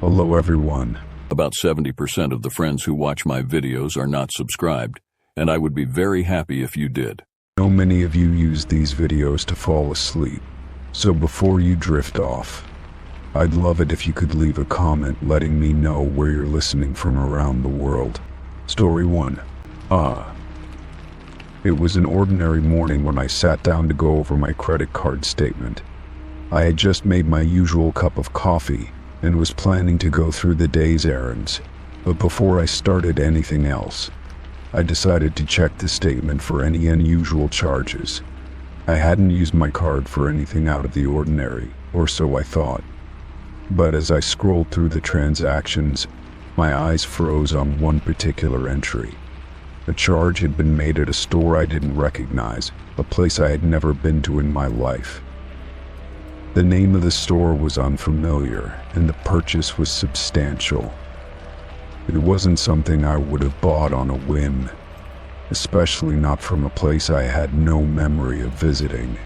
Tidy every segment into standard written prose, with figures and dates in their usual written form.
Hello everyone. About 70% of the friends who watch my videos are not subscribed, and I would be very happy if you did. I know many of you use these videos to fall asleep, so before you drift off, I'd love it if you could leave a comment letting me know where you're listening from around the world. Story 1. It was an ordinary morning when I sat down to go over my credit card statement. I had just made my usual cup of coffee and was planning to go through the day's errands, but before I started anything else, I decided to check the statement for any unusual charges. I hadn't used my card for anything out of the ordinary, or so I thought. But as I scrolled through the transactions, my eyes froze on one particular entry. A charge had been made at a store I didn't recognize, a place I had never been to in my life. The name of the store was unfamiliar, and the purchase was substantial. It wasn't something I would have bought on a whim, especially not from a place I had no memory of visiting.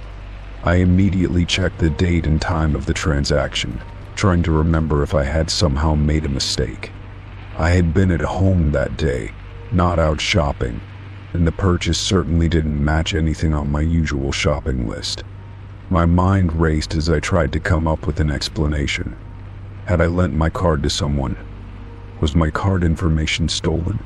I immediately checked the date and time of the transaction, trying to remember if I had somehow made a mistake. I had been at home that day, not out shopping, and the purchase certainly didn't match anything on my usual shopping list. My mind raced as I tried to come up with an explanation. Had I lent my card to someone? Was my card information stolen?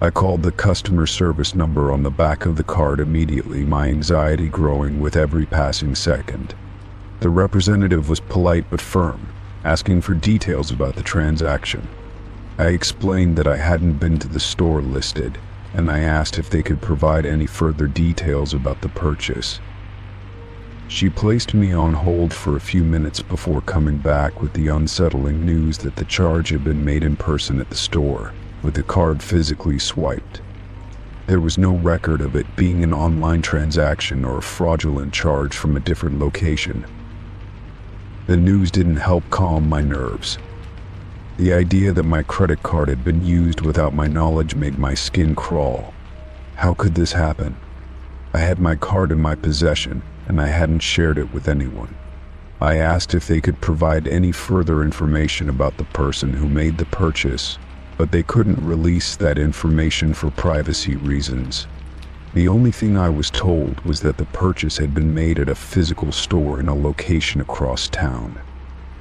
I called the customer service number on the back of the card immediately, my anxiety growing with every passing second. The representative was polite but firm, asking for details about the transaction. I explained that I hadn't been to the store listed, and I asked if they could provide any further details about the purchase. She placed me on hold for a few minutes before coming back with the unsettling news that the charge had been made in person at the store, with the card physically swiped. There was no record of it being an online transaction or a fraudulent charge from a different location. The news didn't help calm my nerves. The idea that my credit card had been used without my knowledge made my skin crawl. How could this happen? I had my card in my possession, and I hadn't shared it with anyone. I asked if they could provide any further information about the person who made the purchase, but they couldn't release that information for privacy reasons. The only thing I was told was that the purchase had been made at a physical store in a location across town.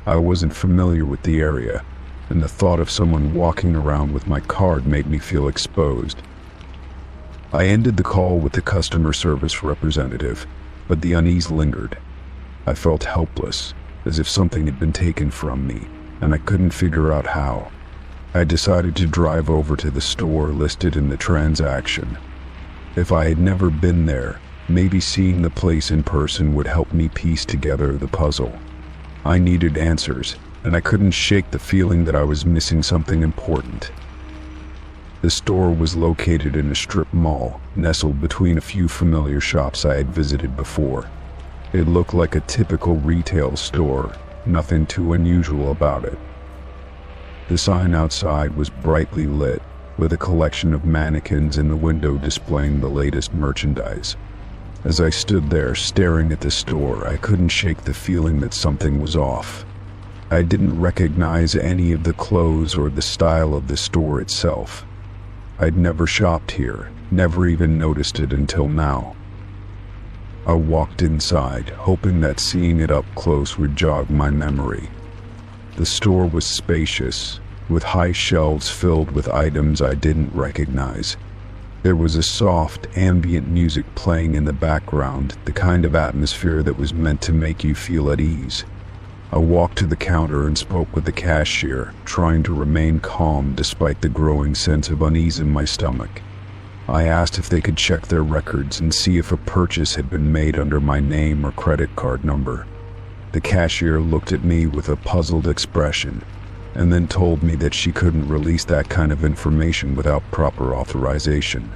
I wasn't familiar with the area, and the thought of someone walking around with my card made me feel exposed. I ended the call with the customer service representative, but the unease lingered. I felt helpless, as if something had been taken from me, and I couldn't figure out how. I decided to drive over to the store listed in the transaction. If I had never been there, maybe seeing the place in person would help me piece together the puzzle. I needed answers, and I couldn't shake the feeling that I was missing something important. The store was located in a strip mall, nestled between a few familiar shops I had visited before. It looked like a typical retail store, nothing too unusual about it. The sign outside was brightly lit, with a collection of mannequins in the window displaying the latest merchandise. As I stood there staring at the store, I couldn't shake the feeling that something was off. I didn't recognize any of the clothes or the style of the store itself. I'd never shopped here, never even noticed it until now. I walked inside, hoping that seeing it up close would jog my memory. The store was spacious, with high shelves filled with items I didn't recognize. There was a soft, ambient music playing in the background, the kind of atmosphere that was meant to make you feel at ease. I walked to the counter and spoke with the cashier, trying to remain calm despite the growing sense of unease in my stomach. I asked if they could check their records and see if a purchase had been made under my name or credit card number. The cashier looked at me with a puzzled expression, and then told me that she couldn't release that kind of information without proper authorization.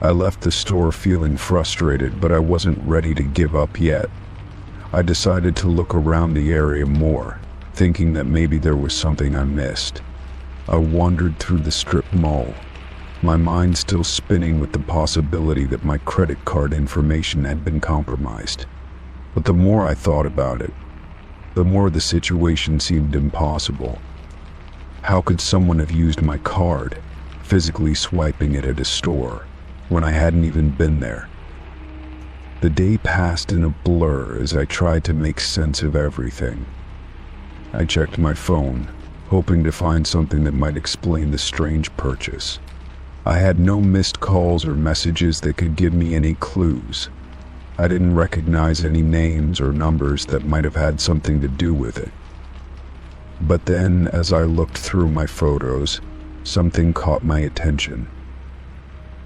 I left the store feeling frustrated, but I wasn't ready to give up yet. I decided to look around the area more, thinking that maybe there was something I missed. I wandered through the strip mall, my mind still spinning with the possibility that my credit card information had been compromised. But the more I thought about it, the more the situation seemed impossible. How could someone have used my card, physically swiping it at a store, when I hadn't even been there? The day passed in a blur as I tried to make sense of everything. I checked my phone, hoping to find something that might explain the strange purchase. I had no missed calls or messages that could give me any clues. I didn't recognize any names or numbers that might have had something to do with it. But then, as I looked through my photos, something caught my attention.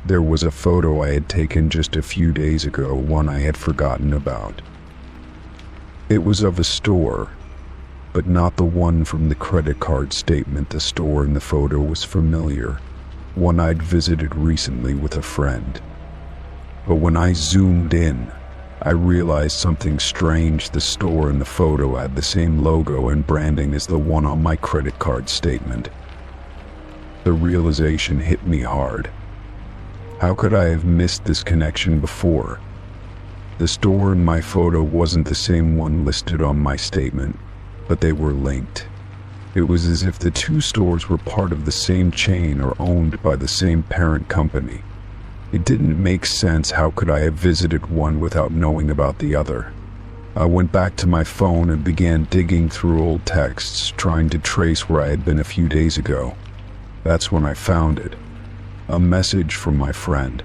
There was a photo I had taken just a few days ago, one I had forgotten about. It was of a store, but not the one from the credit card statement. The store in the photo was familiar, one I'd visited recently with a friend. But when I zoomed in, I realized something strange. The store in the photo had the same logo and branding as the one on my credit card statement. The realization hit me hard. How could I have missed this connection before? The store in my photo wasn't the same one listed on my statement, but they were linked. It was as if the two stores were part of the same chain or owned by the same parent company. It didn't make sense. How could I have visited one without knowing about the other? I went back to my phone and began digging through old texts, trying to trace where I had been a few days ago. That's when I found it. A message from my friend,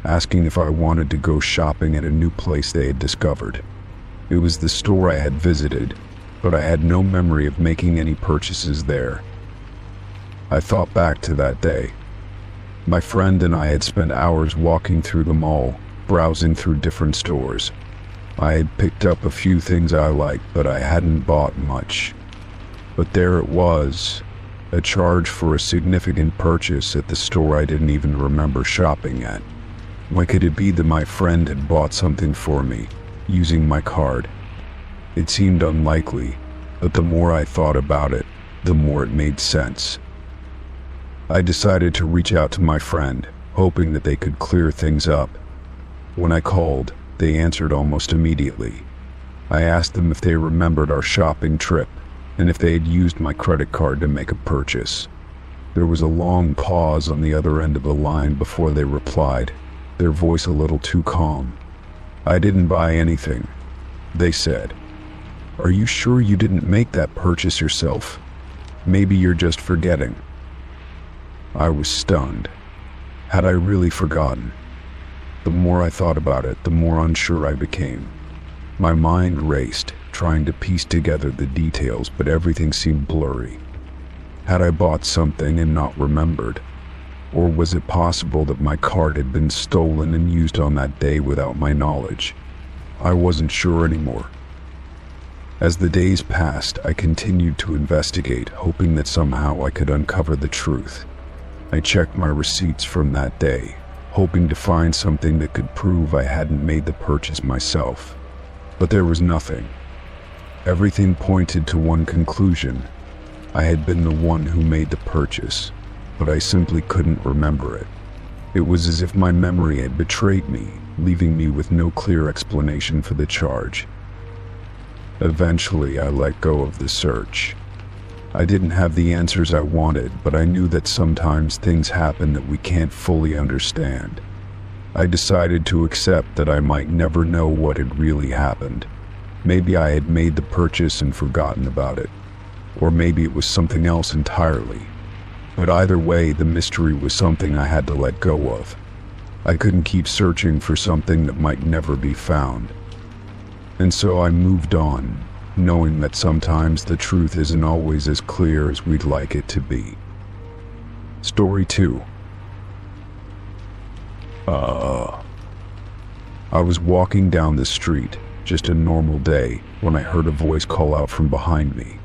asking if I wanted to go shopping at a new place they had discovered. It was the store I had visited, but I had no memory of making any purchases there. I thought back to that day. My friend and I had spent hours walking through the mall, browsing through different stores. I had picked up a few things I liked, but I hadn't bought much. But there it was, a charge for a significant purchase at the store I didn't even remember shopping at. Why could it be that my friend had bought something for me, using my card? It seemed unlikely, but the more I thought about it, the more it made sense. I decided to reach out to my friend, hoping that they could clear things up. When I called, they answered almost immediately. I asked them if they remembered our shopping trip, and if they had used my credit card to make a purchase. There was a long pause on the other end of the line before they replied, their voice a little too calm. "I didn't buy anything," they said. "Are you sure you didn't make that purchase yourself? Maybe you're just forgetting." I was stunned. Had I really forgotten? The more I thought about it, the more unsure I became. My mind raced, trying to piece together the details, but everything seemed blurry. Had I bought something and not remembered? Or was it possible that my card had been stolen and used on that day without my knowledge? I wasn't sure anymore. As the days passed, I continued to investigate, hoping that somehow I could uncover the truth. I checked my receipts from that day, hoping to find something that could prove I hadn't made the purchase myself. But there was nothing. Everything pointed to one conclusion. I had been the one who made the purchase, but I simply couldn't remember it. It was as if my memory had betrayed me, leaving me with no clear explanation for the charge. Eventually, I let go of the search. I didn't have the answers I wanted, but I knew that sometimes things happen that we can't fully understand. I decided to accept that I might never know what had really happened. Maybe I had made the purchase and forgotten about it, or maybe it was something else entirely. But either way, the mystery was something I had to let go of. I couldn't keep searching for something that might never be found. And so I moved on, knowing that sometimes the truth isn't always as clear as we'd like it to be. Story 2. I was walking down the street, just a normal day, when I heard a voice call out from behind me.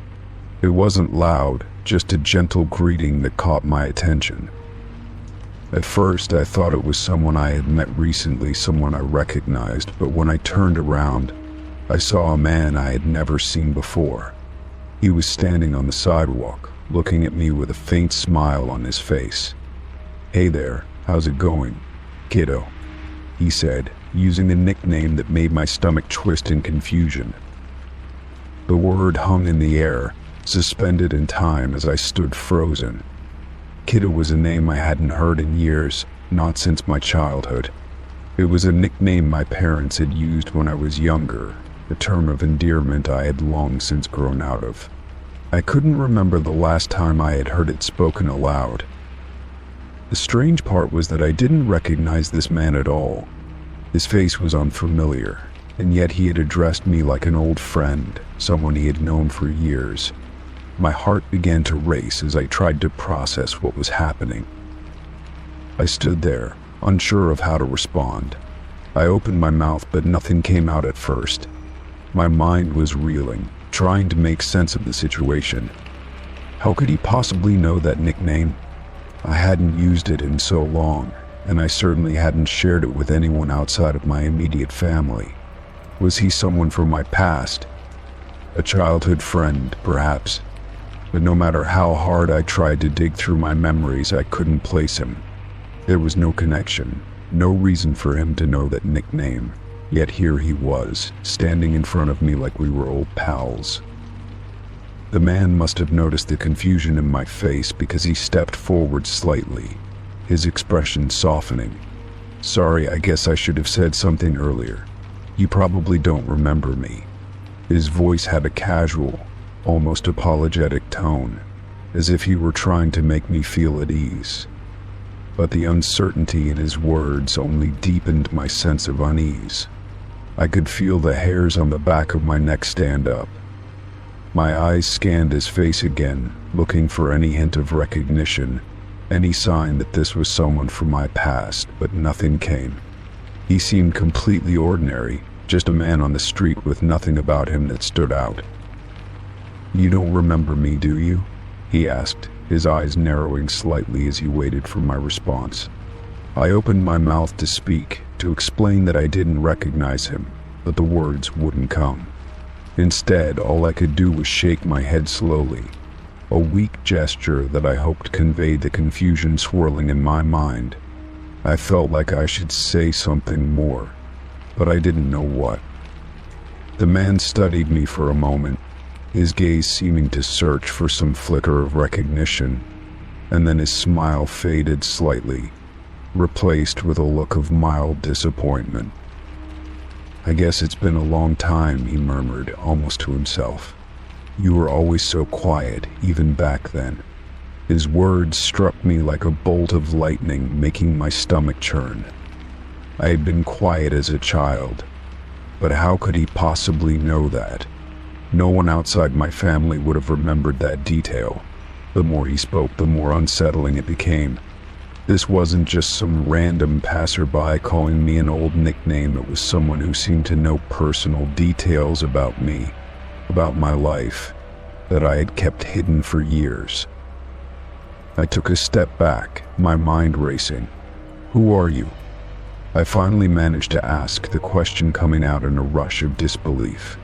It wasn't loud, just a gentle greeting that caught my attention. At first, I thought it was someone I had met recently, someone I recognized, but when I turned around, I saw a man I had never seen before. He was standing on the sidewalk, looking at me with a faint smile on his face. "Hey there, how's it going, kiddo?" he said, using a nickname that made my stomach twist in confusion. The word hung in the air, suspended in time as I stood frozen. Kiddo was a name I hadn't heard in years, not since my childhood. It was a nickname my parents had used when I was younger, a term of endearment I had long since grown out of. I couldn't remember the last time I had heard it spoken aloud. The strange part was that I didn't recognize this man at all. His face was unfamiliar, and yet he had addressed me like an old friend, someone he had known for years. My heart began to race as I tried to process what was happening. I stood there, unsure of how to respond. I opened my mouth, but nothing came out at first. My mind was reeling, trying to make sense of the situation. How could he possibly know that nickname? I hadn't used it in so long, and I certainly hadn't shared it with anyone outside of my immediate family. Was he someone from my past? A childhood friend, perhaps? But no matter how hard I tried to dig through my memories, I couldn't place him. There was no connection, no reason for him to know that nickname. Yet here he was, standing in front of me like we were old pals. The man must have noticed the confusion in my face because he stepped forward slightly, his expression softening. "Sorry, I guess I should have said something earlier. You probably don't remember me." His voice had a casual, almost apologetic tone, as if he were trying to make me feel at ease. But the uncertainty in his words only deepened my sense of unease. I could feel the hairs on the back of my neck stand up. My eyes scanned his face again, looking for any hint of recognition, any sign that this was someone from my past, but nothing came. He seemed completely ordinary, just a man on the street with nothing about him that stood out. "You don't remember me, do you?" he asked, his eyes narrowing slightly as he waited for my response. I opened my mouth to speak, to explain that I didn't recognize him, but the words wouldn't come. Instead, all I could do was shake my head slowly, a weak gesture that I hoped conveyed the confusion swirling in my mind. I felt like I should say something more, but I didn't know what. The man studied me for a moment, his gaze seeming to search for some flicker of recognition, and then his smile faded slightly, replaced with a look of mild disappointment. "I guess it's been a long time," he murmured, almost to himself. "You were always so quiet, even back then." His words struck me like a bolt of lightning, making my stomach churn. I had been quiet as a child, but how could he possibly know that? No one outside my family would have remembered that detail. The more he spoke, the more unsettling it became. This wasn't just some random passerby calling me an old nickname. It was someone who seemed to know personal details about me, about my life, that I had kept hidden for years. I took a step back, my mind racing. "Who are you?" I finally managed to ask, the question coming out in a rush of disbelief.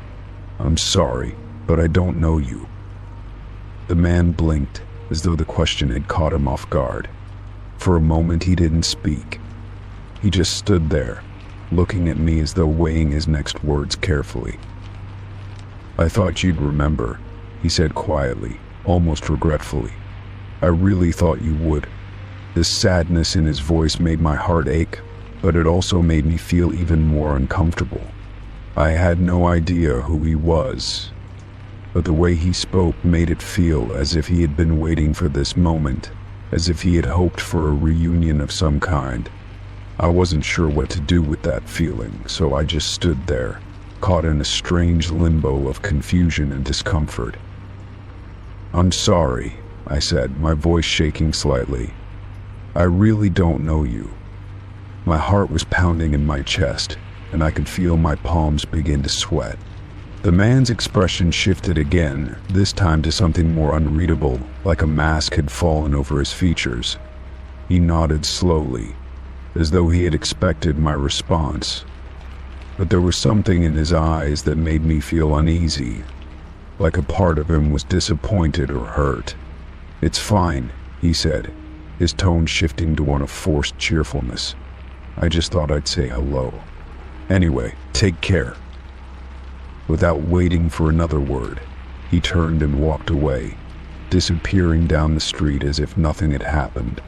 "I'm sorry, but I don't know you." The man blinked, as though the question had caught him off guard. For a moment he didn't speak. He just stood there, looking at me as though weighing his next words carefully. "I thought you'd remember," he said quietly, almost regretfully. "I really thought you would." The sadness in his voice made my heart ache, but it also made me feel even more uncomfortable. I had no idea who he was, but the way he spoke made it feel as if he had been waiting for this moment, as if he had hoped for a reunion of some kind. I wasn't sure what to do with that feeling, so I just stood there, caught in a strange limbo of confusion and discomfort. "I'm sorry," I said, my voice shaking slightly. "I really don't know you." My heart was pounding in my chest, and I could feel my palms begin to sweat. The man's expression shifted again, this time to something more unreadable, like a mask had fallen over his features. He nodded slowly, as though he had expected my response. But there was something in his eyes that made me feel uneasy, like a part of him was disappointed or hurt. "It's fine," he said, his tone shifting to one of forced cheerfulness. "I just thought I'd say hello. Anyway, take care." Without waiting for another word, he turned and walked away, disappearing down the street as if nothing had happened.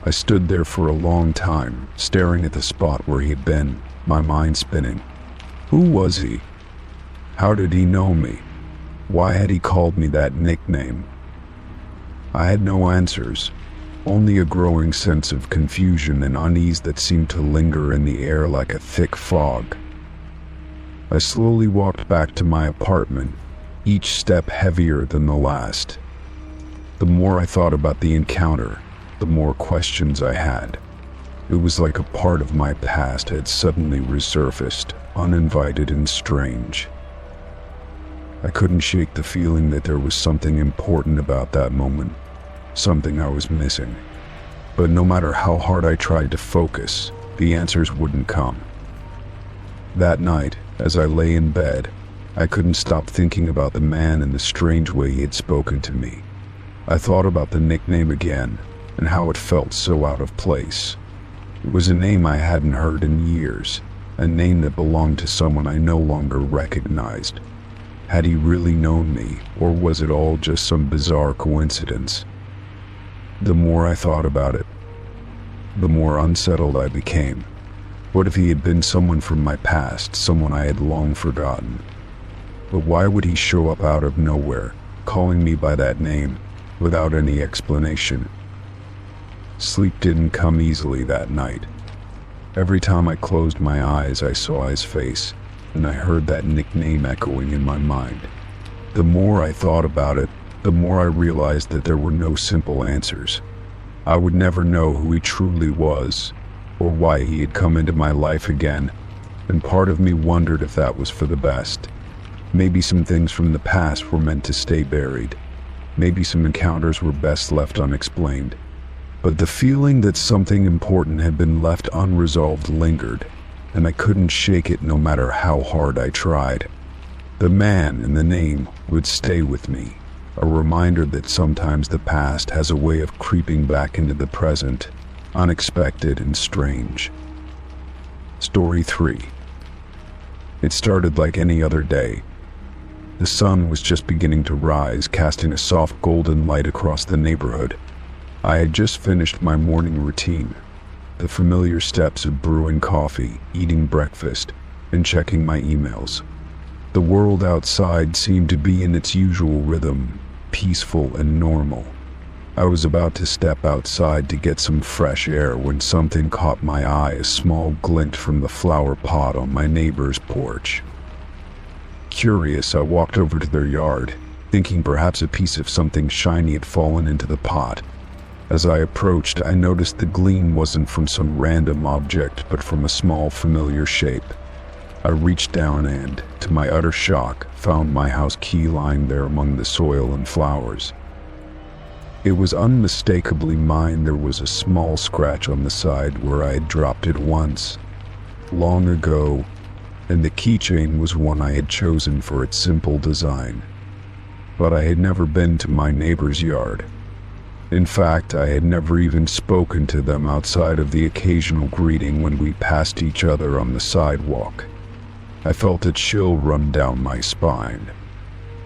I stood there for a long time, staring at the spot where he had been, my mind spinning. Who was he? How did he know me? Why had he called me that nickname? I had no answers, only a growing sense of confusion and unease that seemed to linger in the air like a thick fog. I slowly walked back to my apartment, each step heavier than the last. The more I thought about the encounter, the more questions I had. It was like a part of my past had suddenly resurfaced, uninvited and strange. I couldn't shake the feeling that there was something important about that moment, something I was missing. But no matter how hard I tried to focus, the answers wouldn't come. That night, as I lay in bed, I couldn't stop thinking about the man and the strange way he had spoken to me. I thought about the nickname again, and how it felt so out of place. It was a name I hadn't heard in years, a name that belonged to someone I no longer recognized. Had he really known me, or was it all just some bizarre coincidence? The more I thought about it, the more unsettled I became. What if he had been someone from my past, someone I had long forgotten? But why would he show up out of nowhere, calling me by that name, without any explanation? Sleep didn't come easily that night. Every time I closed my eyes, I saw his face, and I heard that nickname echoing in my mind. The more I thought about it, the more I realized that there were no simple answers. I would never know who he truly was, or why he had come into my life again, and part of me wondered if that was for the best. Maybe some things from the past were meant to stay buried. Maybe some encounters were best left unexplained. But the feeling that something important had been left unresolved lingered, and I couldn't shake it no matter how hard I tried. The man and the name would stay with me, a reminder that sometimes the past has a way of creeping back into the present, unexpected and strange. Story 3. It started like any other day. The sun was just beginning to rise, casting a soft golden light across the neighborhood. I had just finished my morning routine, the familiar steps of brewing coffee, eating breakfast, and checking my emails. The world outside seemed to be in its usual rhythm, peaceful and normal. I was about to step outside to get some fresh air when something caught my eye, a small glint from the flower pot on my neighbor's porch. Curious, I walked over to their yard, thinking perhaps a piece of something shiny had fallen into the pot. As I approached, I noticed the gleam wasn't from some random object, but from a small, familiar shape. I reached down and, to my utter shock, found my house key lying there among the soil and flowers. It was unmistakably mine. There was a small scratch on the side where I had dropped it once, long ago, and the keychain was one I had chosen for its simple design. But I had never been to my neighbor's yard. In fact, I had never even spoken to them outside of the occasional greeting when we passed each other on the sidewalk. I felt a chill run down my spine.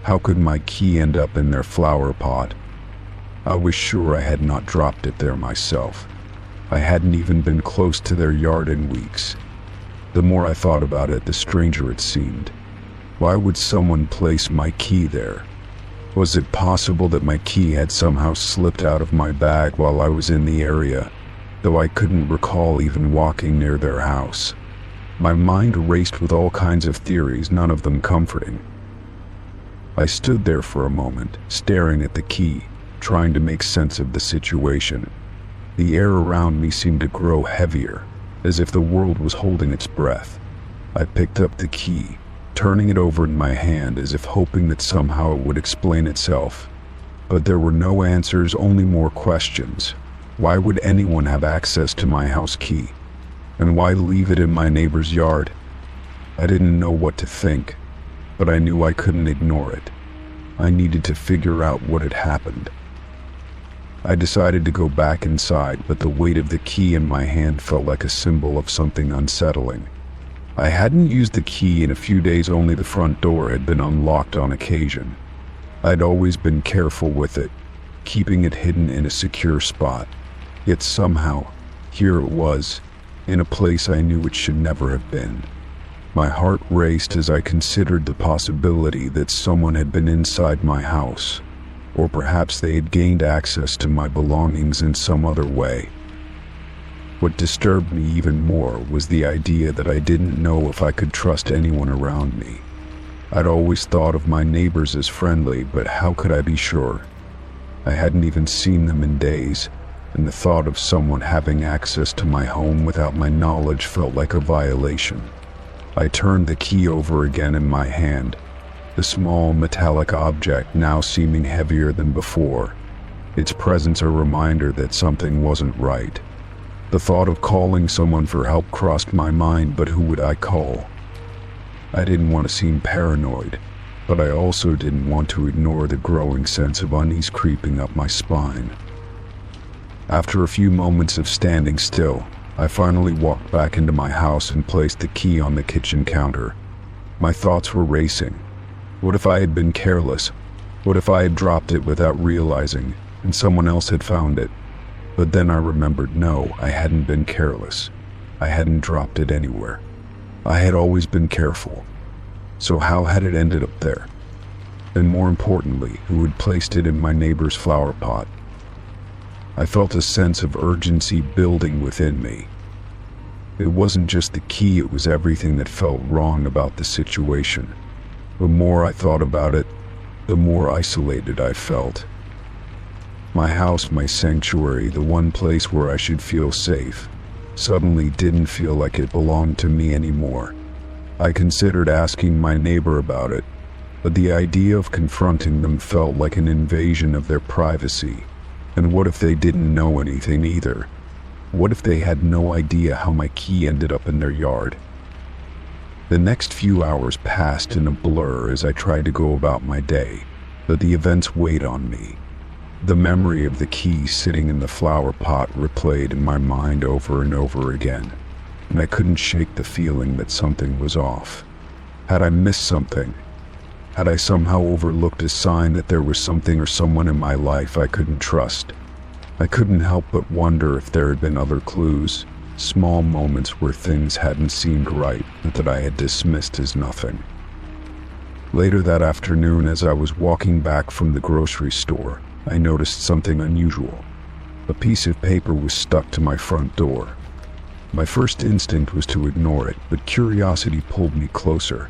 How could my key end up in their flower pot? I was sure I had not dropped it there myself. I hadn't even been close to their yard in weeks. The more I thought about it, the stranger it seemed. Why would someone place my key there? Was it possible that my key had somehow slipped out of my bag while I was in the area, though I couldn't recall even walking near their house? My mind raced with all kinds of theories, none of them comforting. I stood there for a moment, staring at the key, trying to make sense of the situation. The air around me seemed to grow heavier, as if the world was holding its breath. I picked up the key, turning it over in my hand as if hoping that somehow it would explain itself. But there were no answers, only more questions. Why would anyone have access to my house key? And why leave it in my neighbor's yard? I didn't know what to think, but I knew I couldn't ignore it. I needed to figure out what had happened. I decided to go back inside, but the weight of the key in my hand felt like a symbol of something unsettling. I hadn't used the key in a few days, only the front door had been unlocked on occasion. I'd always been careful with it, keeping it hidden in a secure spot. Yet somehow, here it was, in a place I knew it should never have been. My heart raced as I considered the possibility that someone had been inside my house, or perhaps they had gained access to my belongings in some other way. What disturbed me even more was the idea that I didn't know if I could trust anyone around me. I'd always thought of my neighbors as friendly, but how could I be sure? I hadn't even seen them in days, and the thought of someone having access to my home without my knowledge felt like a violation. I turned the key over again in my hand, the small metallic object now seeming heavier than before, its presence a reminder that something wasn't right. The thought of calling someone for help crossed my mind, but who would I call? I didn't want to seem paranoid, but I also didn't want to ignore the growing sense of unease creeping up my spine. After a few moments of standing still, I finally walked back into my house and placed the key on the kitchen counter. My thoughts were racing. What if I had been careless? What if I had dropped it without realizing, and someone else had found it? But then I remembered, no, I hadn't been careless. I hadn't dropped it anywhere. I had always been careful. So how had it ended up there? And more importantly, who had placed it in my neighbor's flower pot? I felt a sense of urgency building within me. It wasn't just the key, it was everything that felt wrong about the situation. The more I thought about it, the more isolated I felt. My house, my sanctuary, the one place where I should feel safe, suddenly didn't feel like it belonged to me anymore. I considered asking my neighbor about it, but the idea of confronting them felt like an invasion of their privacy. And what if they didn't know anything either? What if they had no idea how my key ended up in their yard? The next few hours passed in a blur as I tried to go about my day, but the events weighed on me. The memory of the key sitting in the flower pot replayed in my mind over and over again, and I couldn't shake the feeling that something was off. Had I missed something? Had I somehow overlooked a sign that there was something or someone in my life I couldn't trust? I couldn't help but wonder if there had been other clues, small moments where things hadn't seemed right, but that I had dismissed as nothing. Later that afternoon, as I was walking back from the grocery store, I noticed something unusual. A piece of paper was stuck to my front door. My first instinct was to ignore it, but curiosity pulled me closer.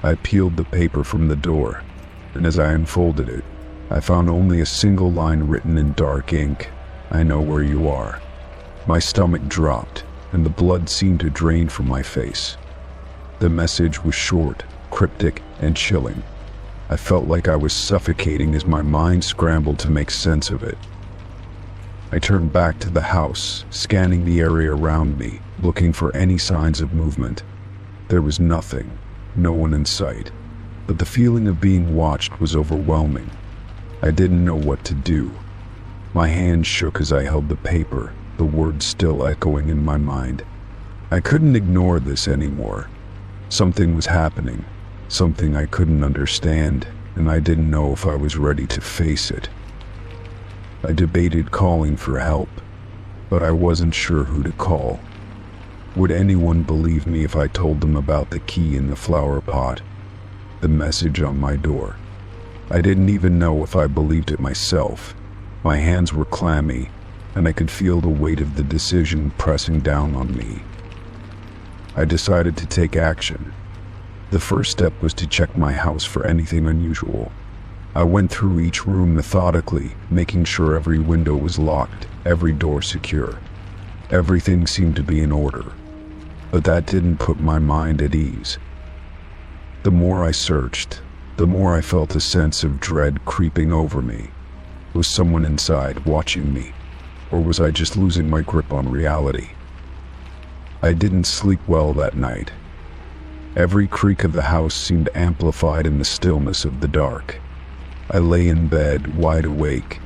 I peeled the paper from the door, and as I unfolded it, I found only a single line written in dark ink: "I know where you are." My stomach dropped, and the blood seemed to drain from my face. The message was short, cryptic, and chilling. I felt like I was suffocating as my mind scrambled to make sense of it. I turned back to the house, scanning the area around me, looking for any signs of movement. There was nothing, no one in sight, but the feeling of being watched was overwhelming. I didn't know what to do. My hand shook as I held the paper, the words still echoing in my mind. I couldn't ignore this anymore. Something was happening, something I couldn't understand, and I didn't know if I was ready to face it. I debated calling for help, but I wasn't sure who to call. Would anyone believe me if I told them about the key in the flower pot, the message on my door? I didn't even know if I believed it myself. My hands were clammy, and I could feel the weight of the decision pressing down on me. I decided to take action. The first step was to check my house for anything unusual. I went through each room methodically, making sure every window was locked, every door secure. Everything seemed to be in order, but that didn't put my mind at ease. The more I searched, the more I felt a sense of dread creeping over me. Was someone inside watching me, or was I just losing my grip on reality? I didn't sleep well that night. Every creak of the house seemed amplified in the stillness of the dark. I lay in bed, wide awake,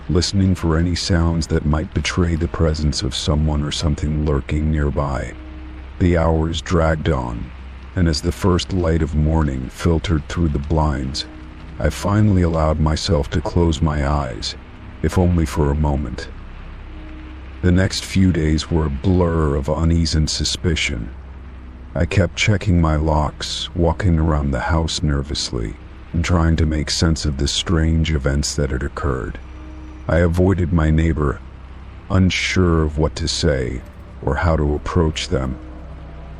listening for any sounds that might betray the presence of someone or something lurking nearby. The hours dragged on, and as the first light of morning filtered through the blinds, I finally allowed myself to close my eyes, if only for a moment. The next few days were a blur of unease and suspicion. I kept checking my locks, walking around the house nervously, and trying to make sense of the strange events that had occurred. I avoided my neighbor, unsure of what to say or how to approach them.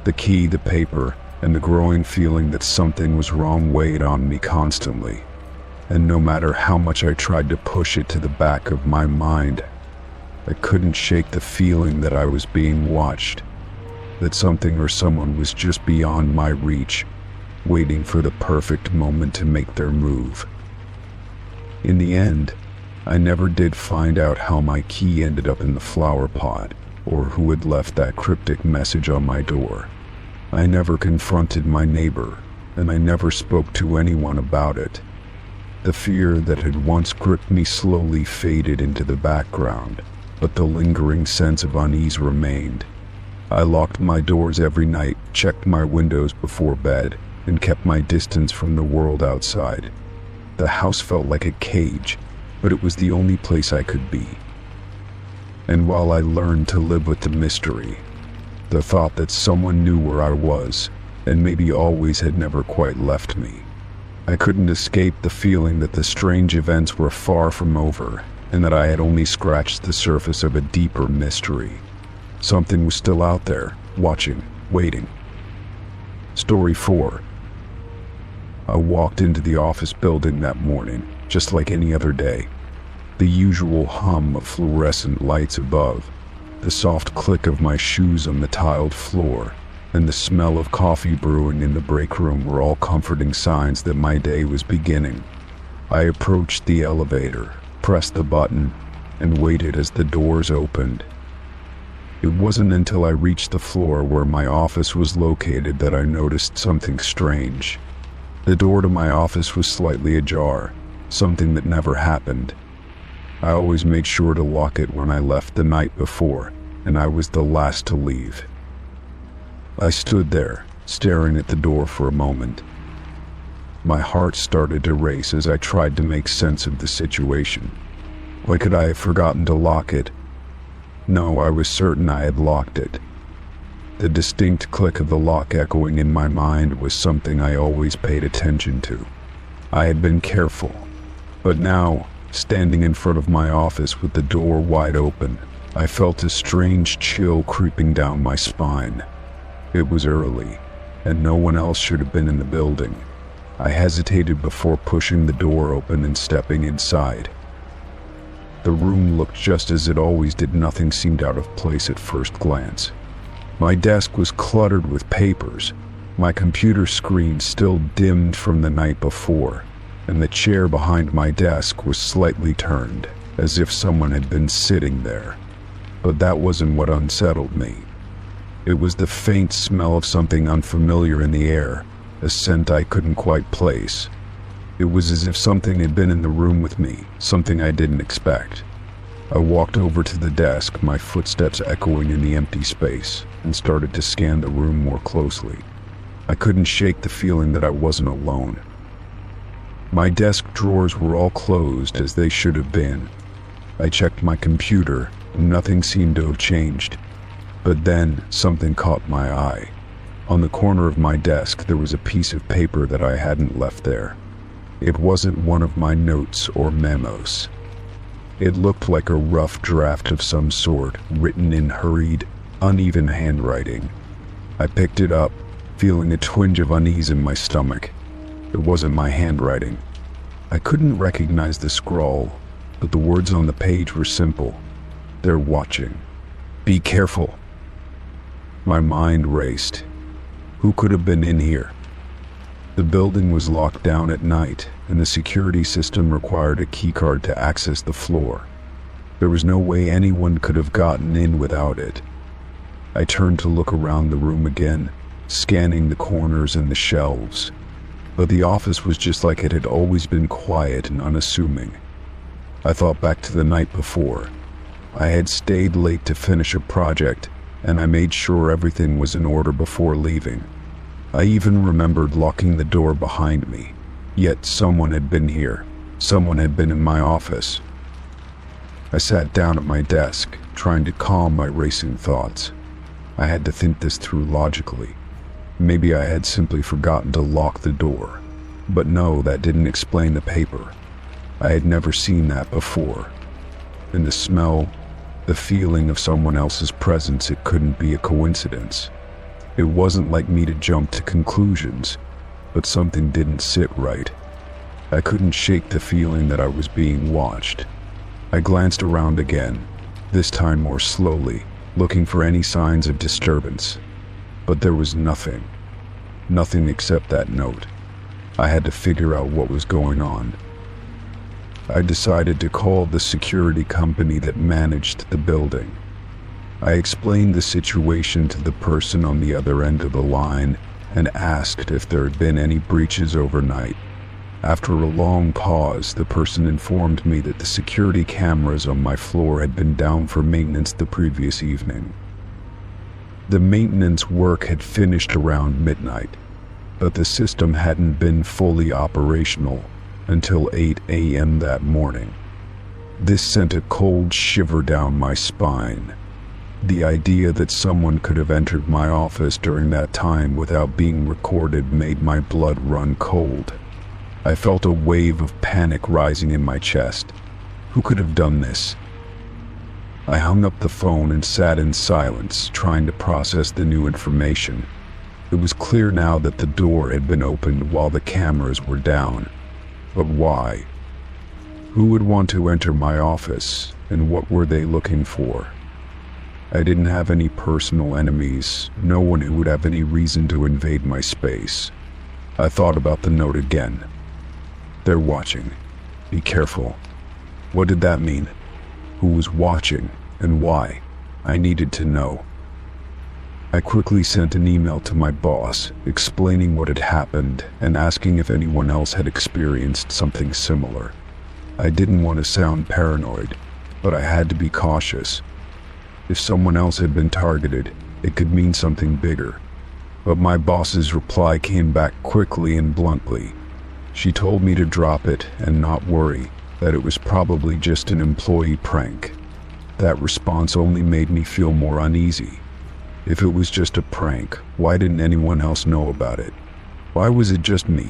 The key, the paper, and the growing feeling that something was wrong weighed on me constantly. And no matter how much I tried to push it to the back of my mind, I couldn't shake the feeling that I was being watched, that something or someone was just beyond my reach, waiting for the perfect moment to make their move. In the end, I never did find out how my key ended up in the flower pot, or who had left that cryptic message on my door. I never confronted my neighbor, and I never spoke to anyone about it. The fear that had once gripped me slowly faded into the background, but the lingering sense of unease remained. I locked my doors every night, checked my windows before bed, and kept my distance from the world outside. The house felt like a cage, but it was the only place I could be. And while I learned to live with the mystery, the thought that someone knew where I was, and maybe always had never quite left me, I couldn't escape the feeling that the strange events were far from over, and that I had only scratched the surface of a deeper mystery. Something was still out there, watching, waiting. Story 4. I walked into the office building that morning, just like any other day. The usual hum of fluorescent lights above, the soft click of my shoes on the tiled floor, and the smell of coffee brewing in the break room were all comforting signs that my day was beginning. I approached the elevator, pressed the button, and waited as the doors opened. It wasn't until I reached the floor where my office was located that I noticed something strange. The door to my office was slightly ajar, something that never happened. I always made sure to lock it when I left the night before, and I was the last to leave. I stood there, staring at the door for a moment. My heart started to race as I tried to make sense of the situation. Why could I have forgotten to lock it? No, I was certain I had locked it. The distinct click of the lock echoing in my mind was something I always paid attention to. I had been careful, but now, standing in front of my office with the door wide open, I felt a strange chill creeping down my spine. It was early, and no one else should have been in the building. I hesitated before pushing the door open and stepping inside. The room looked just as it always did. Nothing seemed out of place at first glance. My desk was cluttered with papers, my computer screen still dimmed from the night before, and the chair behind my desk was slightly turned, as if someone had been sitting there. But that wasn't what unsettled me. It was the faint smell of something unfamiliar in the air, a scent I couldn't quite place. It was as if something had been in the room with me, something I didn't expect. I walked over to the desk, my footsteps echoing in the empty space, and started to scan the room more closely. I couldn't shake the feeling that I wasn't alone. My desk drawers were all closed as they should have been. I checked my computer, and nothing seemed to have changed. But then, something caught my eye. On the corner of my desk, there was a piece of paper that I hadn't left there. It wasn't one of my notes or memos. It looked like a rough draft of some sort, written in hurried, uneven handwriting. I picked it up, feeling a twinge of unease in my stomach. It wasn't my handwriting. I couldn't recognize the scrawl, but the words on the page were simple. They're watching. Be careful. My mind raced. Who could have been in here? The building was locked down at night, and the security system required a keycard to access the floor. There was no way anyone could have gotten in without it. I turned to look around the room again, scanning the corners and the shelves. But the office was just like it had always been, quiet and unassuming. I thought back to the night before. I had stayed late to finish a project, and I made sure everything was in order before leaving. I even remembered locking the door behind me, yet someone had been here. Someone had been in my office. I sat down at my desk, trying to calm my racing thoughts. I had to think this through logically. Maybe I had simply forgotten to lock the door. But no, that didn't explain the paper. I had never seen that before. And the smell, the feeling of someone else's presence, it couldn't be a coincidence. It wasn't like me to jump to conclusions, but something didn't sit right. I couldn't shake the feeling that I was being watched. I glanced around again, this time more slowly, looking for any signs of disturbance. But there was nothing. Nothing except that note. I had to figure out what was going on. I decided to call the security company that managed the building. I explained the situation to the person on the other end of the line and asked if there had been any breaches overnight. After a long pause, the person informed me that the security cameras on my floor had been down for maintenance the previous evening. The maintenance work had finished around midnight, but the system hadn't been fully operational until 8 a.m. that morning. This sent a cold shiver down my spine. The idea that someone could have entered my office during that time without being recorded made my blood run cold. I felt a wave of panic rising in my chest. Who could have done this? I hung up the phone and sat in silence, trying to process the new information. It was clear now that the door had been opened while the cameras were down. But why? Who would want to enter my office, and what were they looking for? I didn't have any personal enemies, no one who would have any reason to invade my space. I thought about the note again. They're watching. Be careful. What did that mean? Who was watching, and why? I needed to know. I quickly sent an email to my boss, explaining what had happened and asking if anyone else had experienced something similar. I didn't want to sound paranoid, but I had to be cautious. If someone else had been targeted, it could mean something bigger. But my boss's reply came back quickly and bluntly. She told me to drop it and not worry, that it was probably just an employee prank. That response only made me feel more uneasy. If it was just a prank, why didn't anyone else know about it? Why was it just me?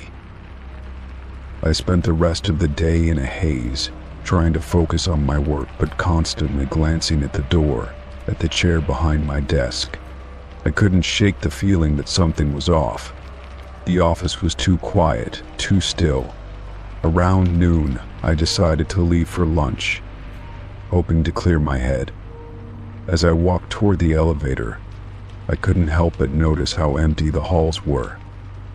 I spent the rest of the day in a haze, trying to focus on my work but constantly glancing at the door, at the chair behind my desk. I couldn't shake the feeling that something was off. The office was too quiet, too still. Around noon, I decided to leave for lunch, hoping to clear my head. As I walked toward the elevator, I couldn't help but notice how empty the halls were.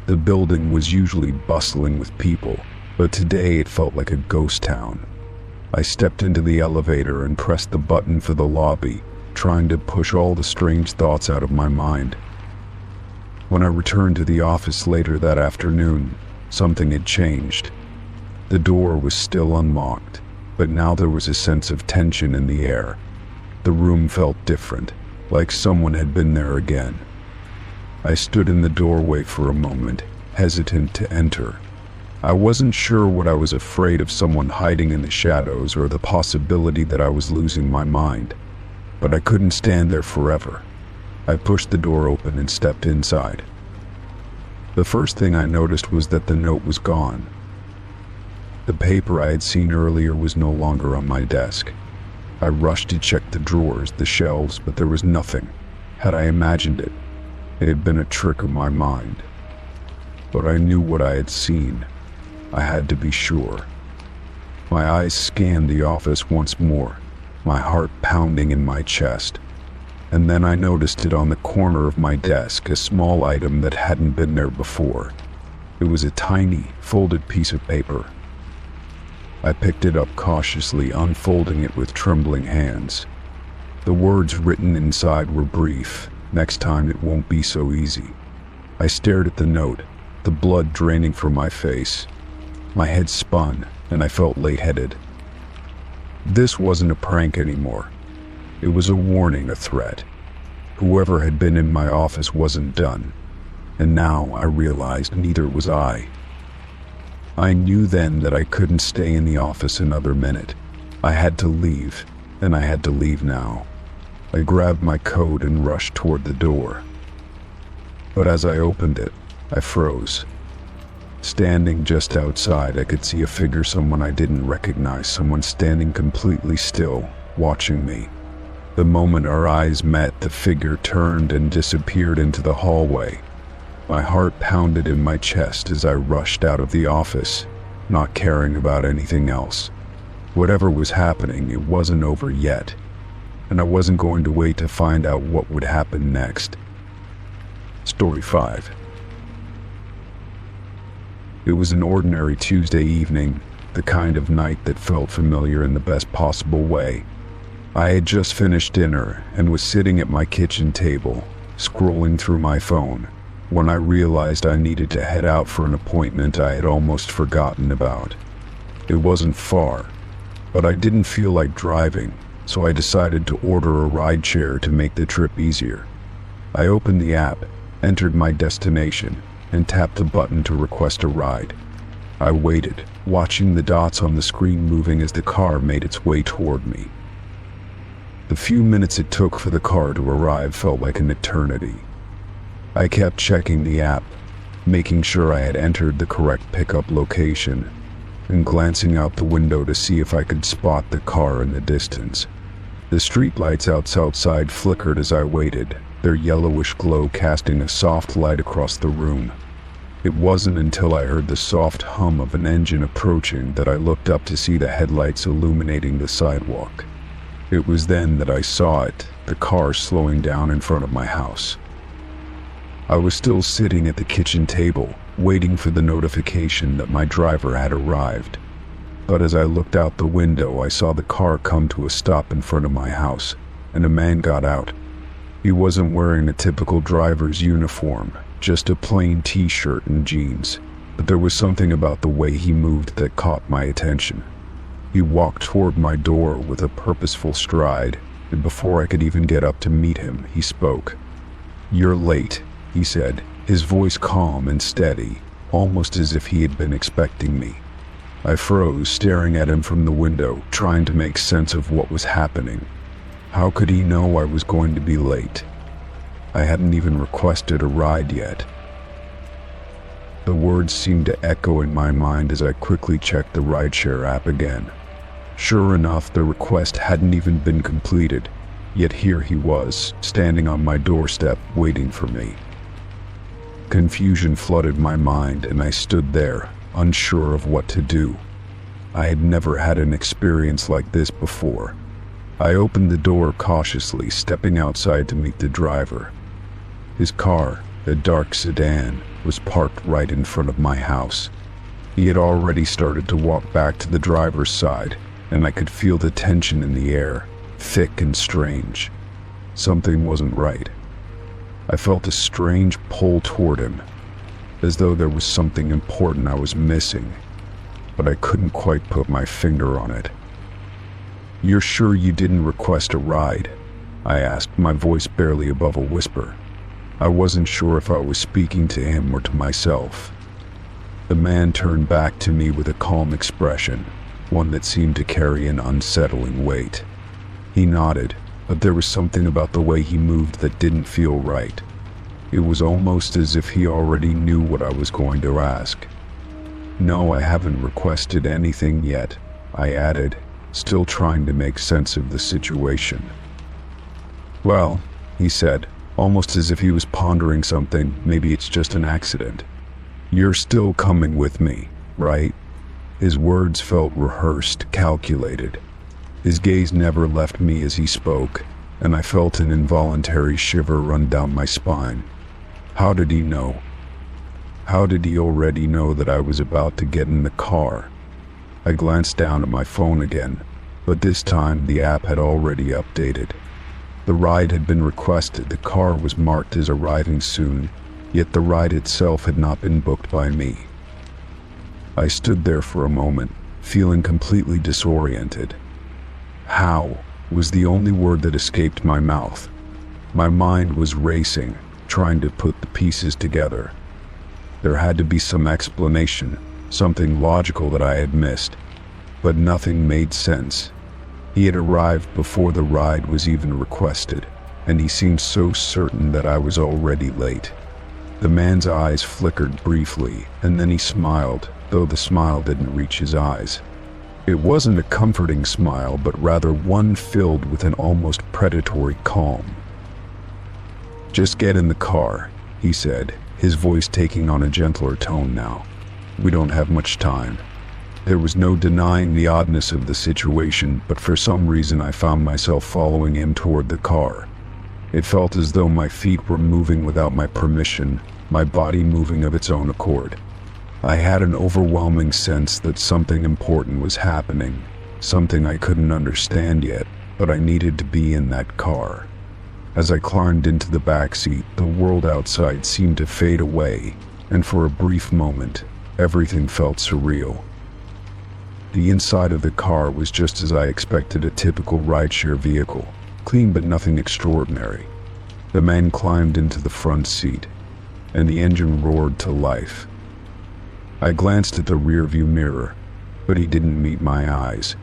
The building was usually bustling with people, but today it felt like a ghost town. I stepped into the elevator and pressed the button for the lobby, trying to push all the strange thoughts out of my mind. When I returned to the office later that afternoon, something had changed. The door was still unlocked, but now there was a sense of tension in the air. The room felt different, like someone had been there again. I stood in the doorway for a moment, hesitant to enter. I wasn't sure what I was afraid of, someone hiding in the shadows or the possibility that I was losing my mind. But I couldn't stand there forever. I pushed the door open and stepped inside. The first thing I noticed was that the note was gone. The paper I had seen earlier was no longer on my desk. I rushed to check the drawers, the shelves, but there was nothing. Had I imagined it? It had been a trick of my mind. But I knew what I had seen. I had to be sure. My eyes scanned the office once more, my heart pounding in my chest. And then I noticed it on the corner of my desk, a small item that hadn't been there before. It was a tiny, folded piece of paper. I picked it up cautiously, unfolding it with trembling hands. The words written inside were brief. Next time it won't be so easy. I stared at the note, the blood draining from my face. My head spun, and I felt lightheaded. This wasn't a prank anymore. It was a warning, a threat. Whoever had been in my office wasn't done, and now I realized neither was I. I knew then that I couldn't stay in the office another minute. I had to leave, and I had to leave now. I grabbed my coat and rushed toward the door. But as I opened it, I froze. Standing just outside, I could see a figure, someone I didn't recognize, someone standing completely still, watching me. The moment our eyes met, the figure turned and disappeared into the hallway. My heart pounded in my chest as I rushed out of the office, not caring about anything else. Whatever was happening, it wasn't over yet, and I wasn't going to wait to find out what would happen next. Story 5. It was an ordinary Tuesday evening, the kind of night that felt familiar in the best possible way. I had just finished dinner and was sitting at my kitchen table, scrolling through my phone, when I realized I needed to head out for an appointment I had almost forgotten about. It wasn't far, but I didn't feel like driving, so I decided to order a rideshare to make the trip easier. I opened the app, entered my destination, and tapped the button to request a ride. I waited, watching the dots on the screen moving as the car made its way toward me. The few minutes it took for the car to arrive felt like an eternity. I kept checking the app, making sure I had entered the correct pickup location, and glancing out the window to see if I could spot the car in the distance. The streetlights outside flickered as I waited, their yellowish glow casting a soft light across the room. It wasn't until I heard the soft hum of an engine approaching that I looked up to see the headlights illuminating the sidewalk. It was then that I saw it, the car slowing down in front of my house. I was still sitting at the kitchen table, waiting for the notification that my driver had arrived. But as I looked out the window, I saw the car come to a stop in front of my house, and a man got out. He wasn't wearing a typical driver's uniform, just a plain t-shirt and jeans, but there was something about the way he moved that caught my attention. He walked toward my door with a purposeful stride, and before I could even get up to meet him, he spoke. "You're late," he said, his voice calm and steady, almost as if he had been expecting me. I froze, staring at him from the window, trying to make sense of what was happening. How could he know I was going to be late? I hadn't even requested a ride yet. The words seemed to echo in my mind as I quickly checked the rideshare app again. Sure enough, the request hadn't even been completed, yet here he was, standing on my doorstep, waiting for me. Confusion flooded my mind, and I stood there, unsure of what to do. I had never had an experience like this before. I opened the door cautiously, stepping outside to meet the driver. His car, a dark sedan, was parked right in front of my house. He had already started to walk back to the driver's side, and I could feel the tension in the air, thick and strange. Something wasn't right. I felt a strange pull toward him, as though there was something important I was missing, but I couldn't quite put my finger on it. "You're sure you didn't request a ride?" I asked, my voice barely above a whisper. I wasn't sure if I was speaking to him or to myself. The man turned back to me with a calm expression, one that seemed to carry an unsettling weight. He nodded, but there was something about the way he moved that didn't feel right. It was almost as if he already knew what I was going to ask. "No, I haven't requested anything yet," I added, still trying to make sense of the situation. "Well," he said, almost as if he was pondering something, "maybe it's just an accident. You're still coming with me, right?" His words felt rehearsed, calculated. His gaze never left me as he spoke, and I felt an involuntary shiver run down my spine. How did he know? How did he already know that I was about to get in the car? I glanced down at my phone again, but this time the app had already updated. The ride had been requested, the car was marked as arriving soon, yet the ride itself had not been booked by me. I stood there for a moment, feeling completely disoriented. "How" was the only word that escaped my mouth. My mind was racing, trying to put the pieces together. There had to be some explanation, something logical that I had missed, but nothing made sense. He had arrived before the ride was even requested, and he seemed so certain that I was already late. The man's eyes flickered briefly, and then he smiled, though the smile didn't reach his eyes. It wasn't a comforting smile, but rather one filled with an almost predatory calm. "Just get in the car," he said, his voice taking on a gentler tone now. "We don't have much time." There was no denying the oddness of the situation, but for some reason I found myself following him toward the car. It felt as though my feet were moving without my permission, my body moving of its own accord. I had an overwhelming sense that something important was happening, something I couldn't understand yet, but I needed to be in that car. As I climbed into the back seat, the world outside seemed to fade away, and for a brief moment, everything felt surreal. The inside of the car was just as I expected, a typical rideshare vehicle, clean but nothing extraordinary. The man climbed into the front seat, and the engine roared to life. I glanced at the rearview mirror, but he didn't meet my eyes.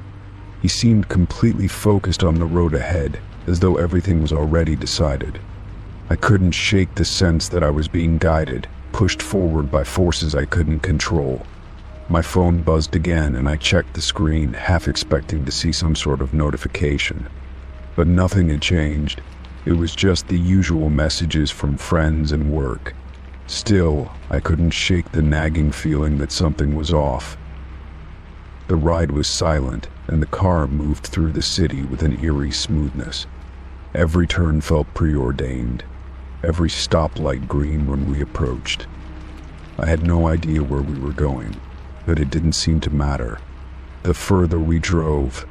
He seemed completely focused on the road ahead, as though everything was already decided. I couldn't shake the sense that I was being guided, pushed forward by forces I couldn't control. My phone buzzed again, and I checked the screen, half expecting to see some sort of notification. But nothing had changed. It was just the usual messages from friends and work. Still, I couldn't shake the nagging feeling that something was off. The ride was silent, and the car moved through the city with an eerie smoothness. Every turn felt preordained, every stoplight green when we approached. I had no idea where we were going, but it didn't seem to matter. The further we drove,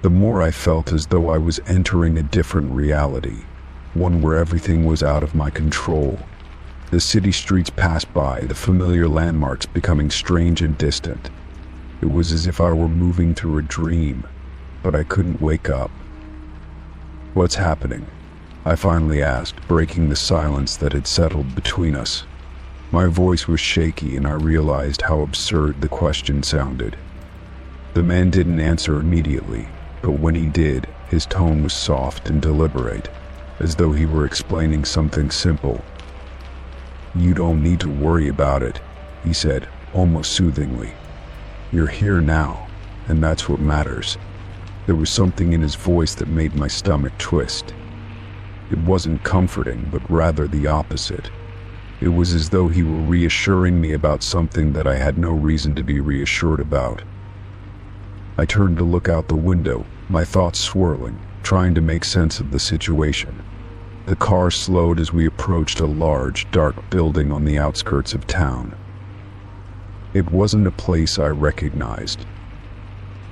the more I felt as though I was entering a different reality, one where everything was out of my control. The city streets passed by, the familiar landmarks becoming strange and distant. It was as if I were moving through a dream, but I couldn't wake up. "What's happening?" I finally asked, breaking the silence that had settled between us. My voice was shaky, and I realized how absurd the question sounded. The man didn't answer immediately, but when he did, his tone was soft and deliberate, as though he were explaining something simple. "You don't need to worry about it," he said, almost soothingly. "You're here now, and that's what matters." There was something in his voice that made my stomach twist. It wasn't comforting, but rather the opposite. It was as though he were reassuring me about something that I had no reason to be reassured about. I turned to look out the window, my thoughts swirling, trying to make sense of the situation. The car slowed as we approached a large, dark building on the outskirts of town. It wasn't a place I recognized.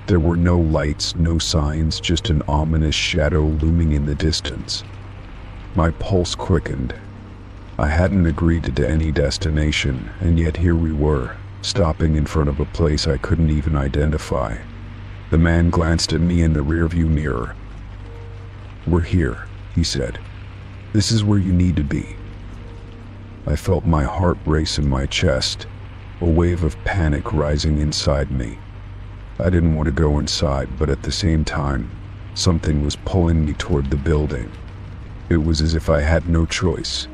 There were no lights, no signs, just an ominous shadow looming in the distance. My pulse quickened. I hadn't agreed to any destination, and yet here we were, stopping in front of a place I couldn't even identify. The man glanced at me in the rearview mirror. "We're here," he said. "This is where you need to be." I felt my heart race in my chest, a wave of panic rising inside me. I didn't want to go inside, but at the same time, something was pulling me toward the building. It was as if I had no choice.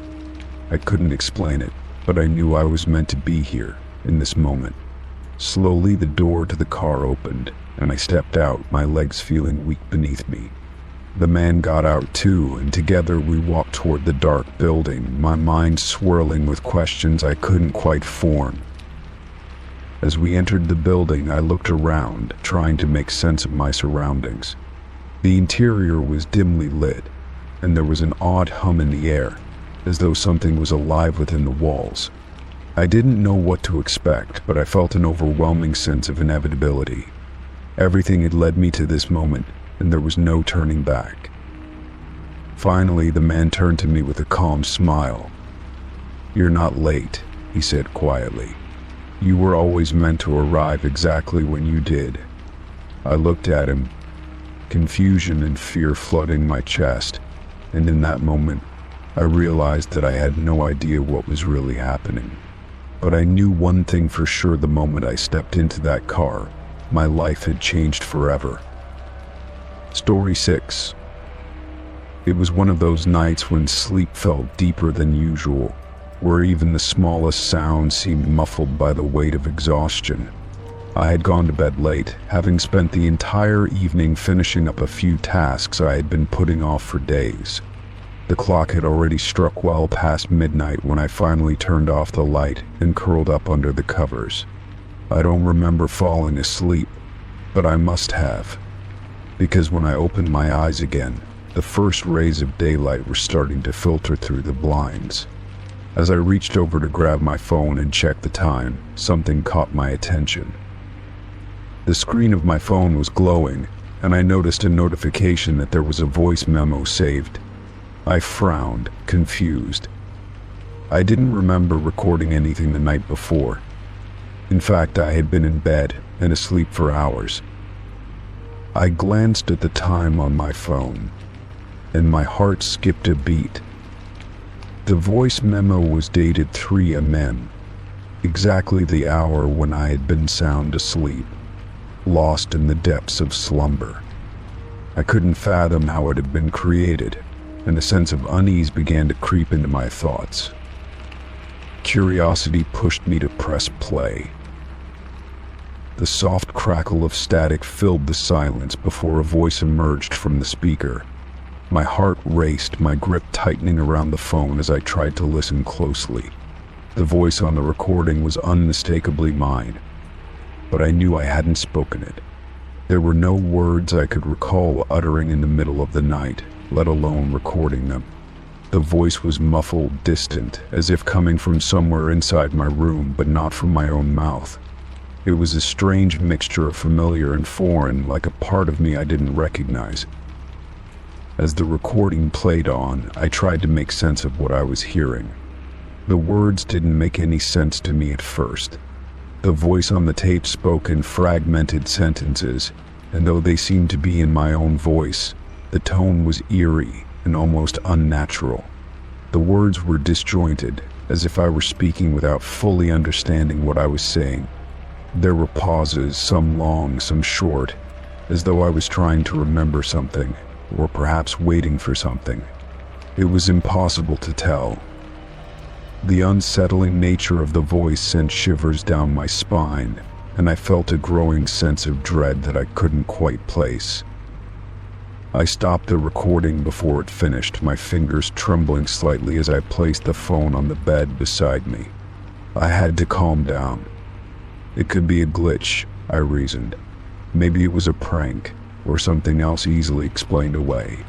I couldn't explain it, but I knew I was meant to be here, in this moment. Slowly, the door to the car opened, and I stepped out, my legs feeling weak beneath me. The man got out too, and together we walked toward the dark building, my mind swirling with questions I couldn't quite form. As we entered the building, I looked around, trying to make sense of my surroundings. The interior was dimly lit, and there was an odd hum in the air, as though something was alive within the walls. I didn't know what to expect, but I felt an overwhelming sense of inevitability. Everything had led me to this moment, and there was no turning back. Finally, the man turned to me with a calm smile. "You're not late," he said quietly. "You were always meant to arrive exactly when you did." I looked at him, confusion and fear flooding my chest. and in that moment, I realized that I had no idea what was really happening. But I knew one thing for sure: the moment I stepped into that car, my life had changed forever. Story 6. It was one of those nights when sleep felt deeper than usual, where even the smallest sound seemed muffled by the weight of exhaustion. I had gone to bed late, having spent the entire evening finishing up a few tasks I had been putting off for days. The clock had already struck well past midnight when I finally turned off the light and curled up under the covers. I don't remember falling asleep, but I must have, because when I opened my eyes again, the first rays of daylight were starting to filter through the blinds. As I reached over to grab my phone and check the time, something caught my attention. The screen of my phone was glowing, and I noticed a notification that there was a voice memo saved. I frowned, confused. I didn't remember recording anything the night before. In fact, I had been in bed and asleep for hours. I glanced at the time on my phone, and my heart skipped a beat. The voice memo was dated 3 a.m., exactly the hour when I had been sound asleep, lost in the depths of slumber. I couldn't fathom how it had been created, and a sense of unease began to creep into my thoughts. Curiosity pushed me to press play. The soft crackle of static filled the silence before a voice emerged from the speaker. My heart raced, my grip tightening around the phone as I tried to listen closely. The voice on the recording was unmistakably mine, but I knew I hadn't spoken it. There were no words I could recall uttering in the middle of the night, let alone recording them. The voice was muffled, distant, as if coming from somewhere inside my room, but not from my own mouth. It was a strange mixture of familiar and foreign, like a part of me I didn't recognize. As the recording played on, I tried to make sense of what I was hearing. The words didn't make any sense to me at first. The voice on the tape spoke in fragmented sentences, and though they seemed to be in my own voice, the tone was eerie and almost unnatural. The words were disjointed, as if I were speaking without fully understanding what I was saying. There were pauses, some long, some short, as though I was trying to remember something, or perhaps waiting for something. It was impossible to tell. The unsettling nature of the voice sent shivers down my spine, and I felt a growing sense of dread that I couldn't quite place. I stopped the recording before it finished, my fingers trembling slightly as I placed the phone on the bed beside me. I had to calm down. It could be a glitch, I reasoned. Maybe it was a prank, or something else easily explained away.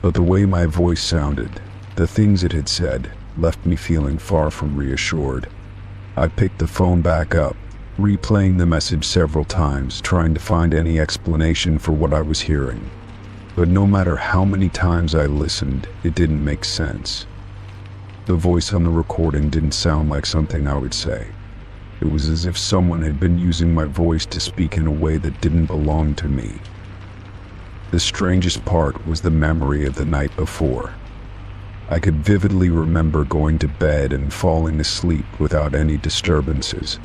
But the way my voice sounded, the things it had said, left me feeling far from reassured. I picked the phone back up, replaying the message several times, trying to find any explanation for what I was hearing. But no matter how many times I listened, it didn't make sense. The voice on the recording didn't sound like something I would say. It was as if someone had been using my voice to speak in a way that didn't belong to me. The strangest part was the memory of the night before. I could vividly remember going to bed and falling asleep without any disturbances.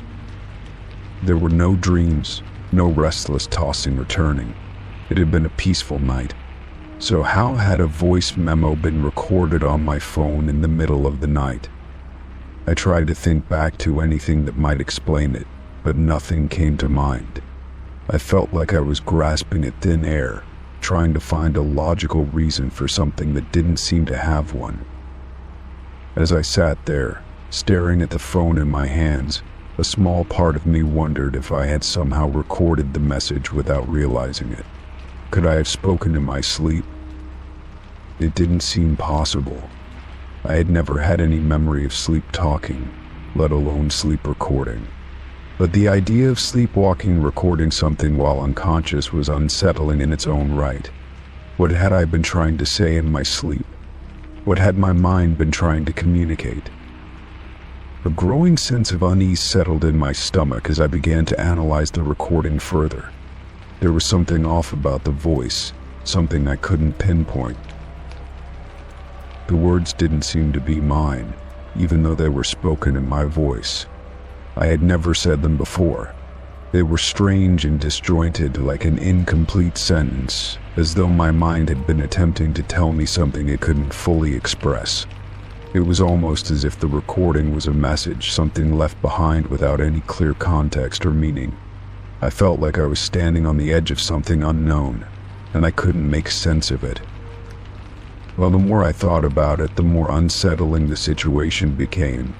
There were no dreams, no restless tossing or turning. It had been a peaceful night. So how had a voice memo been recorded on my phone in the middle of the night? I tried to think back to anything that might explain it, but nothing came to mind. I felt like I was grasping at thin air, trying to find a logical reason for something that didn't seem to have one. As I sat there, staring at the phone in my hands, a small part of me wondered if I had somehow recorded the message without realizing it. Could I have spoken in my sleep? It didn't seem possible. I had never had any memory of sleep talking, let alone sleep recording. But the idea of sleepwalking recording something while unconscious was unsettling in its own right. What had I been trying to say in my sleep? What had my mind been trying to communicate? A growing sense of unease settled in my stomach as I began to analyze the recording further. There was something off about the voice, something I couldn't pinpoint. The words didn't seem to be mine, even though they were spoken in my voice. I had never said them before. They were strange and disjointed, like an incomplete sentence, as though my mind had been attempting to tell me something it couldn't fully express. It was almost as if the recording was a message, something left behind without any clear context or meaning. I felt like I was standing on the edge of something unknown, and I couldn't make sense of it. Well, the more I thought about it, the more unsettling the situation became.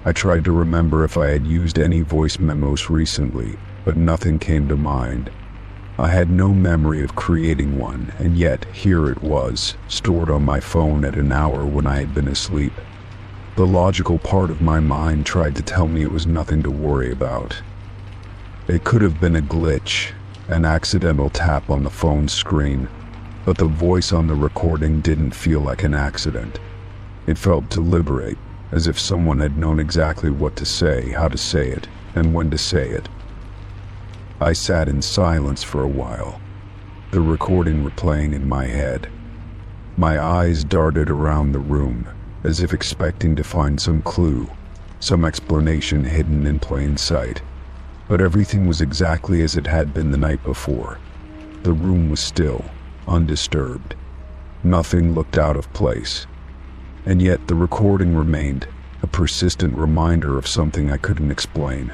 I tried to remember if I had used any voice memos recently, but nothing came to mind. I had no memory of creating one, and yet here it was, stored on my phone at an hour when I had been asleep. The logical part of my mind tried to tell me it was nothing to worry about. It could have been a glitch, an accidental tap on the phone screen, but the voice on the recording didn't feel like an accident. It felt deliberate, as if someone had known exactly what to say, how to say it, and when to say it. I sat in silence for a while, the recording replaying in my head. My eyes darted around the room, as if expecting to find some clue, some explanation hidden in plain sight. But everything was exactly as it had been the night before. The room was still, undisturbed. Nothing looked out of place. And yet the recording remained, a persistent reminder of something I couldn't explain.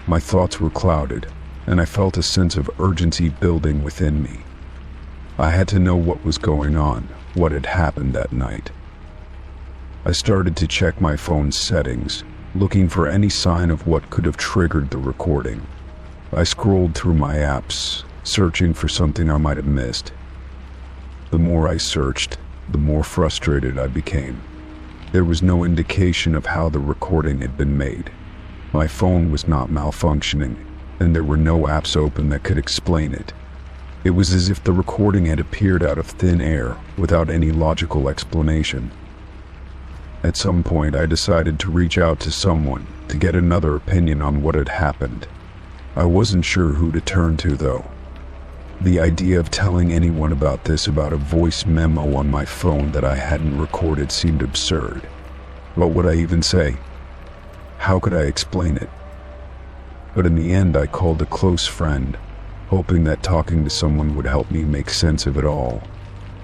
My thoughts were clouded, and I felt a sense of urgency building within me. I had to know what was going on, what had happened that night. I started to check my phone's settings, looking for any sign of what could have triggered the recording. I scrolled through my apps, searching for something I might have missed. The more I searched, the more frustrated I became. There was no indication of how the recording had been made. My phone was not malfunctioning, and there were no apps open that could explain it. It was as if the recording had appeared out of thin air, without any logical explanation. At some point, I decided to reach out to someone to get another opinion on what had happened. I wasn't sure who to turn to, though. The idea of telling anyone about a voice memo on my phone that I hadn't recorded seemed absurd. What would I even say? How could I explain it? But in the end, I called a close friend, hoping that talking to someone would help me make sense of it all.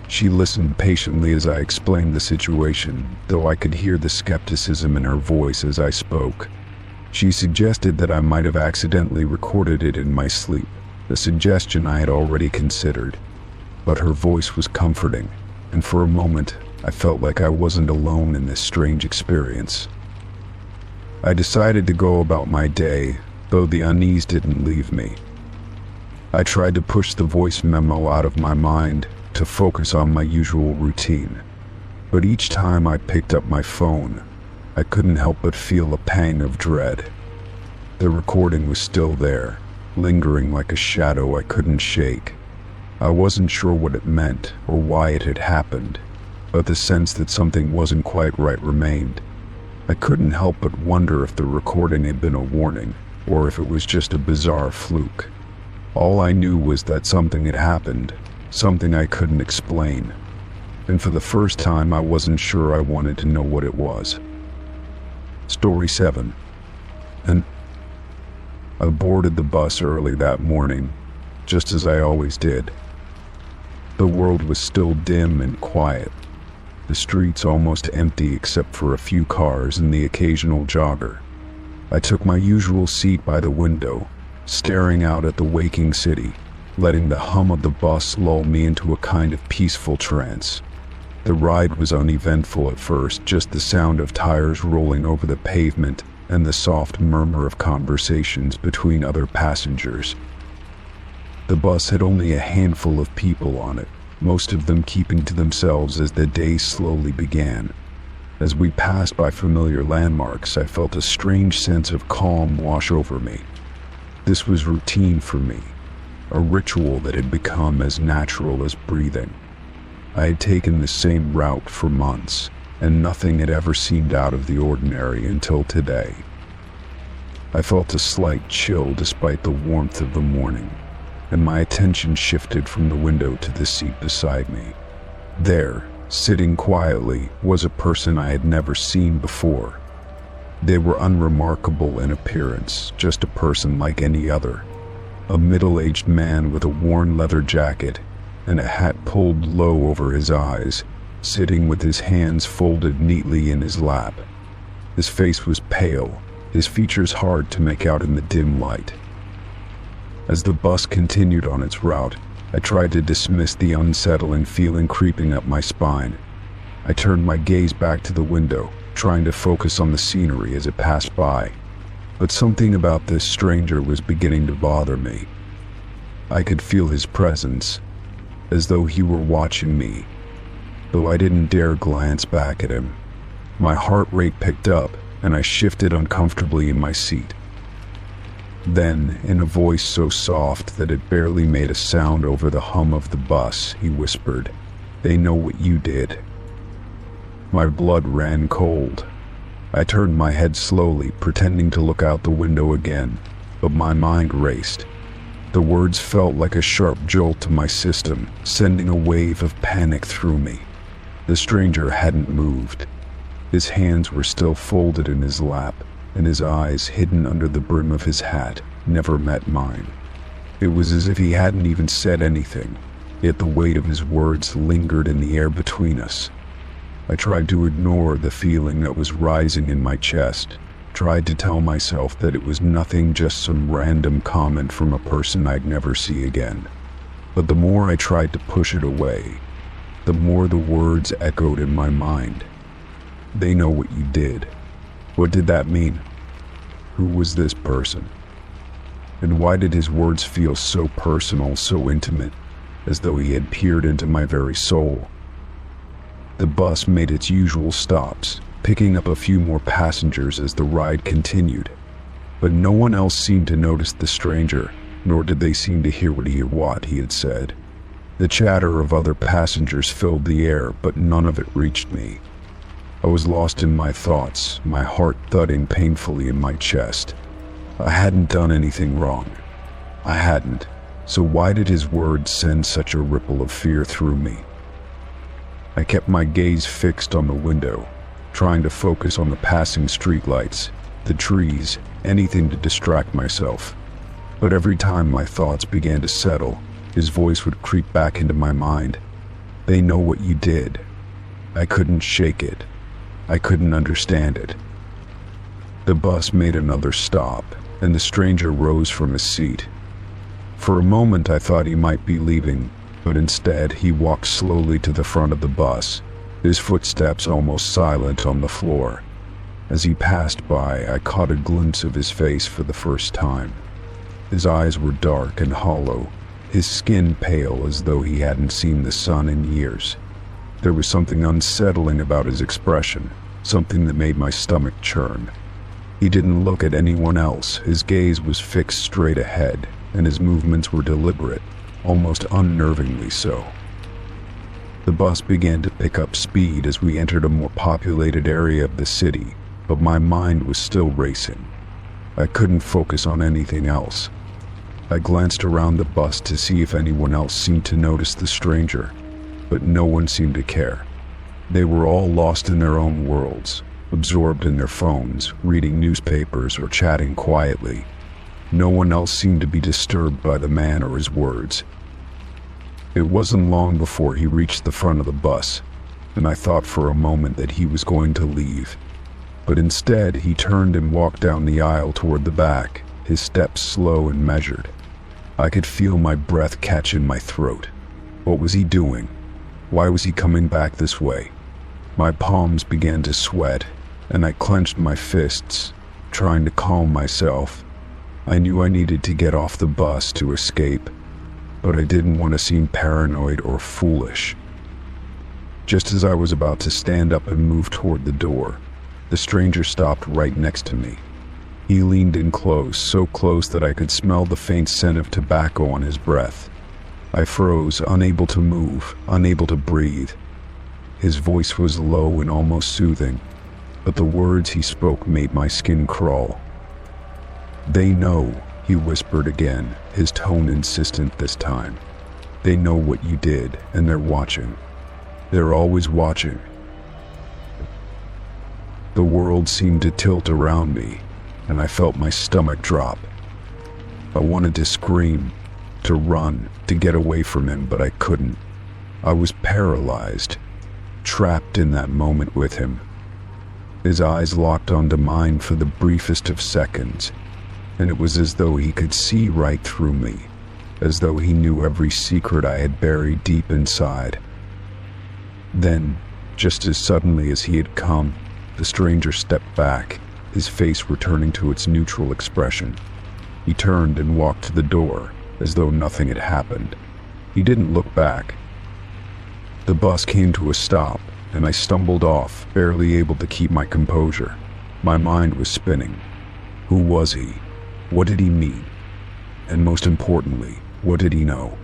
She listened patiently as I explained the situation, though I could hear the skepticism in her voice as I spoke. She suggested that I might have accidentally recorded it in my sleep, a suggestion I had already considered. But her voice was comforting, and for a moment, I felt like I wasn't alone in this strange experience. I decided to go about my day, though the unease didn't leave me. I tried to push the voice memo out of my mind, to focus on my usual routine. But each time I picked up my phone, I couldn't help but feel a pang of dread. The recording was still there, lingering like a shadow I couldn't shake. I wasn't sure what it meant or why it had happened, but the sense that something wasn't quite right remained. I couldn't help but wonder if the recording had been a warning, or if it was just a bizarre fluke. All I knew was that something had happened, something I couldn't explain, and for the first time I wasn't sure I wanted to know what it was. Story 7. And I boarded the bus early that morning, just as I always did. The world was still dim and quiet, the streets almost empty except for a few cars and the occasional jogger. I took my usual seat by the window, staring out at the waking city, letting the hum of the bus lull me into a kind of peaceful trance. The ride was uneventful at first, just the sound of tires rolling over the pavement and the soft murmur of conversations between other passengers. The bus had only a handful of people on it, most of them keeping to themselves as the day slowly began. As we passed by familiar landmarks, I felt a strange sense of calm wash over me. This was routine for me, a ritual that had become as natural as breathing. I had taken the same route for months, and nothing had ever seemed out of the ordinary until today. I felt a slight chill despite the warmth of the morning, and my attention shifted from the window to the seat beside me. There, Sitting quietly was a person I had never seen before. They were unremarkable in appearance, just a person like any other. A middle-aged man with a worn leather jacket and a hat pulled low over his eyes, sitting with his hands folded neatly in his lap. His face was pale, his features hard to make out in the dim light. As the bus continued on its route, I tried to dismiss the unsettling feeling creeping up my spine. I turned my gaze back to the window, trying to focus on the scenery as it passed by. But something about this stranger was beginning to bother me. I could feel his presence, as though he were watching me, though I didn't dare glance back at him. My heart rate picked up, and I shifted uncomfortably in my seat. Then, in a voice so soft that it barely made a sound over the hum of the bus, he whispered, "They know what you did." My blood ran cold. I turned my head slowly, pretending to look out the window again, but my mind raced. The words felt like a sharp jolt to my system, sending a wave of panic through me. The stranger hadn't moved. His hands were still folded in his lap, and his eyes, hidden under the brim of his hat, never met mine. It was as if he hadn't even said anything, yet the weight of his words lingered in the air between us. I tried to ignore the feeling that was rising in my chest, tried to tell myself that it was nothing, just some random comment from a person I'd never see again. But the more I tried to push it away, the more the words echoed in my mind. "They know what you did." What did that mean? Who was this person? And why did his words feel so personal, so intimate, as though he had peered into my very soul? The bus made its usual stops, picking up a few more passengers as the ride continued. But no one else seemed to notice the stranger, nor did they seem to hear what he had said. The chatter of other passengers filled the air, but none of it reached me. I was lost in my thoughts, my heart thudding painfully in my chest. I hadn't done anything wrong. I hadn't. So why did his words send such a ripple of fear through me? I kept my gaze fixed on the window, trying to focus on the passing streetlights, the trees, anything to distract myself. But every time my thoughts began to settle, his voice would creep back into my mind. "They know what you did." I couldn't shake it. I couldn't understand it. The bus made another stop, and the stranger rose from his seat. For a moment I thought he might be leaving, but instead he walked slowly to the front of the bus, his footsteps almost silent on the floor. As he passed by, I caught a glimpse of his face for the first time. His eyes were dark and hollow, his skin pale as though he hadn't seen the sun in years. There was something unsettling about his expression, something that made my stomach churn. He didn't look at anyone else, his gaze was fixed straight ahead, and his movements were deliberate, almost unnervingly so. The bus began to pick up speed as we entered a more populated area of the city, but my mind was still racing. I couldn't focus on anything else. I glanced around the bus to see if anyone else seemed to notice the stranger, but no one seemed to care. They were all lost in their own worlds, absorbed in their phones, reading newspapers or chatting quietly. No one else seemed to be disturbed by the man or his words. It wasn't long before he reached the front of the bus, and I thought for a moment that he was going to leave. But instead, he turned and walked down the aisle toward the back, his steps slow and measured. I could feel my breath catch in my throat. What was he doing? Why was he coming back this way? My palms began to sweat, and I clenched my fists, trying to calm myself. I knew I needed to get off the bus to escape, but I didn't want to seem paranoid or foolish. Just as I was about to stand up and move toward the door, the stranger stopped right next to me. He leaned in close, so close that I could smell the faint scent of tobacco on his breath. I froze, unable to move, unable to breathe. His voice was low and almost soothing, but the words he spoke made my skin crawl. "They know," he whispered again, his tone insistent this time. "They know what you did, and they're watching." They're always watching. The world seemed to tilt around me, and I felt my stomach drop. I wanted to scream, to run, to get away from him, but I couldn't. I was paralyzed, trapped in that moment with him. His eyes locked onto mine for the briefest of seconds, and it was as though he could see right through me, as though he knew every secret I had buried deep inside. Then, just as suddenly as he had come, the stranger stepped back, his face returning to its neutral expression. He turned and walked to the door, as though nothing had happened. He didn't look back. The bus came to a stop, and I stumbled off, barely able to keep my composure. My mind was spinning. Who was he? What did he mean? And most importantly, what did he know?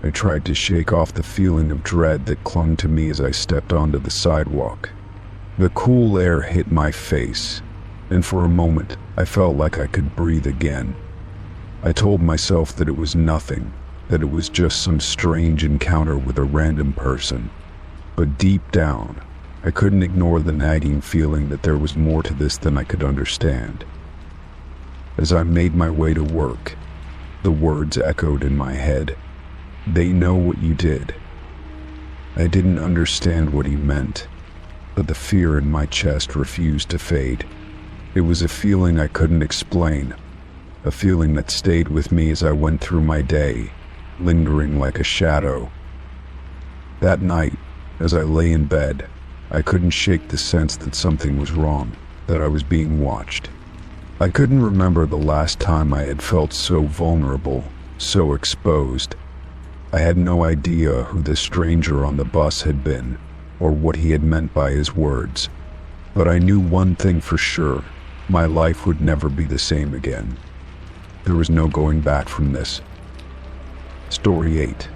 I tried to shake off the feeling of dread that clung to me as I stepped onto the sidewalk. The cool air hit my face, and for a moment I felt like I could breathe again. I told myself that it was nothing, that it was just some strange encounter with a random person. But deep down, I couldn't ignore the nagging feeling that there was more to this than I could understand. As I made my way to work, the words echoed in my head. They know what you did. I didn't understand what he meant, but the fear in my chest refused to fade. It was a feeling I couldn't explain, a feeling that stayed with me as I went through my day, lingering like a shadow. That night, as I lay in bed, I couldn't shake the sense that something was wrong, that I was being watched. I couldn't remember the last time I had felt so vulnerable, so exposed. I had no idea who the stranger on the bus had been, or what he had meant by his words. But I knew one thing for sure: my life would never be the same again. There was no going back from this. Story 8.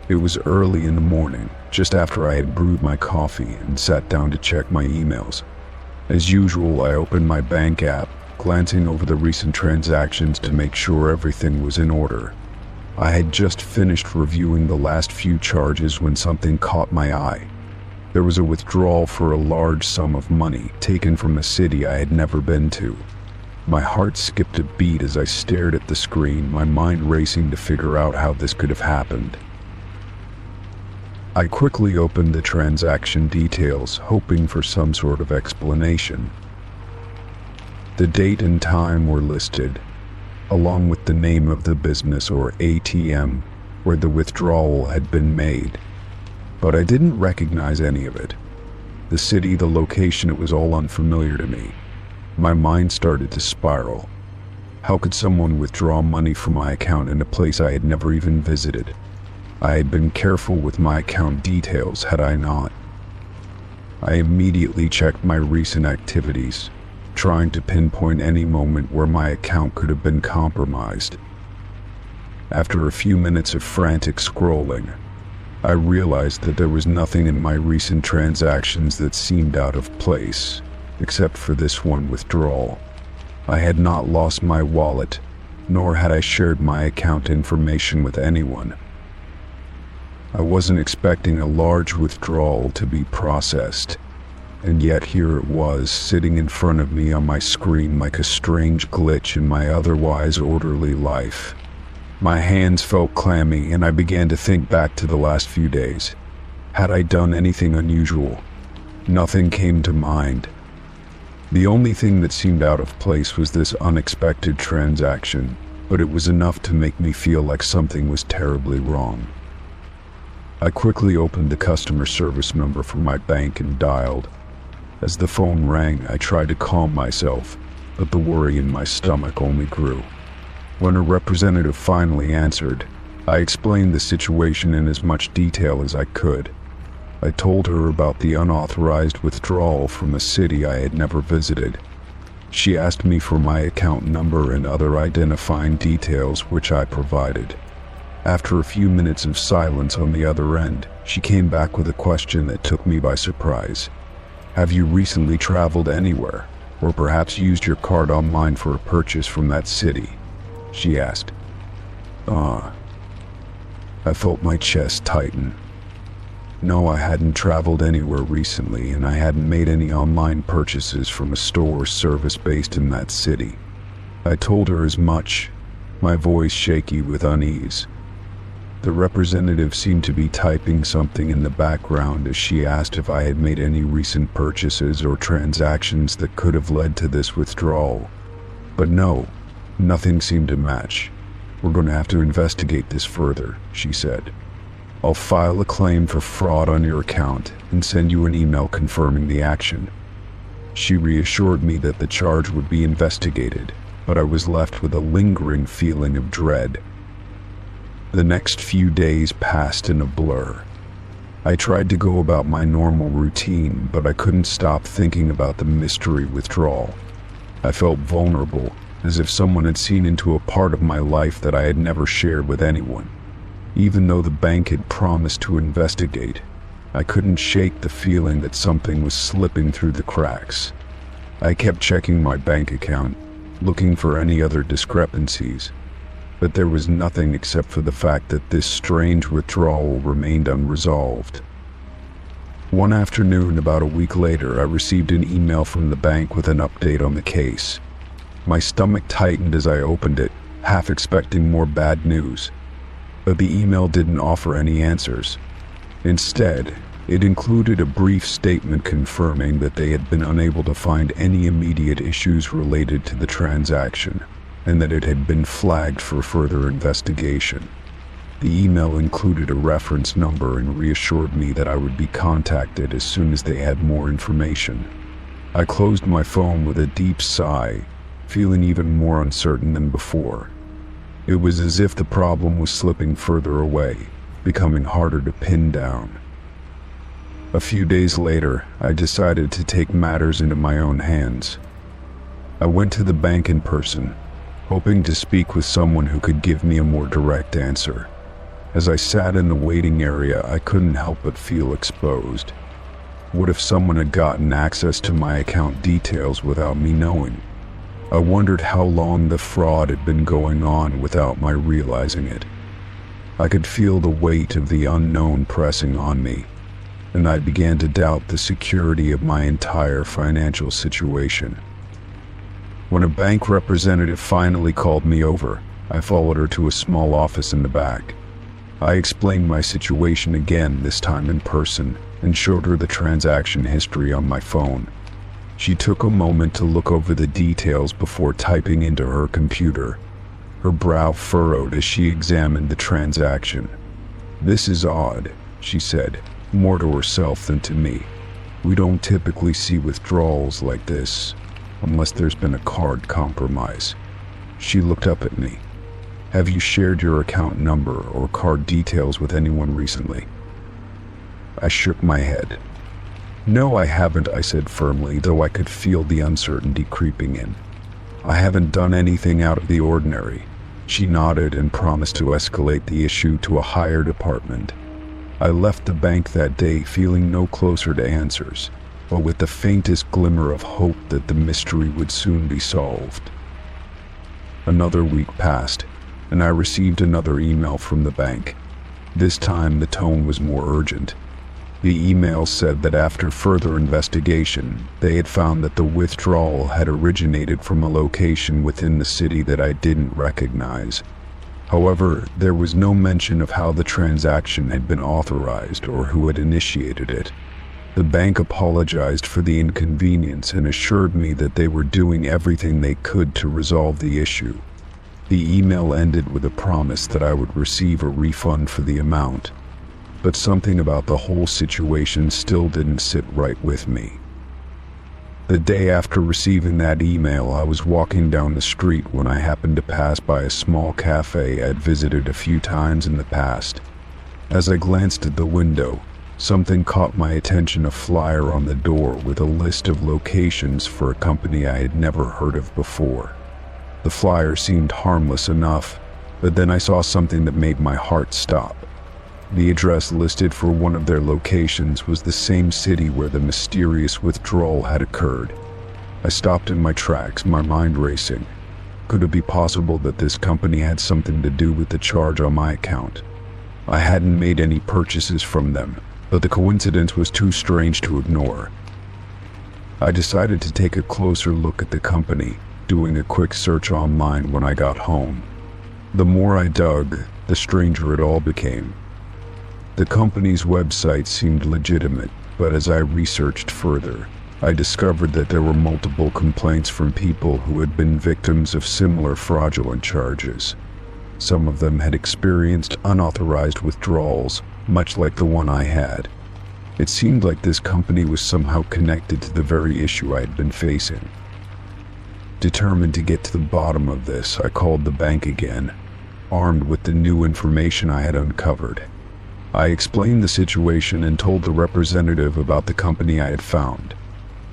It was early in the morning, just after I had brewed my coffee and sat down to check my emails. As usual, I opened my bank app, glancing over the recent transactions to make sure everything was in order. I had just finished reviewing the last few charges when something caught my eye. There was a withdrawal for a large sum of money taken from a city I had never been to. My heart skipped a beat as I stared at the screen, my mind racing to figure out how this could have happened. I quickly opened the transaction details, hoping for some sort of explanation. The date and time were listed, along with the name of the business or ATM where the withdrawal had been made. But I didn't recognize any of it. The city, the location, it was all unfamiliar to me. My mind started to spiral. How could someone withdraw money from my account in a place I had never even visited? I had been careful with my account details, had I not? I immediately checked my recent activities, trying to pinpoint any moment where my account could have been compromised. After a few minutes of frantic scrolling, I realized that there was nothing in my recent transactions that seemed out of place, except for this one withdrawal. I had not lost my wallet, nor had I shared my account information with anyone. I wasn't expecting a large withdrawal to be processed, and yet here it was, sitting in front of me on my screen like a strange glitch in my otherwise orderly life. My hands felt clammy, and I began to think back to the last few days. Had I done anything unusual? Nothing came to mind. The only thing that seemed out of place was this unexpected transaction, but it was enough to make me feel like something was terribly wrong. I quickly opened the customer service number for my bank and dialed. As the phone rang, I tried to calm myself, but the worry in my stomach only grew. When a representative finally answered, I explained the situation in as much detail as I could. I told her about the unauthorized withdrawal from a city I had never visited. She asked me for my account number and other identifying details, which I provided. After a few minutes of silence on the other end, she came back with a question that took me by surprise. Have you recently traveled anywhere, or perhaps used your card online for a purchase from that city? She asked. I felt my chest tighten. No, I hadn't traveled anywhere recently, and I hadn't made any online purchases from a store or service based in that city. I told her as much, my voice shaky with unease. The representative seemed to be typing something in the background as she asked if I had made any recent purchases or transactions that could have led to this withdrawal. But no, nothing seemed to match. "We're going to have to investigate this further," she said. "I'll file a claim for fraud on your account and send you an email confirming the action." She reassured me that the charge would be investigated, but I was left with a lingering feeling of dread. The next few days passed in a blur. I tried to go about my normal routine, but I couldn't stop thinking about the mystery withdrawal. I felt vulnerable, as if someone had seen into a part of my life that I had never shared with anyone. Even though the bank had promised to investigate, I couldn't shake the feeling that something was slipping through the cracks. I kept checking my bank account, looking for any other discrepancies, but there was nothing except for the fact that this strange withdrawal remained unresolved. One afternoon, about a week later, I received an email from the bank with an update on the case. My stomach tightened as I opened it, half expecting more bad news. But the email didn't offer any answers. Instead, it included a brief statement confirming that they had been unable to find any immediate issues related to the transaction, and that it had been flagged for further investigation. The email included a reference number and reassured me that I would be contacted as soon as they had more information. I closed my phone with a deep sigh, feeling even more uncertain than before. It was as if the problem was slipping further away, becoming harder to pin down. A few days later, I decided to take matters into my own hands. I went to the bank in person, hoping to speak with someone who could give me a more direct answer. As I sat in the waiting area, I couldn't help but feel exposed. What if someone had gotten access to my account details without me knowing? I wondered how long the fraud had been going on without my realizing it. I could feel the weight of the unknown pressing on me, and I began to doubt the security of my entire financial situation. When a bank representative finally called me over, I followed her to a small office in the back. I explained my situation again, this time in person, and showed her the transaction history on my phone. She took a moment to look over the details before typing into her computer. Her brow furrowed as she examined the transaction. "This is odd," she said, more to herself than to me. "We don't typically see withdrawals like this, unless there's been a card compromise." She looked up at me. "Have you shared your account number or card details with anyone recently?" I shook my head. "No, I haven't," I said firmly, though I could feel the uncertainty creeping in. "I haven't done anything out of the ordinary." She nodded and promised to escalate the issue to a higher department. I left the bank that day feeling no closer to answers, but with the faintest glimmer of hope that the mystery would soon be solved. Another week passed, and I received another email from the bank. This time the tone was more urgent. The email said that after further investigation, they had found that the withdrawal had originated from a location within the city that I didn't recognize. However, there was no mention of how the transaction had been authorized or who had initiated it. The bank apologized for the inconvenience and assured me that they were doing everything they could to resolve the issue. The email ended with a promise that I would receive a refund for the amount. But something about the whole situation still didn't sit right with me. The day after receiving that email, I was walking down the street when I happened to pass by a small cafe I'd visited a few times in the past. As I glanced at the window, something caught my attention: a flyer on the door with a list of locations for a company I had never heard of before. The flyer seemed harmless enough, but then I saw something that made my heart stop. The address listed for one of their locations was the same city where the mysterious withdrawal had occurred. I stopped in my tracks, my mind racing. Could it be possible that this company had something to do with the charge on my account? I hadn't made any purchases from them, but the coincidence was too strange to ignore. I decided to take a closer look at the company, doing a quick search online when I got home. The more I dug, the stranger it all became. The company's website seemed legitimate, but as I researched further, I discovered that there were multiple complaints from people who had been victims of similar fraudulent charges. Some of them had experienced unauthorized withdrawals, much like the one I had. It seemed like this company was somehow connected to the very issue I had been facing. Determined to get to the bottom of this, I called the bank again, armed with the new information I had uncovered. I explained the situation and told the representative about the company I had found.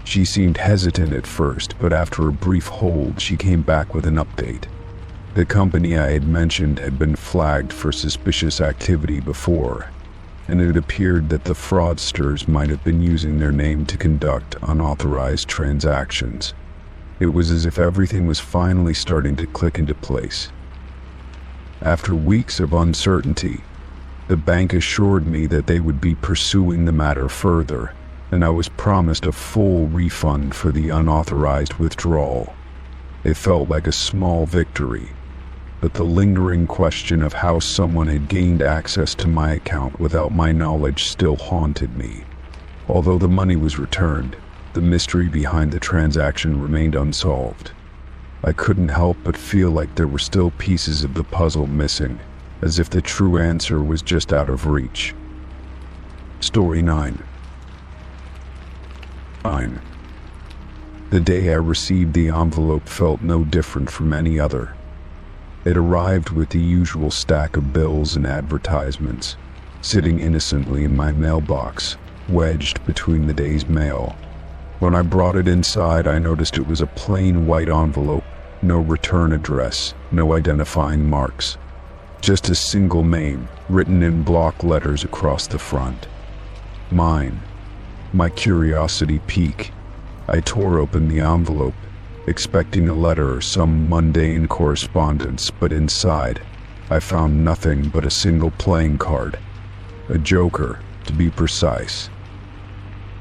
She seemed hesitant at first, but after a brief hold, she came back with an update. The company I had mentioned had been flagged for suspicious activity before, and it appeared that the fraudsters might have been using their name to conduct unauthorized transactions. It was as if everything was finally starting to click into place. After weeks of uncertainty, the bank assured me that they would be pursuing the matter further, and I was promised a full refund for the unauthorized withdrawal. It felt like a small victory, but the lingering question of how someone had gained access to my account without my knowledge still haunted me. Although the money was returned, the mystery behind the transaction remained unsolved. I couldn't help but feel like there were still pieces of the puzzle missing, as if the true answer was just out of reach. Story 9. The day I received the envelope felt no different from any other. It arrived with the usual stack of bills and advertisements, sitting innocently in my mailbox, wedged between the day's mail. When I brought it inside, I noticed it was a plain white envelope, no return address, no identifying marks. Just a single name, written in block letters across the front. Mine. My curiosity piqued. I tore open the envelope, expecting a letter or some mundane correspondence, but inside, I found nothing but a single playing card. A joker, to be precise.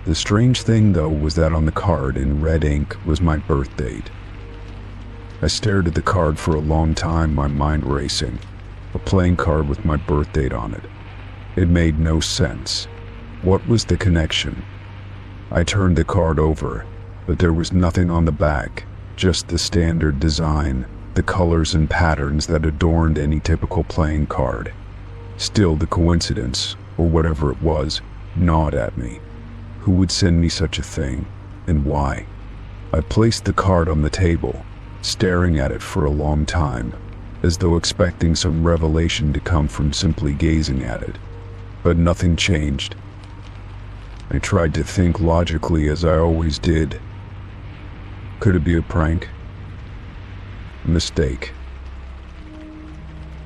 The strange thing, though, was that on the card in red ink was my birth date. I stared at the card for a long time, my mind racing. A playing card with my birth date on it. It made no sense. What was the connection? I turned the card over, but there was nothing on the back, just the standard design, the colors and patterns that adorned any typical playing card. Still, the coincidence, or whatever it was, gnawed at me. Who would send me such a thing, and why? I placed the card on the table, staring at it for a long time, as though expecting some revelation to come from simply gazing at it. But nothing changed. I tried to think logically, as I always did. Could it be a prank? A mistake?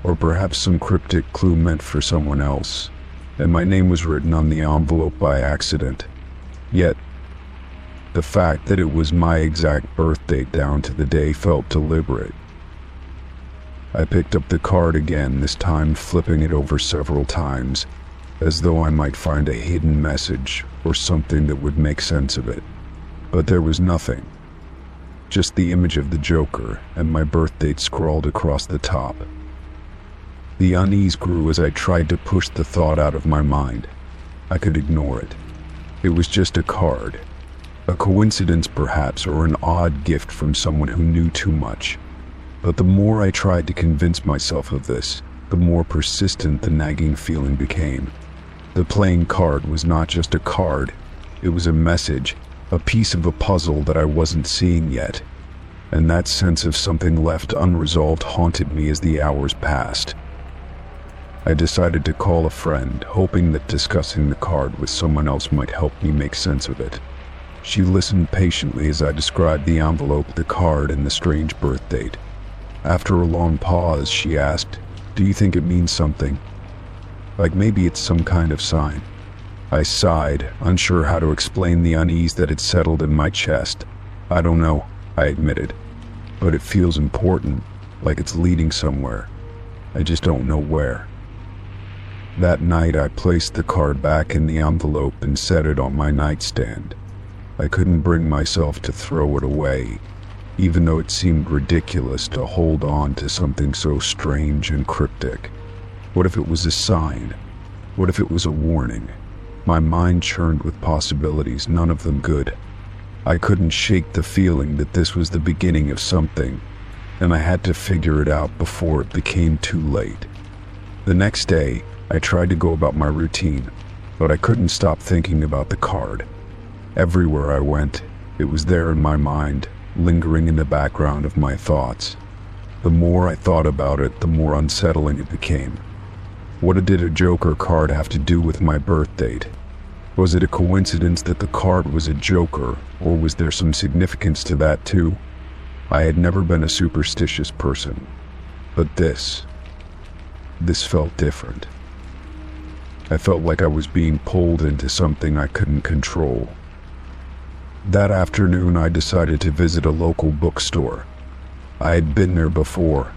Or perhaps some cryptic clue meant for someone else, and my name was written on the envelope by accident. Yet, the fact that it was my exact birth date down to the day felt deliberate. I picked up the card again, this time flipping it over several times, as though I might find a hidden message or something that would make sense of it. But there was nothing. Just the image of the Joker and my birth date scrawled across the top. The unease grew as I tried to push the thought out of my mind. I could ignore it. It was just a card. A coincidence perhaps, or an odd gift from someone who knew too much. But the more I tried to convince myself of this, the more persistent the nagging feeling became. The playing card was not just a card, it was a message, a piece of a puzzle that I wasn't seeing yet. And that sense of something left unresolved haunted me as the hours passed. I decided to call a friend, hoping that discussing the card with someone else might help me make sense of it. She listened patiently as I described the envelope, the card, and the strange birth date. After a long pause, she asked, "Do you think it means something? Like maybe it's some kind of sign?" I sighed, unsure how to explain the unease that had settled in my chest. "I don't know," I admitted, "but it feels important, like it's leading somewhere. I just don't know where." That night, I placed the card back in the envelope and set it on my nightstand. I couldn't bring myself to throw it away, even though it seemed ridiculous to hold on to something so strange and cryptic. What if it was a sign? What if it was a warning? My mind churned with possibilities, none of them good. I couldn't shake the feeling that this was the beginning of something, and I had to figure it out before it became too late. The next day, I tried to go about my routine, but I couldn't stop thinking about the card. Everywhere I went, it was there in my mind, lingering in the background of my thoughts. The more I thought about it, the more unsettling it became. What did a Joker card have to do with my birth date? Was it a coincidence that the card was a Joker, or was there some significance to that too? I had never been a superstitious person, but this felt different. I felt like I was being pulled into something I couldn't control. That afternoon, I decided to visit a local bookstore. I had been there before,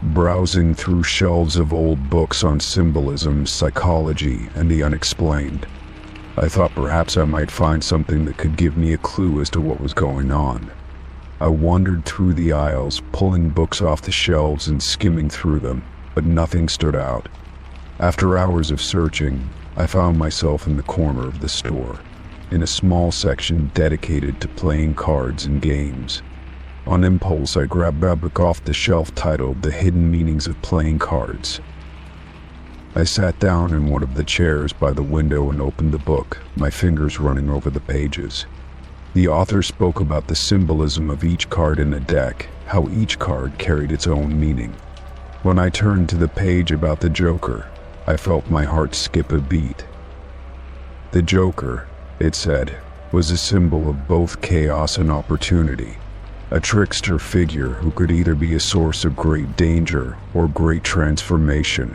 browsing through shelves of old books on symbolism, psychology, and the unexplained. I thought perhaps I might find something that could give me a clue as to what was going on. I wandered through the aisles, pulling books off the shelves and skimming through them, but nothing stood out. After hours of searching, I found myself in the corner of the store, in a small section dedicated to playing cards and games. On impulse, I grabbed a book off the shelf titled The Hidden Meanings of Playing Cards. I sat down in one of the chairs by the window and opened the book, my fingers running over the pages. The author spoke about the symbolism of each card in a deck, how each card carried its own meaning. When I turned to the page about the Joker, I felt my heart skip a beat. The Joker, it said, was a symbol of both chaos and opportunity, a trickster figure who could either be a source of great danger or great transformation.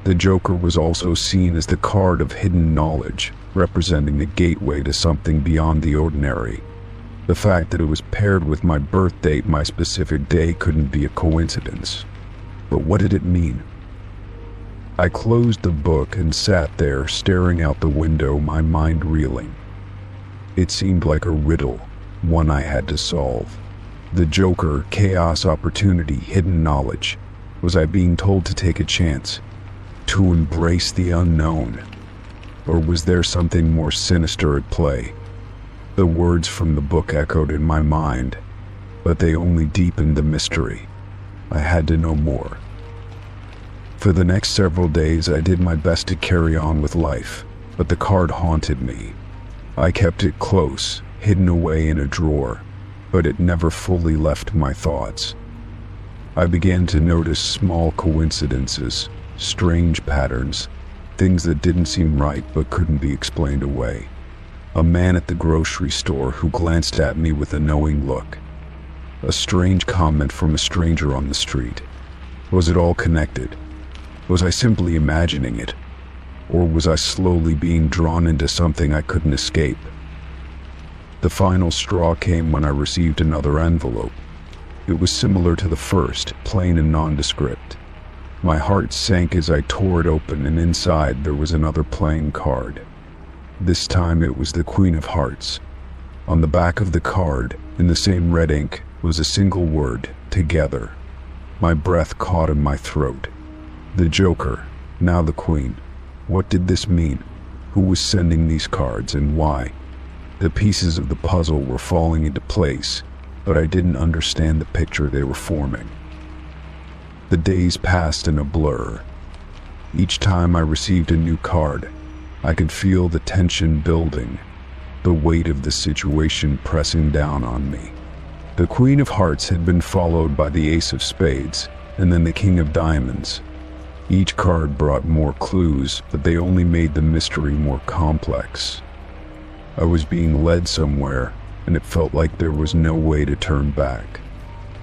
The Joker was also seen as the card of hidden knowledge, representing the gateway to something beyond the ordinary. The fact that it was paired with my birth date, my specific day, couldn't be a coincidence. But what did it mean? I closed the book and sat there staring out the window, my mind reeling. It seemed like a riddle, one I had to solve. The Joker, chaos, opportunity, hidden knowledge. Was I being told to take a chance? To embrace the unknown? Or was there something more sinister at play? The words from the book echoed in my mind, but they only deepened the mystery. I had to know more. For the next several days, I did my best to carry on with life, but the card haunted me. I kept it close, hidden away in a drawer, but it never fully left my thoughts. I began to notice small coincidences, strange patterns, things that didn't seem right but couldn't be explained away. A man at the grocery store who glanced at me with a knowing look. A strange comment from a stranger on the street. Was it all connected? Was I simply imagining it? Or was I slowly being drawn into something I couldn't escape? The final straw came when I received another envelope. It was similar to the first, plain and nondescript. My heart sank as I tore it open, and inside there was another playing card. This time it was the Queen of Hearts. On the back of the card, in the same red ink, was a single word, together. My breath caught in my throat. The Joker, now the Queen. What did this mean? Who was sending these cards and why? The pieces of the puzzle were falling into place, but I didn't understand the picture they were forming. The days passed in a blur. Each time I received a new card, I could feel the tension building, the weight of the situation pressing down on me. The Queen of Hearts had been followed by the Ace of Spades, and then the King of Diamonds. Each card brought more clues, but they only made the mystery more complex. I was being led somewhere, and it felt like there was no way to turn back.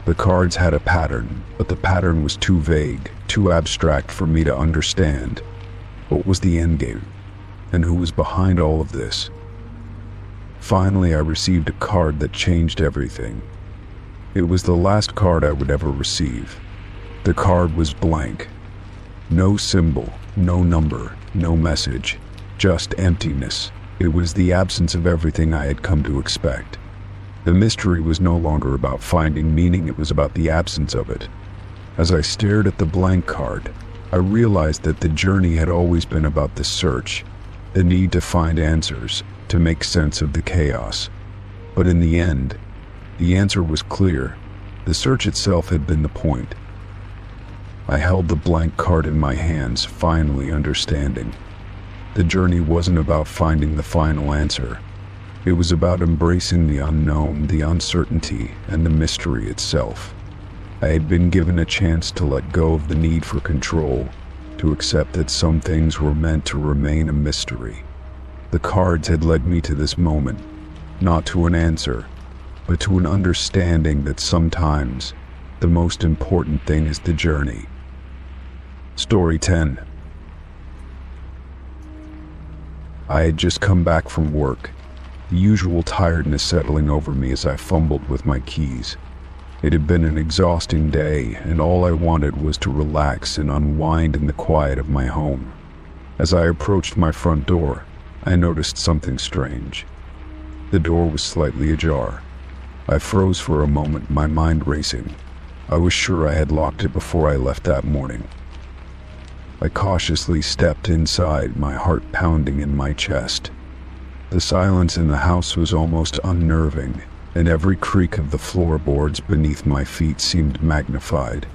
The cards had a pattern, but the pattern was too vague, too abstract for me to understand. What was the endgame? And who was behind all of this? Finally, I received a card that changed everything. It was the last card I would ever receive. The card was blank. No symbol, No number, no message, just emptiness. It was the absence of everything I had come to expect. The mystery was no longer about finding meaning, it was about the absence of it. As I stared at the blank card, I realized that the journey had always been about the search, the need to find answers, to make sense of the chaos. But in the end, the answer was clear. The search itself had been the point. I held the blank card in my hands, finally understanding. The journey wasn't about finding the final answer. It was about embracing the unknown, the uncertainty, and the mystery itself. I had been given a chance to let go of the need for control, to accept that some things were meant to remain a mystery. The cards had led me to this moment, not to an answer, but to an understanding that sometimes the most important thing is the journey. Story 10. I had just come back from work, the usual tiredness settling over me as I fumbled with my keys. It had been an exhausting day, and all I wanted was to relax and unwind in the quiet of my home. As I approached my front door, I noticed something strange. The door was slightly ajar. I froze for a moment, my mind racing. I was sure I had locked it before I left that morning. I cautiously stepped inside, my heart pounding in my chest. The silence in the house was almost unnerving, and every creak of the floorboards beneath my feet seemed magnified.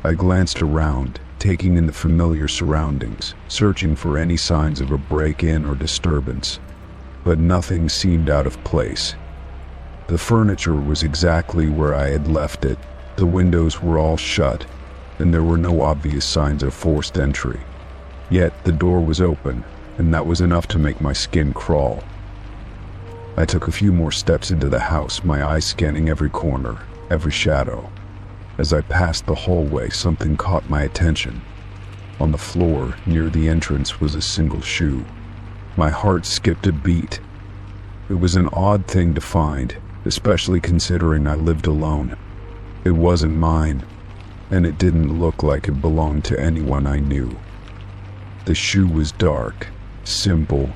I glanced around, taking in the familiar surroundings, searching for any signs of a break-in or disturbance. But nothing seemed out of place. The furniture was exactly where I had left it. The windows were all shut, and there were no obvious signs of forced entry. Yet the door was open, and that was enough to make my skin crawl. I took a few more steps into the house, my eyes scanning every corner, every shadow. As I passed the hallway, something caught my attention. On the floor, near the entrance, was a single shoe. My heart skipped a beat. It was an odd thing to find, especially considering I lived alone. It wasn't mine, and it didn't look like it belonged to anyone I knew. The shoe was dark, simple,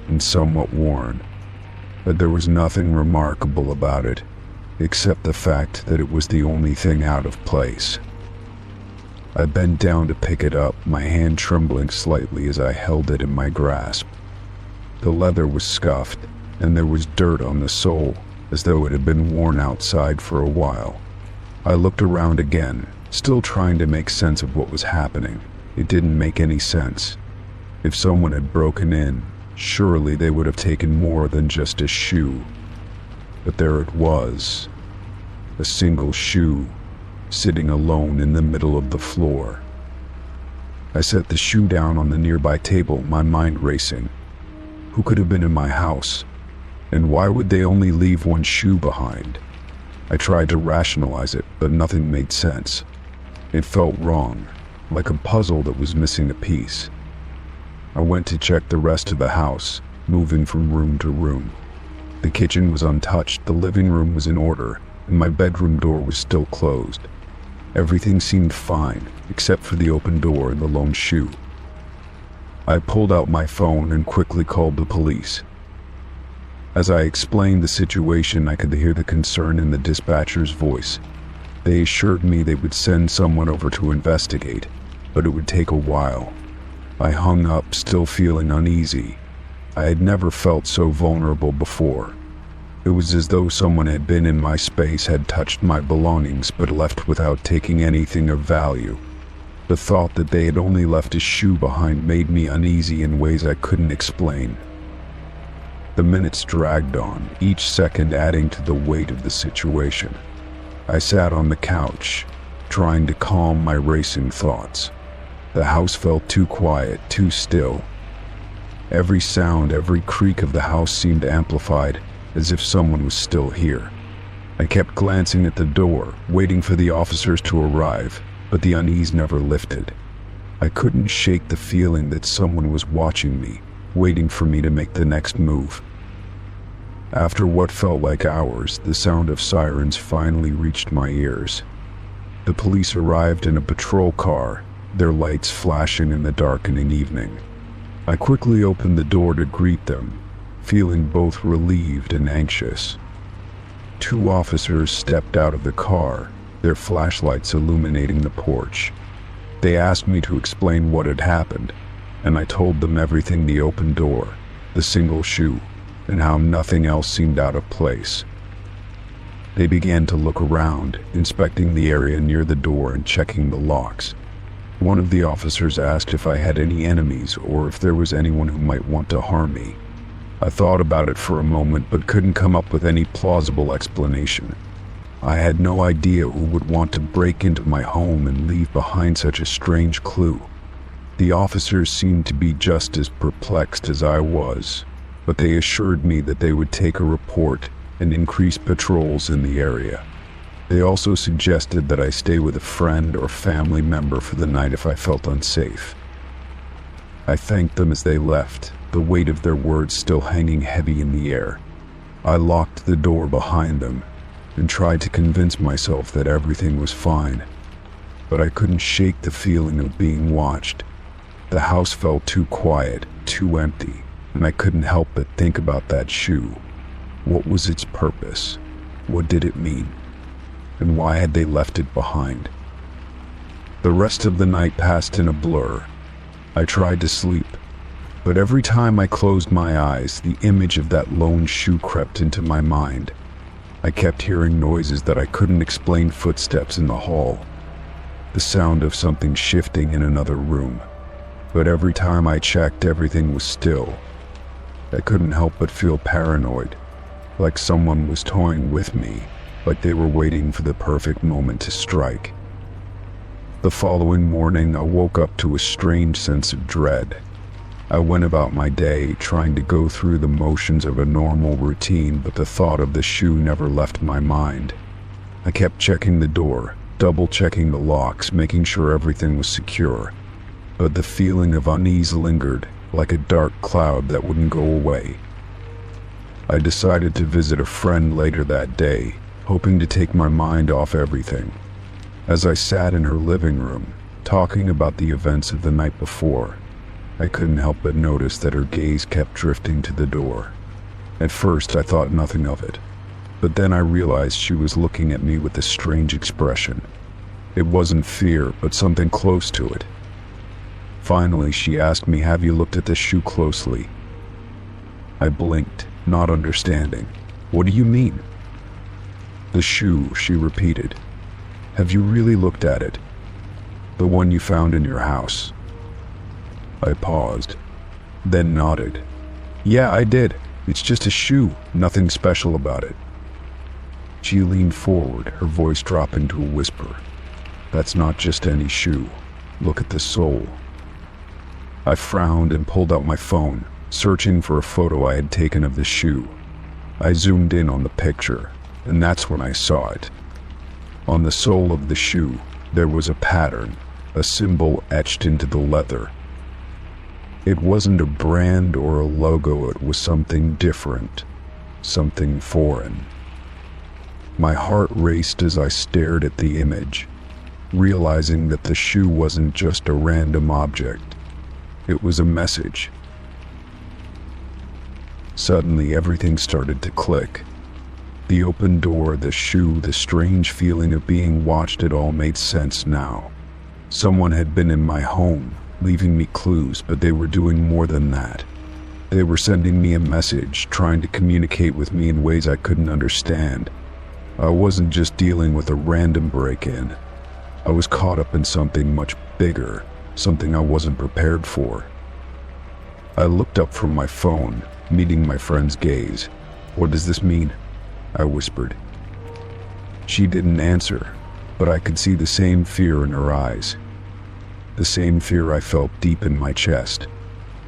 and somewhat worn, but there was nothing remarkable about it, except the fact that it was the only thing out of place. I bent down to pick it up, my hand trembling slightly as I held it in my grasp. The leather was scuffed, and there was dirt on the sole, as though it had been worn outside for a while. I looked around again, still trying to make sense of what was happening. It didn't make any sense. If someone had broken in, surely they would have taken more than just a shoe. But there it was, a single shoe, sitting alone in the middle of the floor. I set the shoe down on the nearby table, my mind racing. Who could have been in my house? And why would they only leave one shoe behind? I tried to rationalize it, but nothing made sense. It felt wrong, like a puzzle that was missing a piece. I went to check the rest of the house, moving from room to room. The kitchen was untouched, the living room was in order, and my bedroom door was still closed. Everything seemed fine, except for the open door and the lone shoe. I pulled out my phone and quickly called the police. As I explained the situation, I could hear the concern in the dispatcher's voice. They assured me they would send someone over to investigate, but it would take a while. I hung up, still feeling uneasy. I had never felt so vulnerable before. It was as though someone had been in my space, had touched my belongings, but left without taking anything of value. The thought that they had only left a shoe behind made me uneasy in ways I couldn't explain. The minutes dragged on, each second adding to the weight of the situation. I sat on the couch, trying to calm my racing thoughts. The house felt too quiet, too still. Every sound, every creak of the house seemed amplified, as if someone was still here. I kept glancing at the door, waiting for the officers to arrive, but the unease never lifted. I couldn't shake the feeling that someone was watching me, waiting for me to make the next move. After what felt like hours, the sound of sirens finally reached my ears. The police arrived in a patrol car, their lights flashing in the darkening evening. I quickly opened the door to greet them, feeling both relieved and anxious. 2 officers stepped out of the car, their flashlights illuminating the porch. They asked me to explain what had happened, and I told them everything: the open door, the single shoe, and how nothing else seemed out of place. They began to look around, inspecting the area near the door and checking the locks. One of the officers asked if I had any enemies or if there was anyone who might want to harm me. I thought about it for a moment but couldn't come up with any plausible explanation. I had no idea who would want to break into my home and leave behind such a strange clue. The officers seemed to be just as perplexed as I was, but they assured me that they would take a report and increase patrols in the area. They also suggested that I stay with a friend or family member for the night if I felt unsafe. I thanked them as they left, the weight of their words still hanging heavy in the air. I locked the door behind them and tried to convince myself that everything was fine, but I couldn't shake the feeling of being watched. The house felt too quiet, too empty, and I couldn't help but think about that shoe. What was its purpose? What did it mean? And why had they left it behind? The rest of the night passed in a blur. I tried to sleep, but every time I closed my eyes, the image of that lone shoe crept into my mind. I kept hearing noises that I couldn't explain: footsteps in the hall, the sound of something shifting in another room. But every time I checked, everything was still. I couldn't help but feel paranoid, like someone was toying with me, like they were waiting for the perfect moment to strike. The following morning, I woke up to a strange sense of dread. I went about my day, trying to go through the motions of a normal routine, but the thought of the shoe never left my mind. I kept checking the door, double-checking the locks, making sure everything was secure. But the feeling of unease lingered, like a dark cloud that wouldn't go away. I decided to visit a friend later that day, hoping to take my mind off everything. As I sat in her living room, talking about the events of the night before, I couldn't help but notice that her gaze kept drifting to the door. At first, I thought nothing of it, but then I realized she was looking at me with a strange expression. It wasn't fear, but something close to it. Finally, she asked me, "Have you looked at this shoe closely?" I blinked, not understanding. "What do you mean?" "The shoe," she repeated. "Have you really looked at it? The one you found in your house?" I paused, then nodded. "Yeah, I did. It's just a shoe, nothing special about it." She leaned forward, her voice dropping to a whisper. "That's not just any shoe. Look at the sole." I frowned and pulled out my phone, searching for a photo I had taken of the shoe. I zoomed in on the picture, and that's when I saw it. On the sole of the shoe, there was a pattern, a symbol etched into the leather. It wasn't a brand or a logo, it was something different, something foreign. My heart raced as I stared at the image, realizing that the shoe wasn't just a random object. It was a message. Suddenly, everything started to click. The open door, the shoe, the strange feeling of being watched, it all made sense now. Someone had been in my home, leaving me clues, but they were doing more than that. They were sending me a message, trying to communicate with me in ways I couldn't understand. I wasn't just dealing with a random break-in. I was caught up in something much bigger, something I wasn't prepared for. I looked up from my phone, meeting my friend's gaze. "What does this mean?" I whispered. She didn't answer, but I could see the same fear in her eyes. The same fear I felt deep in my chest.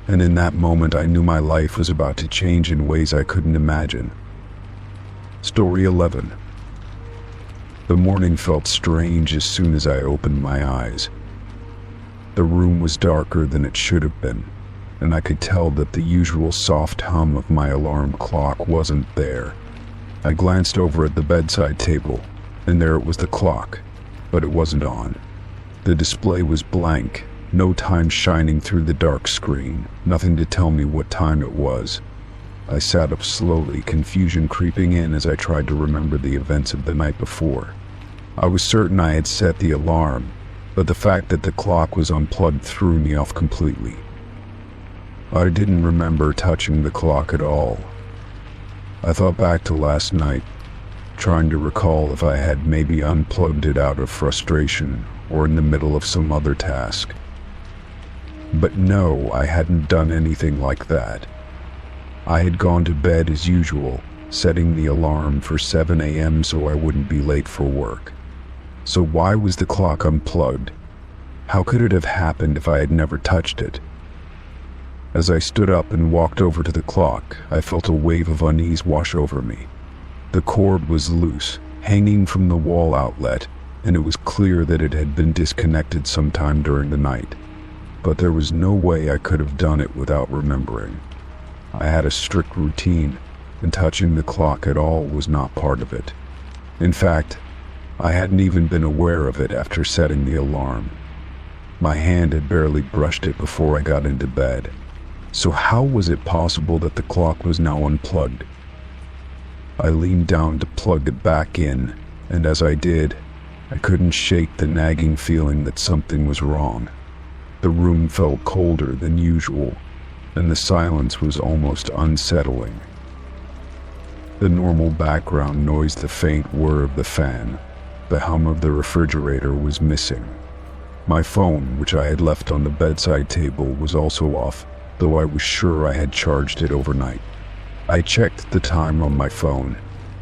And in that moment, I knew my life was about to change in ways I couldn't imagine. Story 11. The morning felt strange as soon as I opened my eyes. The room was darker than it should have been, and I could tell that the usual soft hum of my alarm clock wasn't there. I glanced over at the bedside table, and there it was, the clock, but it wasn't on. The display was blank, no time shining through the dark screen, nothing to tell me what time it was. I sat up slowly, confusion creeping in as I tried to remember the events of the night before. I was certain I had set the alarm, but the fact that the clock was unplugged threw me off completely. I didn't remember touching the clock at all. I thought back to last night, trying to recall if I had maybe unplugged it out of frustration or in the middle of some other task. But no, I hadn't done anything like that. I had gone to bed as usual, setting the alarm for 7 a.m. so I wouldn't be late for work. So why was the clock unplugged? How could it have happened if I had never touched it? As I stood up and walked over to the clock, I felt a wave of unease wash over me. The cord was loose, hanging from the wall outlet, and it was clear that it had been disconnected sometime during the night. But there was no way I could have done it without remembering. I had a strict routine, and touching the clock at all was not part of it. In fact, I hadn't even been aware of it after setting the alarm. My hand had barely brushed it before I got into bed. So how was it possible that the clock was now unplugged? I leaned down to plug it back in, and as I did, I couldn't shake the nagging feeling that something was wrong. The room felt colder than usual, and the silence was almost unsettling. The normal background noise, the faint whir of the fan, the hum of the refrigerator was missing. My phone, which I had left on the bedside table, was also off, though I was sure I had charged it overnight. I checked the time on my phone,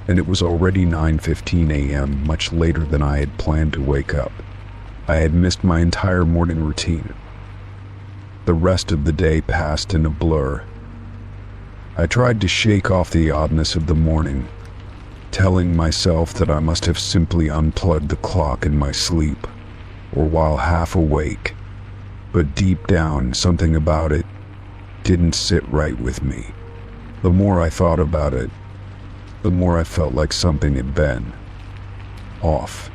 and it was already 9:15 a.m., much later than I had planned to wake up. I had missed my entire morning routine. The rest of the day passed in a blur. I tried to shake off the oddness of the morning, telling myself that I must have simply unplugged the clock in my sleep, or while half awake. But deep down, something about it didn't sit right with me. The more I thought about it, the more I felt like something had been off.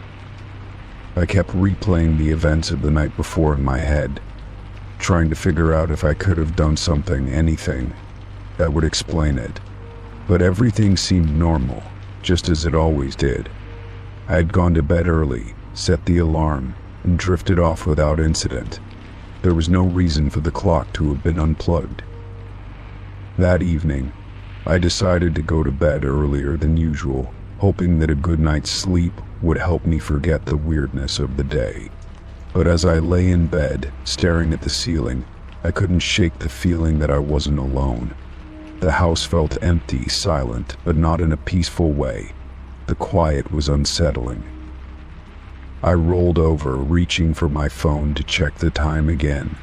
I kept replaying the events of the night before in my head, trying to figure out if I could have done something, anything, that would explain it. But everything seemed normal, just as it always did. I had gone to bed early, set the alarm, and drifted off without incident. There was no reason for the clock to have been unplugged. That evening, I decided to go to bed earlier than usual, hoping that a good night's sleep would help me forget the weirdness of the day. But as I lay in bed, staring at the ceiling, I couldn't shake the feeling that I wasn't alone. The house felt empty, silent, but not in a peaceful way. The quiet was unsettling. I rolled over, reaching for my phone to check the time again.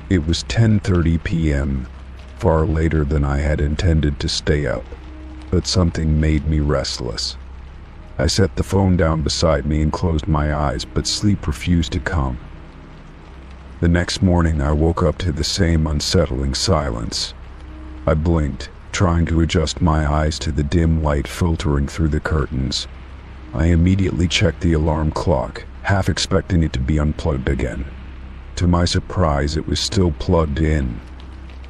It was 10:30 p.m., far later than I had intended to stay up, but something made me restless. I set the phone down beside me and closed my eyes, but sleep refused to come. The next morning, I woke up to the same unsettling silence. I blinked, trying to adjust my eyes to the dim light filtering through the curtains. I immediately checked the alarm clock, half expecting it to be unplugged again. To my surprise, it was still plugged in,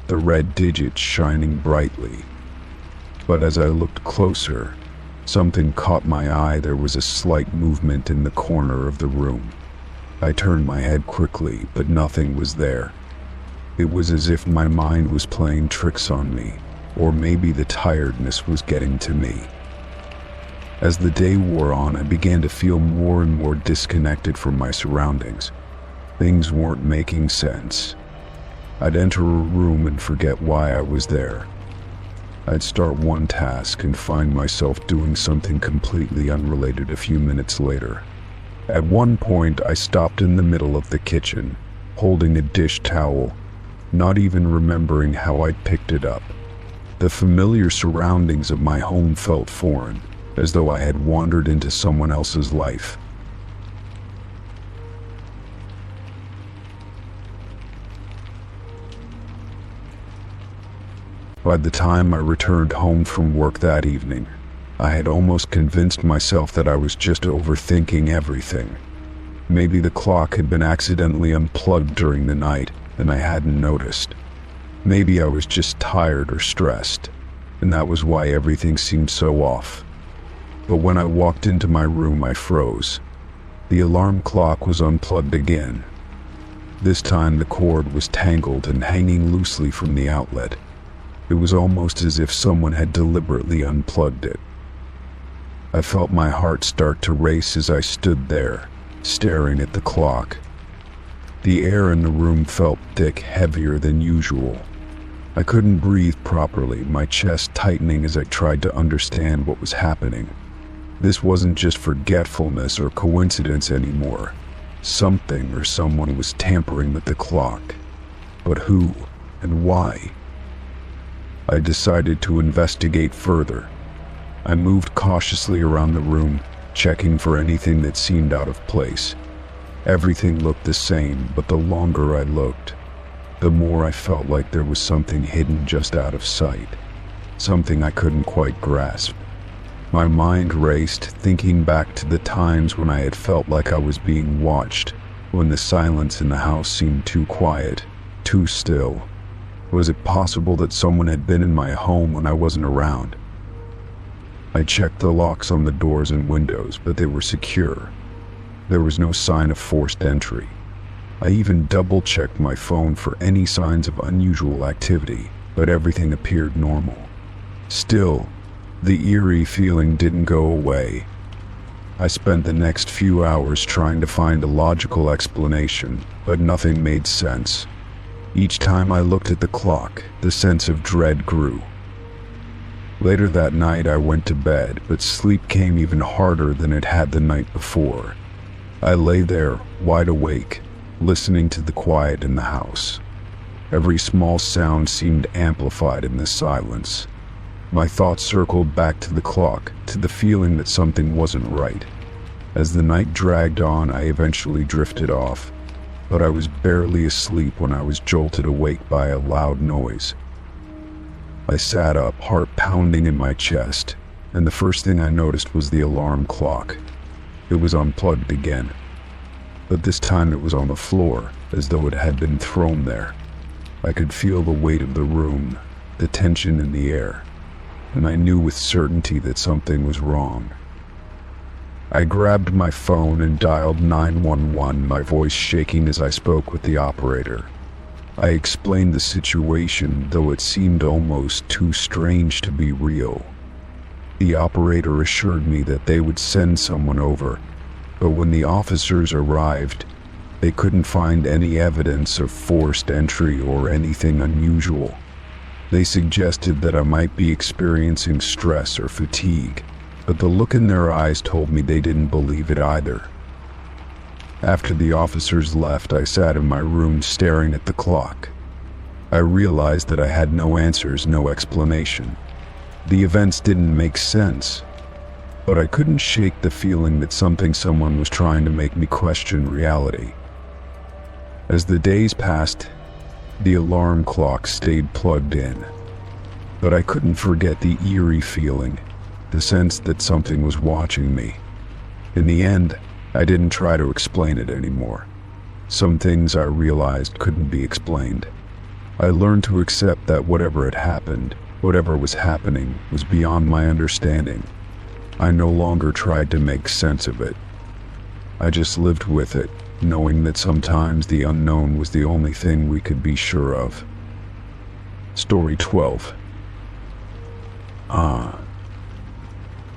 the red digits shining brightly. But as I looked closer, something caught my eye. There was a slight movement in the corner of the room. I turned my head quickly, but nothing was there. It was as if my mind was playing tricks on me, or maybe the tiredness was getting to me. As the day wore on, I began to feel more and more disconnected from my surroundings. Things weren't making sense. I'd enter a room and forget why I was there. I'd start one task and find myself doing something completely unrelated a few minutes later. At one point, I stopped in the middle of the kitchen, holding a dish towel, not even remembering how I'd picked it up. The familiar surroundings of my home felt foreign, as though I had wandered into someone else's life. By the time I returned home from work that evening, I had almost convinced myself that I was just overthinking everything. Maybe the clock had been accidentally unplugged during the night and I hadn't noticed. Maybe I was just tired or stressed, and that was why everything seemed so off. But when I walked into my room, I froze. The alarm clock was unplugged again. This time the cord was tangled and hanging loosely from the outlet. It was almost as if someone had deliberately unplugged it. I felt my heart start to race as I stood there, staring at the clock. The air in the room felt thick, heavier than usual. I couldn't breathe properly, my chest tightening as I tried to understand what was happening. This wasn't just forgetfulness or coincidence anymore. Something or someone was tampering with the clock. But who and why? I decided to investigate further. I moved cautiously around the room, checking for anything that seemed out of place. Everything looked the same, but the longer I looked, the more I felt like there was something hidden just out of sight. Something I couldn't quite grasp. My mind raced, thinking back to the times when I had felt like I was being watched, when the silence in the house seemed too quiet, too still. Was it possible that someone had been in my home when I wasn't around? I checked the locks on the doors and windows, but they were secure. There was no sign of forced entry. I even double-checked my phone for any signs of unusual activity, but everything appeared normal. Still, the eerie feeling didn't go away. I spent the next few hours trying to find a logical explanation, but nothing made sense. Each time I looked at the clock, the sense of dread grew. Later that night I went to bed, but sleep came even harder than it had the night before. I lay there, wide awake, listening to the quiet in the house. Every small sound seemed amplified in the silence. My thoughts circled back to the clock, to the feeling that something wasn't right. As the night dragged on, I eventually drifted off, but I was barely asleep when I was jolted awake by a loud noise. I sat up, heart pounding in my chest, and the first thing I noticed was the alarm clock. It was unplugged again, but this time it was on the floor, as though it had been thrown there. I could feel the weight of the room, the tension in the air, and I knew with certainty that something was wrong. I grabbed my phone and dialed 911, my voice shaking as I spoke with the operator. I explained the situation, though it seemed almost too strange to be real. The operator assured me that they would send someone over, but when the officers arrived, they couldn't find any evidence of forced entry or anything unusual. They suggested that I might be experiencing stress or fatigue, but the look in their eyes told me they didn't believe it either. After the officers left, I sat in my room staring at the clock. I realized that I had no answers, no explanation. The events didn't make sense, but I couldn't shake the feeling that someone was trying to make me question reality. As the days passed, the alarm clock stayed plugged in, but I couldn't forget the eerie feeling, the sense that something was watching me. In the end, I didn't try to explain it anymore. Some things I realized couldn't be explained. I learned to accept that whatever had happened, whatever was happening, was beyond my understanding. I no longer tried to make sense of it. I just lived with it, knowing that sometimes the unknown was the only thing we could be sure of. Story 12.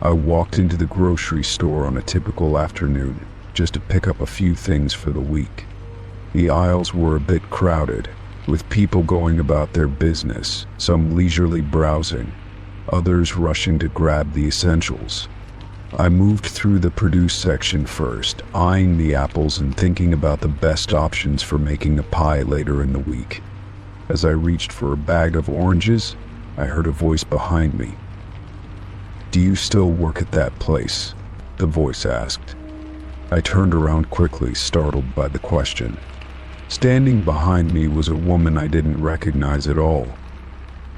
I walked into the grocery store on a typical afternoon, just to pick up a few things for the week. The aisles were a bit crowded, with people going about their business, some leisurely browsing, others rushing to grab the essentials. I moved through the produce section first, eyeing the apples and thinking about the best options for making a pie later in the week. As I reached for a bag of oranges, I heard a voice behind me. "Do you still work at that place?" the voice asked. I turned around quickly, startled by the question. Standing behind me was a woman I didn't recognize at all,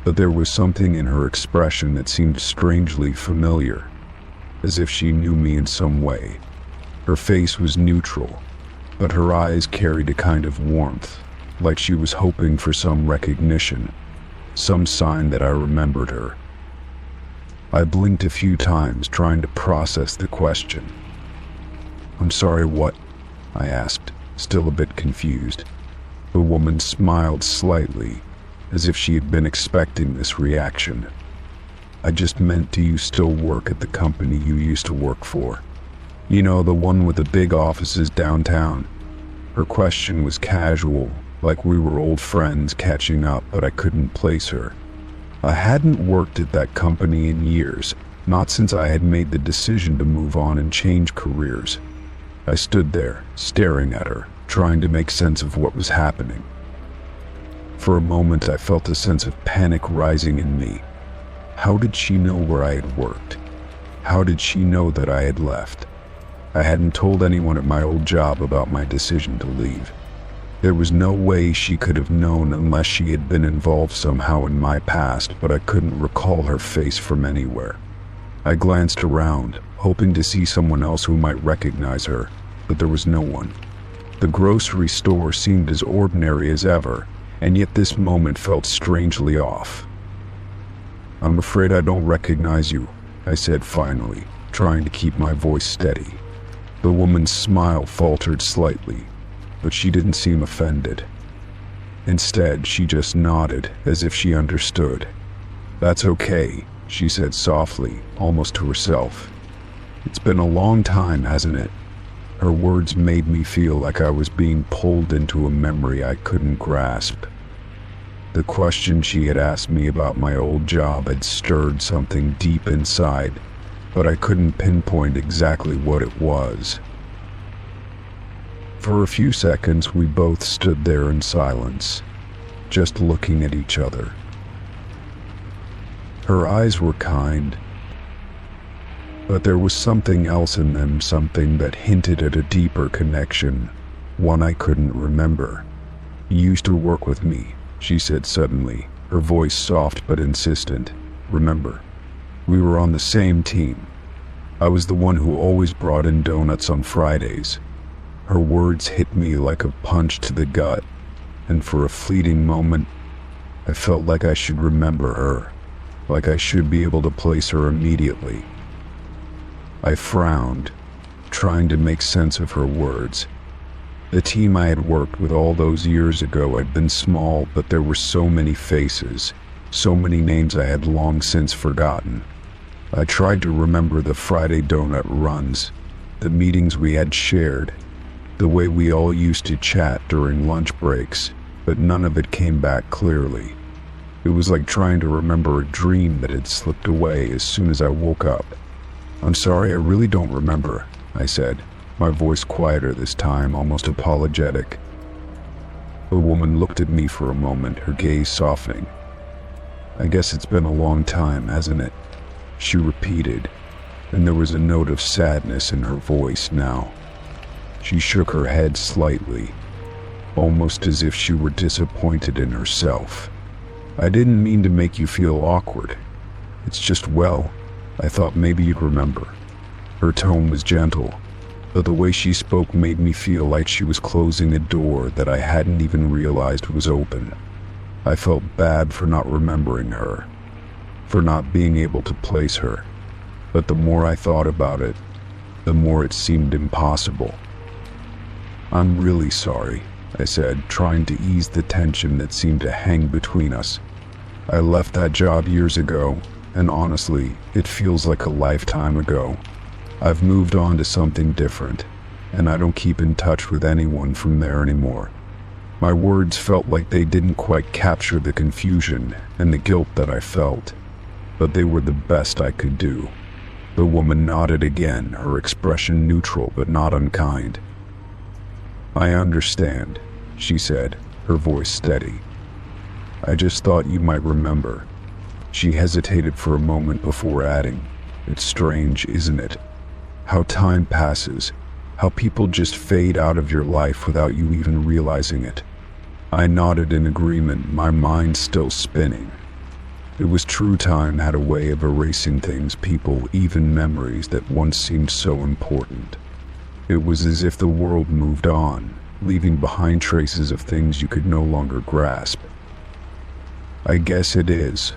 but there was something in her expression that seemed strangely familiar, as if she knew me in some way. Her face was neutral, but her eyes carried a kind of warmth, like she was hoping for some recognition, some sign that I remembered her. I blinked a few times, trying to process the question. "I'm sorry, what?" I asked, still a bit confused. The woman smiled slightly, as if she had been expecting this reaction. "I just meant, do you still work at the company you used to work for? You know, the one with the big offices downtown?" Her question was casual, like we were old friends catching up, but I couldn't place her. I hadn't worked at that company in years, not since I had made the decision to move on and change careers. I stood there, staring at her, trying to make sense of what was happening. For a moment, I felt a sense of panic rising in me. How did she know where I had worked? How did she know that I had left? I hadn't told anyone at my old job about my decision to leave. There was no way she could have known unless she had been involved somehow in my past, but I couldn't recall her face from anywhere. I glanced around, hoping to see someone else who might recognize her, but there was no one. The grocery store seemed as ordinary as ever, and yet this moment felt strangely off. "I'm afraid I don't recognize you," I said finally, trying to keep my voice steady. The woman's smile faltered slightly, but she didn't seem offended. Instead, she just nodded, as if she understood. "That's okay," she said softly, almost to herself. "It's been a long time, hasn't it?" Her words made me feel like I was being pulled into a memory I couldn't grasp. The question she had asked me about my old job had stirred something deep inside, but I couldn't pinpoint exactly what it was. For a few seconds, we both stood there in silence, just looking at each other. Her eyes were kind, but there was something else in them, something that hinted at a deeper connection, one I couldn't remember. "You used to work with me," she said suddenly, her voice soft but insistent. "Remember, we were on the same team. I was the one who always brought in donuts on Fridays." Her words hit me like a punch to the gut, and for a fleeting moment, I felt like I should remember her, like I should be able to place her immediately. I frowned, trying to make sense of her words. The team I had worked with all those years ago had been small, but there were so many faces, so many names I had long since forgotten. I tried to remember the Friday donut runs, the meetings we had shared, the way we all used to chat during lunch breaks, but none of it came back clearly. It was like trying to remember a dream that had slipped away as soon as I woke up. "I'm sorry, I really don't remember," I said, my voice quieter this time, almost apologetic. The woman looked at me for a moment, her gaze softening. "I guess it's been a long time, hasn't it?" she repeated, and there was a note of sadness in her voice now. She shook her head slightly, almost as if she were disappointed in herself. "I didn't mean to make you feel awkward. It's just, well, I thought maybe you'd remember." Her tone was gentle, but the way she spoke made me feel like she was closing a door that I hadn't even realized was open. I felt bad for not remembering her, for not being able to place her, but the more I thought about it, the more it seemed impossible. "I'm really sorry," I said, trying to ease the tension that seemed to hang between us. "I left that job years ago, and honestly, it feels like a lifetime ago. I've moved on to something different, and I don't keep in touch with anyone from there anymore." My words felt like they didn't quite capture the confusion and the guilt that I felt, but they were the best I could do. The woman nodded again, her expression neutral but not unkind. "I understand," she said, her voice steady. "I just thought you might remember." She hesitated for a moment before adding, "It's strange, isn't it? How time passes, how people just fade out of your life without you even realizing it." I nodded in agreement, my mind still spinning. It was true, time had a way of erasing things, people, even memories that once seemed so important. It was as if the world moved on, leaving behind traces of things you could no longer grasp. "I guess it is,"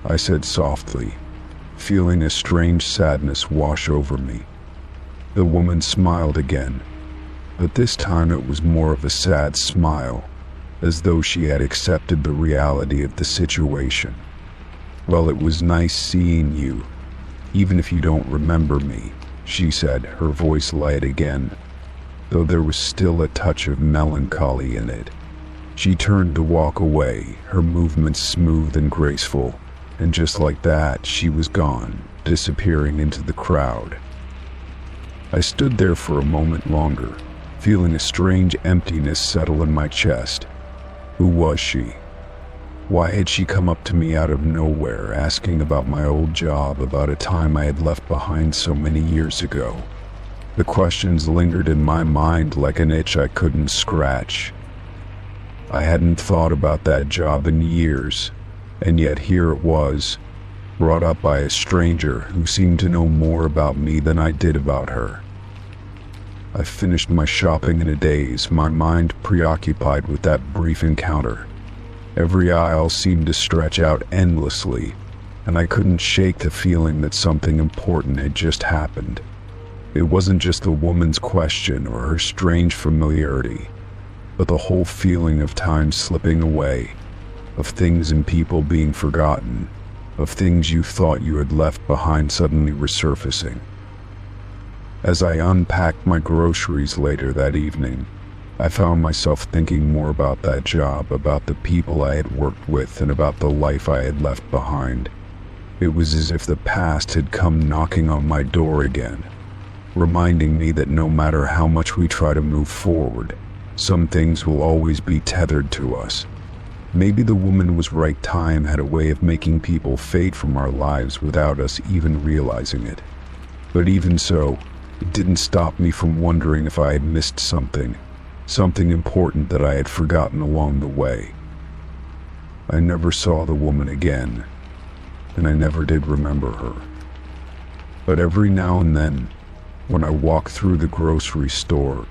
I said softly, feeling a strange sadness wash over me. The woman smiled again, but this time it was more of a sad smile, as though she had accepted the reality of the situation. "Well, it was nice seeing you, even if you don't remember me," she said, her voice light again, though there was still a touch of melancholy in it. She turned to walk away, her movements smooth and graceful, and just like that, she was gone, disappearing into the crowd. I stood there for a moment longer, feeling a strange emptiness settle in my chest. Who was she? Why had she come up to me out of nowhere, asking about my old job, about a time I had left behind so many years ago? The questions lingered in my mind like an itch I couldn't scratch. I hadn't thought about that job in years, and yet here it was, brought up by a stranger who seemed to know more about me than I did about her. I finished my shopping in a daze, my mind preoccupied with that brief encounter. Every aisle seemed to stretch out endlessly, and I couldn't shake the feeling that something important had just happened. It wasn't just the woman's question or her strange familiarity, but the whole feeling of time slipping away, of things and people being forgotten, of things you thought you had left behind suddenly resurfacing. As I unpacked my groceries later that evening, I found myself thinking more about that job, about the people I had worked with, and about the life I had left behind. It was as if the past had come knocking on my door again, reminding me that no matter how much we try to move forward, some things will always be tethered to us. Maybe the woman was right. Time had a way of making people fade from our lives without us even realizing it. But even so, it didn't stop me from wondering if I had missed something important that I had forgotten along the way. I never saw the woman again, and I never did remember her. But every now and then, when I walk through the grocery store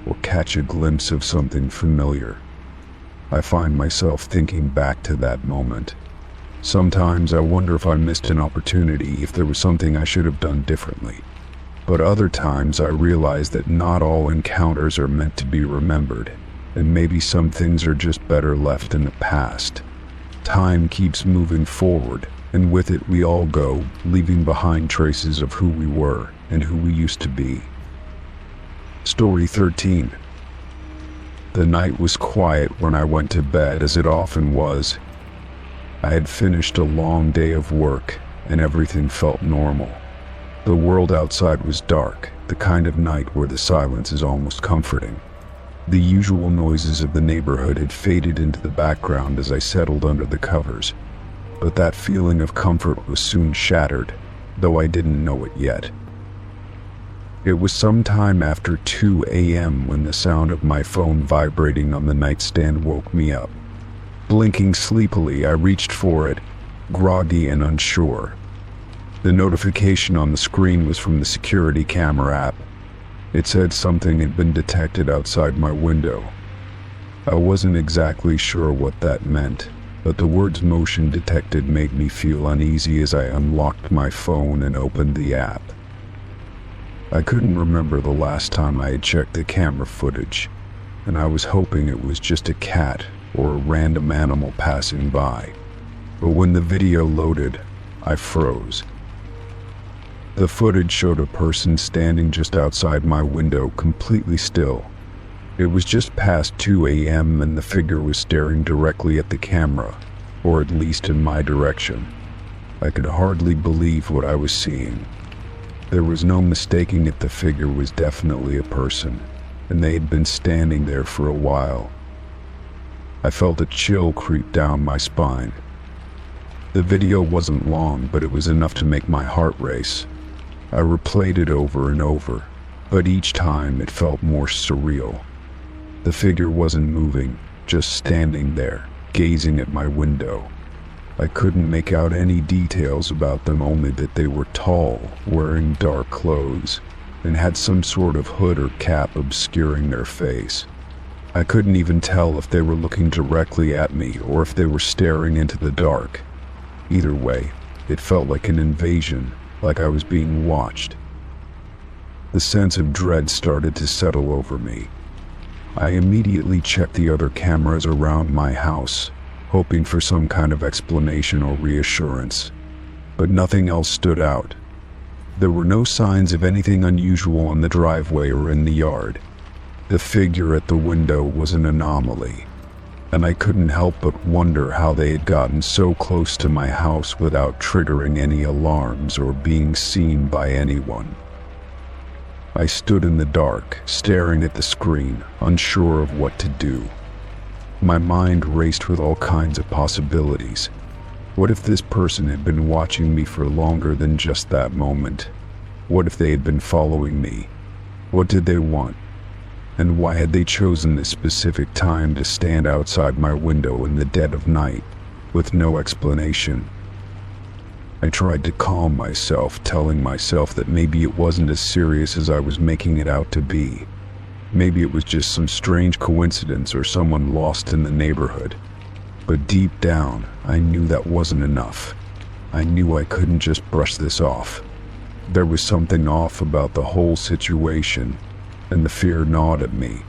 or catch a glimpse of something familiar, I find myself thinking back to that moment. Sometimes I wonder if I missed an opportunity, if there was something I should have done differently. But other times I realize that not all encounters are meant to be remembered, and maybe some things are just better left in the past. Time keeps moving forward, and with it we all go, leaving behind traces of who we were and who we used to be. Story 13. The night was quiet when I went to bed, as it often was. I had finished a long day of work, and everything felt normal. The world outside was dark, the kind of night where the silence is almost comforting. The usual noises of the neighborhood had faded into the background as I settled under the covers, but that feeling of comfort was soon shattered, though I didn't know it yet. It was some time after 2 a.m. when the sound of my phone vibrating on the nightstand woke me up. Blinking sleepily, I reached for it, groggy and unsure. The notification on the screen was from the security camera app. It said something had been detected outside my window. I wasn't exactly sure what that meant, but the words "motion detected" made me feel uneasy as I unlocked my phone and opened the app. I couldn't remember the last time I had checked the camera footage, and I was hoping it was just a cat or a random animal passing by. But when the video loaded, I froze. The footage showed a person standing just outside my window, completely still. It was just past 2 a.m. and the figure was staring directly at the camera, or at least in my direction. I could hardly believe what I was seeing. There was no mistaking it, the figure was definitely a person, and they had been standing there for a while. I felt a chill creep down my spine. The video wasn't long, but it was enough to make my heart race. I replayed it over and over, but each time it felt more surreal. The figure wasn't moving, just standing there, gazing at my window. I couldn't make out any details about them, only that they were tall, wearing dark clothes, and had some sort of hood or cap obscuring their face. I couldn't even tell if they were looking directly at me or if they were staring into the dark. Either way, it felt like an invasion, like I was being watched. The sense of dread started to settle over me. I immediately checked the other cameras around my house, hoping for some kind of explanation or reassurance, but nothing else stood out. There were no signs of anything unusual in the driveway or in the yard. The figure at the window was an anomaly, and I couldn't help but wonder how they had gotten so close to my house without triggering any alarms or being seen by anyone. I stood in the dark, staring at the screen, unsure of what to do. My mind raced with all kinds of possibilities. What if this person had been watching me for longer than just that moment? What if they had been following me? What did they want? And why had they chosen this specific time to stand outside my window in the dead of night, with no explanation? I tried to calm myself, telling myself that maybe it wasn't as serious as I was making it out to be. Maybe it was just some strange coincidence or someone lost in the neighborhood. But deep down, I knew that wasn't enough. I knew I couldn't just brush this off. There was something off about the whole situation, and the fear gnawed at me.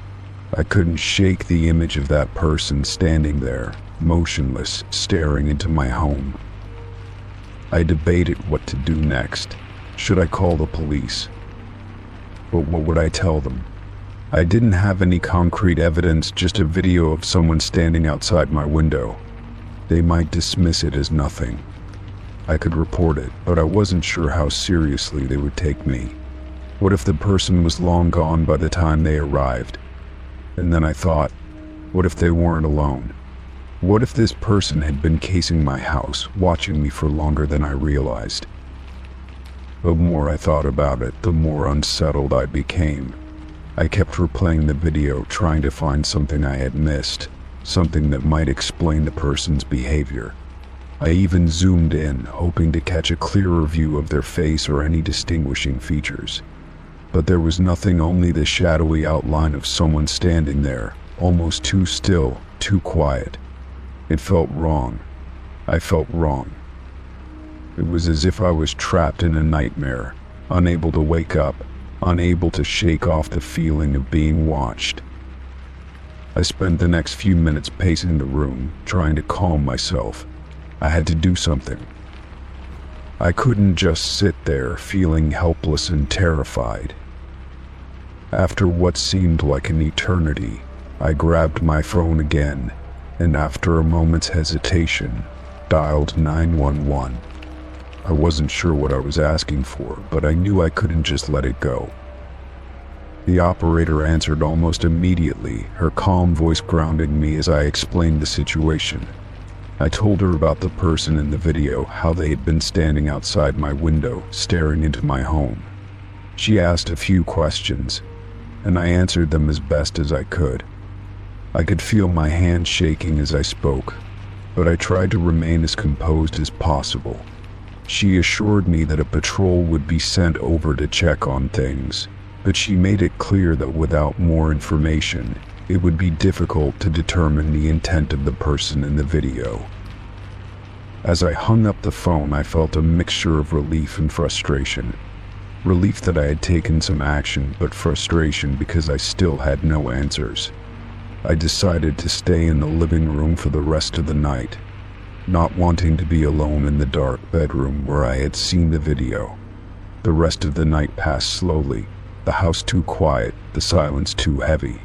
I couldn't shake the image of that person standing there, motionless, staring into my home. I debated what to do next. Should I call the police? But what would I tell them? I didn't have any concrete evidence, just a video of someone standing outside my window. They might dismiss it as nothing. I could report it, but I wasn't sure how seriously they would take me. What if the person was long gone by the time they arrived? And then I thought, what if they weren't alone? What if this person had been casing my house, watching me for longer than I realized? The more I thought about it, the more unsettled I became. I kept replaying the video, trying to find something I had missed, something that might explain the person's behavior. I even zoomed in, hoping to catch a clearer view of their face or any distinguishing features. But there was nothing, only the shadowy outline of someone standing there, almost too still, too quiet. It felt wrong. I felt wrong. It was as if I was trapped in a nightmare, unable to wake up, unable to shake off the feeling of being watched. I spent the next few minutes pacing the room, trying to calm myself. I had to do something. I couldn't just sit there feeling helpless and terrified. After what seemed like an eternity, I grabbed my phone again, and after a moment's hesitation, dialed 911. I wasn't sure what I was asking for, but I knew I couldn't just let it go. The operator answered almost immediately, her calm voice grounding me as I explained the situation. I told her about the person in the video, how they had been standing outside my window, staring into my home. She asked a few questions, and I answered them as best as I could. I could feel my hands shaking as I spoke, but I tried to remain as composed as possible. She assured me that a patrol would be sent over to check on things, but she made it clear that without more information, it would be difficult to determine the intent of the person in the video. As I hung up the phone, I felt a mixture of relief and frustration. Relief that I had taken some action, but frustration because I still had no answers. I decided to stay in the living room for the rest of the night, not wanting to be alone in the dark bedroom where I had seen the video. The rest of the night passed slowly, the house too quiet, the silence too heavy.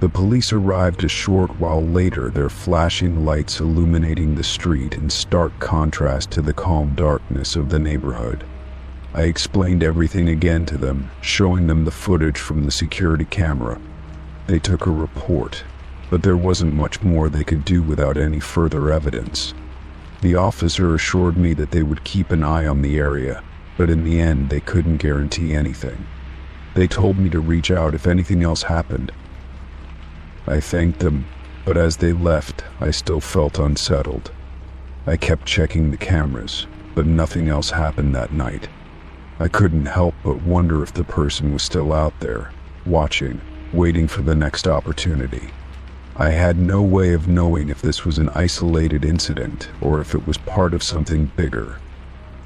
The police arrived a short while later, their flashing lights illuminating the street in stark contrast to the calm darkness of the neighborhood. I explained everything again to them, showing them the footage from the security camera. They took a report, but there wasn't much more they could do without any further evidence. The officer assured me that they would keep an eye on the area, but in the end they couldn't guarantee anything. They told me to reach out if anything else happened. I thanked them, but as they left, I still felt unsettled. I kept checking the cameras, but nothing else happened that night. I couldn't help but wonder if the person was still out there, watching, waiting for the next opportunity. I had no way of knowing if this was an isolated incident or if it was part of something bigger.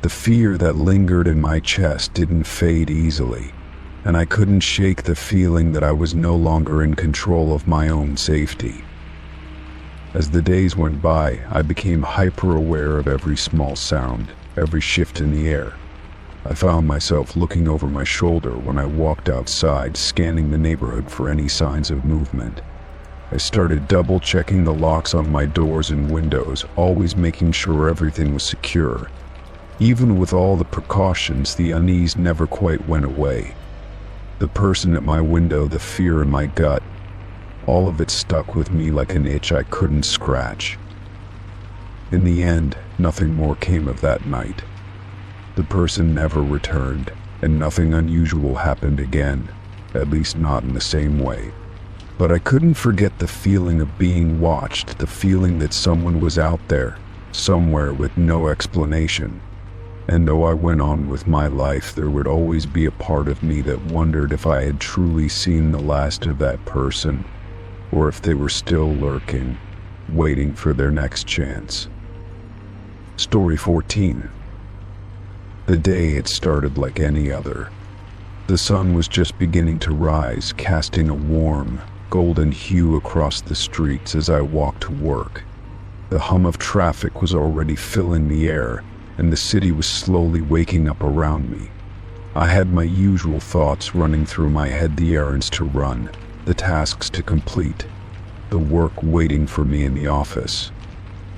The fear that lingered in my chest didn't fade easily, and I couldn't shake the feeling that I was no longer in control of my own safety. As the days went by, I became hyper-aware of every small sound, every shift in the air. I found myself looking over my shoulder when I walked outside, scanning the neighborhood for any signs of movement. I started double-checking the locks on my doors and windows, always making sure everything was secure. Even with all the precautions, the unease never quite went away. The person at my window, the fear in my gut, all of it stuck with me like an itch I couldn't scratch. In the end, nothing more came of that night. The person never returned, and nothing unusual happened again, at least not in the same way. But I couldn't forget the feeling of being watched, the feeling that someone was out there, somewhere with no explanation. And though I went on with my life, there would always be a part of me that wondered if I had truly seen the last of that person, or if they were still lurking, waiting for their next chance. Story 14. The day had started like any other. The sun was just beginning to rise, casting a warm, golden hue across the streets as I walked to work. The hum of traffic was already filling the air, and the city was slowly waking up around me. I had my usual thoughts running through my head, the errands to run, the tasks to complete, the work waiting for me in the office.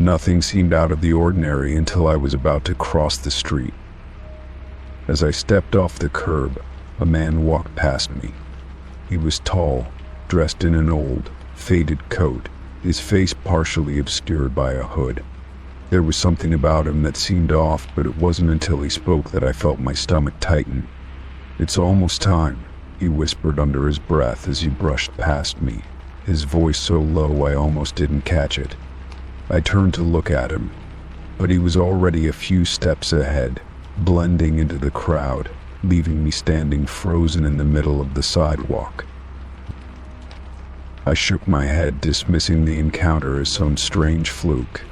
Nothing seemed out of the ordinary until I was about to cross the street. As I stepped off the curb, a man walked past me. He was tall, dressed in an old, faded coat, his face partially obscured by a hood. There was something about him that seemed off, but it wasn't until he spoke that I felt my stomach tighten. "It's almost time," he whispered under his breath as he brushed past me, his voice so low I almost didn't catch it. I turned to look at him, but he was already a few steps ahead, blending into the crowd, leaving me standing frozen in the middle of the sidewalk. I shook my head, dismissing the encounter as some strange fluke.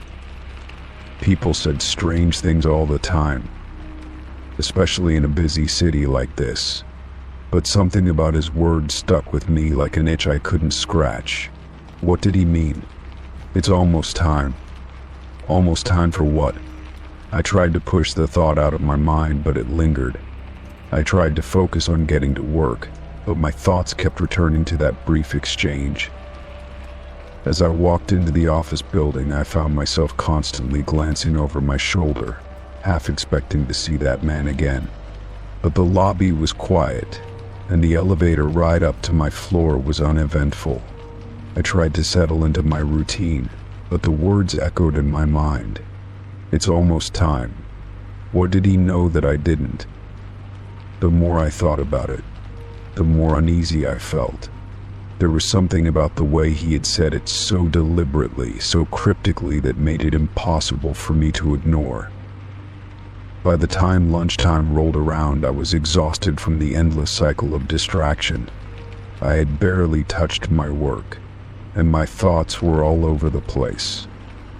People said strange things all the time, especially in a busy city like this. But something about his words stuck with me like an itch I couldn't scratch. What did he mean? It's almost time. Almost time for what? I tried to push the thought out of my mind, but it lingered. I tried to focus on getting to work, but my thoughts kept returning to that brief exchange. As I walked into the office building, I found myself constantly glancing over my shoulder, half expecting to see that man again. But the lobby was quiet, and the elevator ride up to my floor was uneventful. I tried to settle into my routine, but the words echoed in my mind. It's almost time. What did he know that I didn't? The more I thought about it, the more uneasy I felt. There was something about the way he had said it so deliberately, so cryptically, that made it impossible for me to ignore. By the time lunchtime rolled around, I was exhausted from the endless cycle of distraction. I had barely touched my work, and my thoughts were all over the place.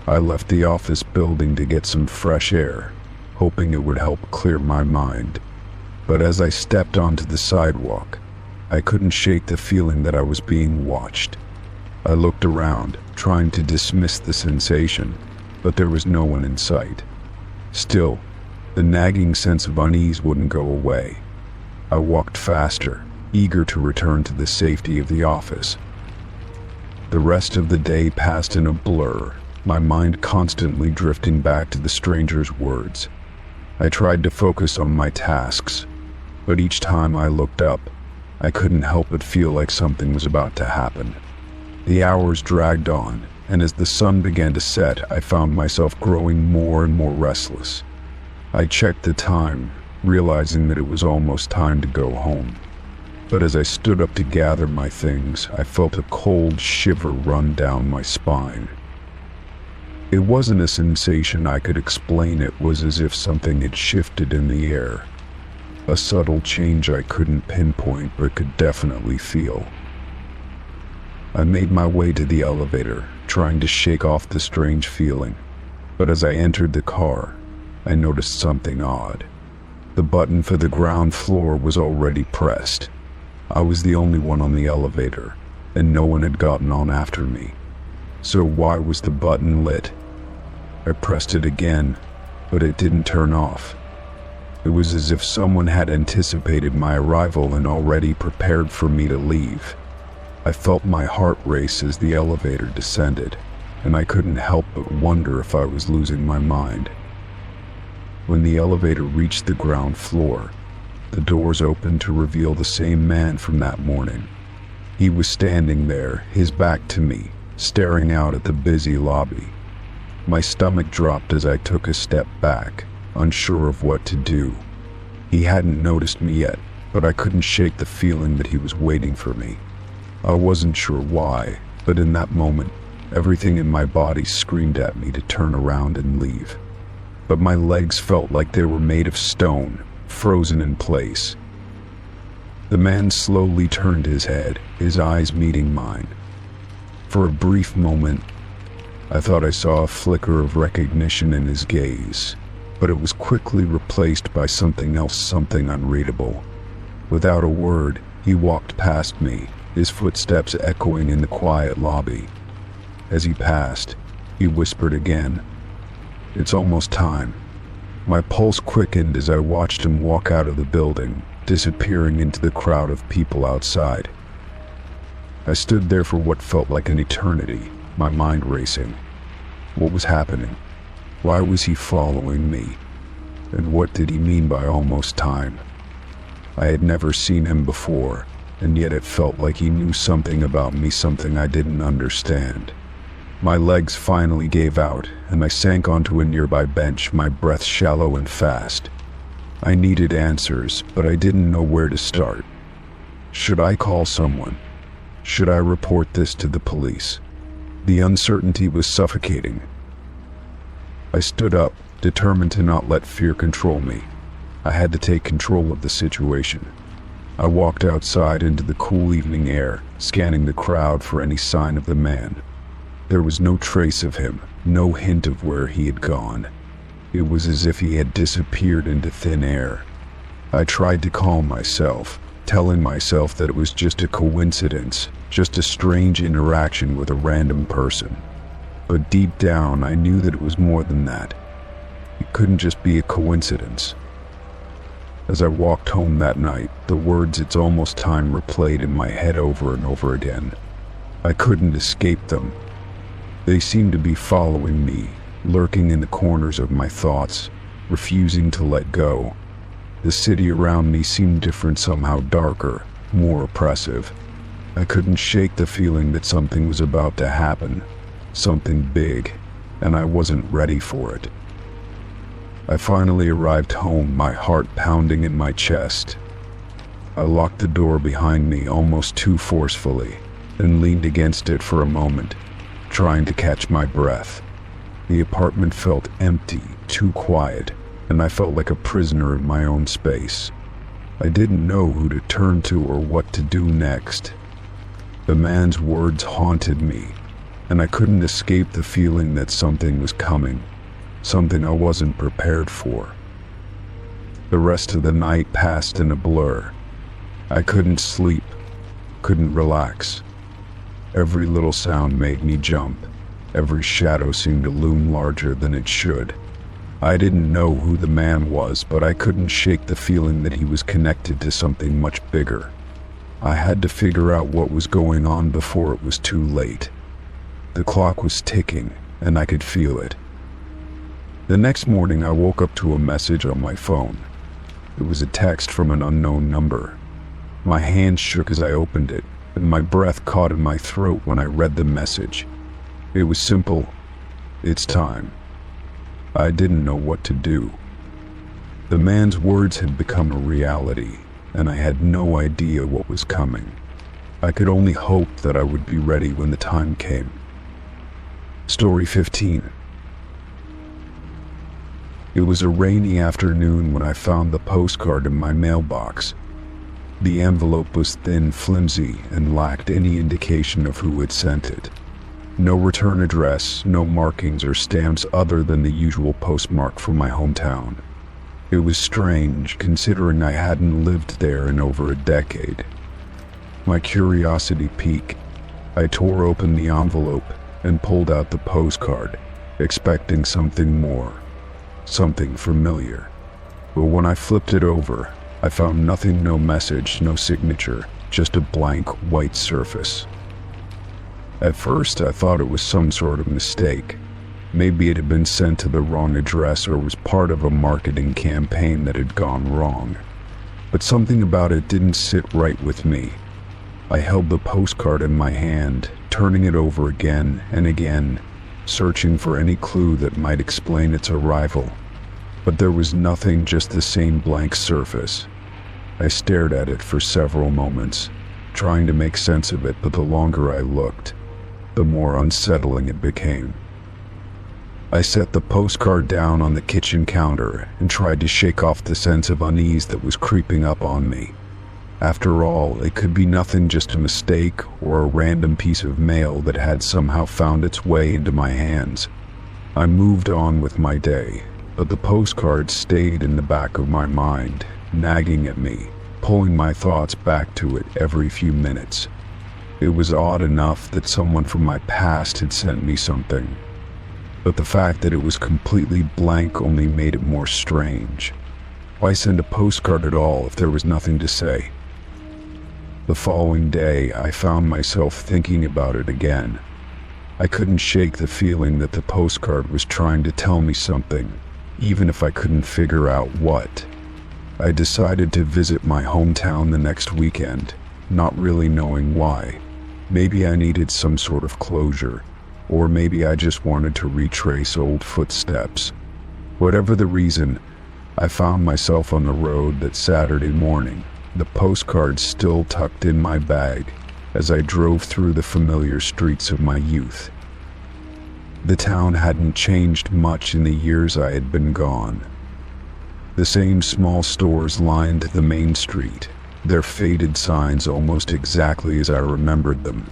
I left the office building to get some fresh air, hoping it would help clear my mind. But as I stepped onto the sidewalk, I couldn't shake the feeling that I was being watched. I looked around, trying to dismiss the sensation, but there was no one in sight. Still, the nagging sense of unease wouldn't go away. I walked faster, eager to return to the safety of the office. The rest of the day passed in a blur, my mind constantly drifting back to the stranger's words. I tried to focus on my tasks, but each time I looked up, I couldn't help but feel like something was about to happen. The hours dragged on, and as the sun began to set, I found myself growing more and more restless. I checked the time, realizing that it was almost time to go home. But as I stood up to gather my things, I felt a cold shiver run down my spine. It wasn't a sensation I could explain. It was as if something had shifted in the air. a subtle change I couldn't pinpoint but could definitely feel. I made my way to the elevator, trying to shake off the strange feeling, but as I entered the car, I noticed something odd. The button for the ground floor was already pressed. I was the only one on the elevator, and no one had gotten on after me. So why was the button lit? I pressed it again, but it didn't turn off. It was as if someone had anticipated my arrival and already prepared for me to leave. I felt my heart race as the elevator descended, and I couldn't help but wonder if I was losing my mind. When the elevator reached the ground floor, the doors opened to reveal the same man from that morning. He was standing there, his back to me, staring out at the busy lobby. My stomach dropped as I took a step back, unsure of what to do. He hadn't noticed me yet, but I couldn't shake the feeling that he was waiting for me. I wasn't sure why, but in that moment, everything in my body screamed at me to turn around and leave. But my legs felt like they were made of stone, frozen in place. The man slowly turned his head, his eyes meeting mine. For a brief moment, I thought I saw a flicker of recognition in his gaze, but it was quickly replaced by something else, something unreadable. Without a word, he walked past me, his footsteps echoing in the quiet lobby. As he passed, he whispered again, "It's almost time." My pulse quickened as I watched him walk out of the building, disappearing into the crowd of people outside. I stood there for what felt like an eternity, my mind racing. What was happening? Why was he following me? And what did he mean by almost time? I had never seen him before, and yet it felt like he knew something about me, something I didn't understand. My legs finally gave out, and I sank onto a nearby bench, my breath shallow and fast. I needed answers, but I didn't know where to start. Should I call someone? Should I report this to the police? The uncertainty was suffocating. I stood up, determined to not let fear control me. I had to take control of the situation. I walked outside into the cool evening air, scanning the crowd for any sign of the man. There was no trace of him, no hint of where he had gone. It was as if he had disappeared into thin air. I tried to calm myself, telling myself that it was just a coincidence, just a strange interaction with a random person. But deep down, I knew that it was more than that. It couldn't just be a coincidence. As I walked home that night, the words "it's almost time" replayed in my head over and over again. I couldn't escape them. They seemed to be following me, lurking in the corners of my thoughts, refusing to let go. The city around me seemed different, somehow darker, more oppressive. I couldn't shake the feeling that something was about to happen, something big, and I wasn't ready for it. I finally arrived home, my heart pounding in my chest. I locked the door behind me almost too forcefully, and leaned against it for a moment, trying to catch my breath. The apartment felt empty, too quiet, and I felt like a prisoner in my own space. I didn't know who to turn to or what to do next. The man's words haunted me, and I couldn't escape the feeling that something was coming, something I wasn't prepared for. The rest of the night passed in a blur. I couldn't sleep, couldn't relax. Every little sound made me jump. Every shadow seemed to loom larger than it should. I didn't know who the man was, but I couldn't shake the feeling that he was connected to something much bigger. I had to figure out what was going on before it was too late. The clock was ticking, and I could feel it. The next morning, I woke up to a message on my phone. It was a text from an unknown number. My hand shook as I opened it, and my breath caught in my throat when I read the message. It was simple. "It's time." I didn't know what to do. The man's words had become a reality, and I had no idea what was coming. I could only hope that I would be ready when the time came. Story 15. It was a rainy afternoon when I found the postcard in my mailbox. The envelope was thin, flimsy, and lacked any indication of who had sent it. No return address, no markings or stamps other than the usual postmark from my hometown. It was strange, considering I hadn't lived there in over a decade. My curiosity piqued. I tore open the envelope and pulled out the postcard, expecting something more, something familiar. But when I flipped it over, I found nothing, no message, no signature, just a blank white surface. At first, I thought it was some sort of mistake. Maybe it had been sent to the wrong address or was part of a marketing campaign that had gone wrong. But something about it didn't sit right with me. I held the postcard in my hand, turning it over again and again, searching for any clue that might explain its arrival. But there was nothing, just the same blank surface. I stared at it for several moments, trying to make sense of it, but the longer I looked, the more unsettling it became. I set the postcard down on the kitchen counter and tried to shake off the sense of unease that was creeping up on me. After all, it could be nothing, just a mistake or a random piece of mail that had somehow found its way into my hands. I moved on with my day, but the postcard stayed in the back of my mind, nagging at me, pulling my thoughts back to it every few minutes. It was odd enough that someone from my past had sent me something, but the fact that it was completely blank only made it more strange. Why send a postcard at all if there was nothing to say? The following day, I found myself thinking about it again. I couldn't shake the feeling that the postcard was trying to tell me something, even if I couldn't figure out what. I decided to visit my hometown the next weekend, not really knowing why. Maybe I needed some sort of closure, or maybe I just wanted to retrace old footsteps. Whatever the reason, I found myself on the road that Saturday morning, the postcard still tucked in my bag as I drove through the familiar streets of my youth. The town hadn't changed much in the years I had been gone. The same small stores lined the main street, their faded signs almost exactly as I remembered them.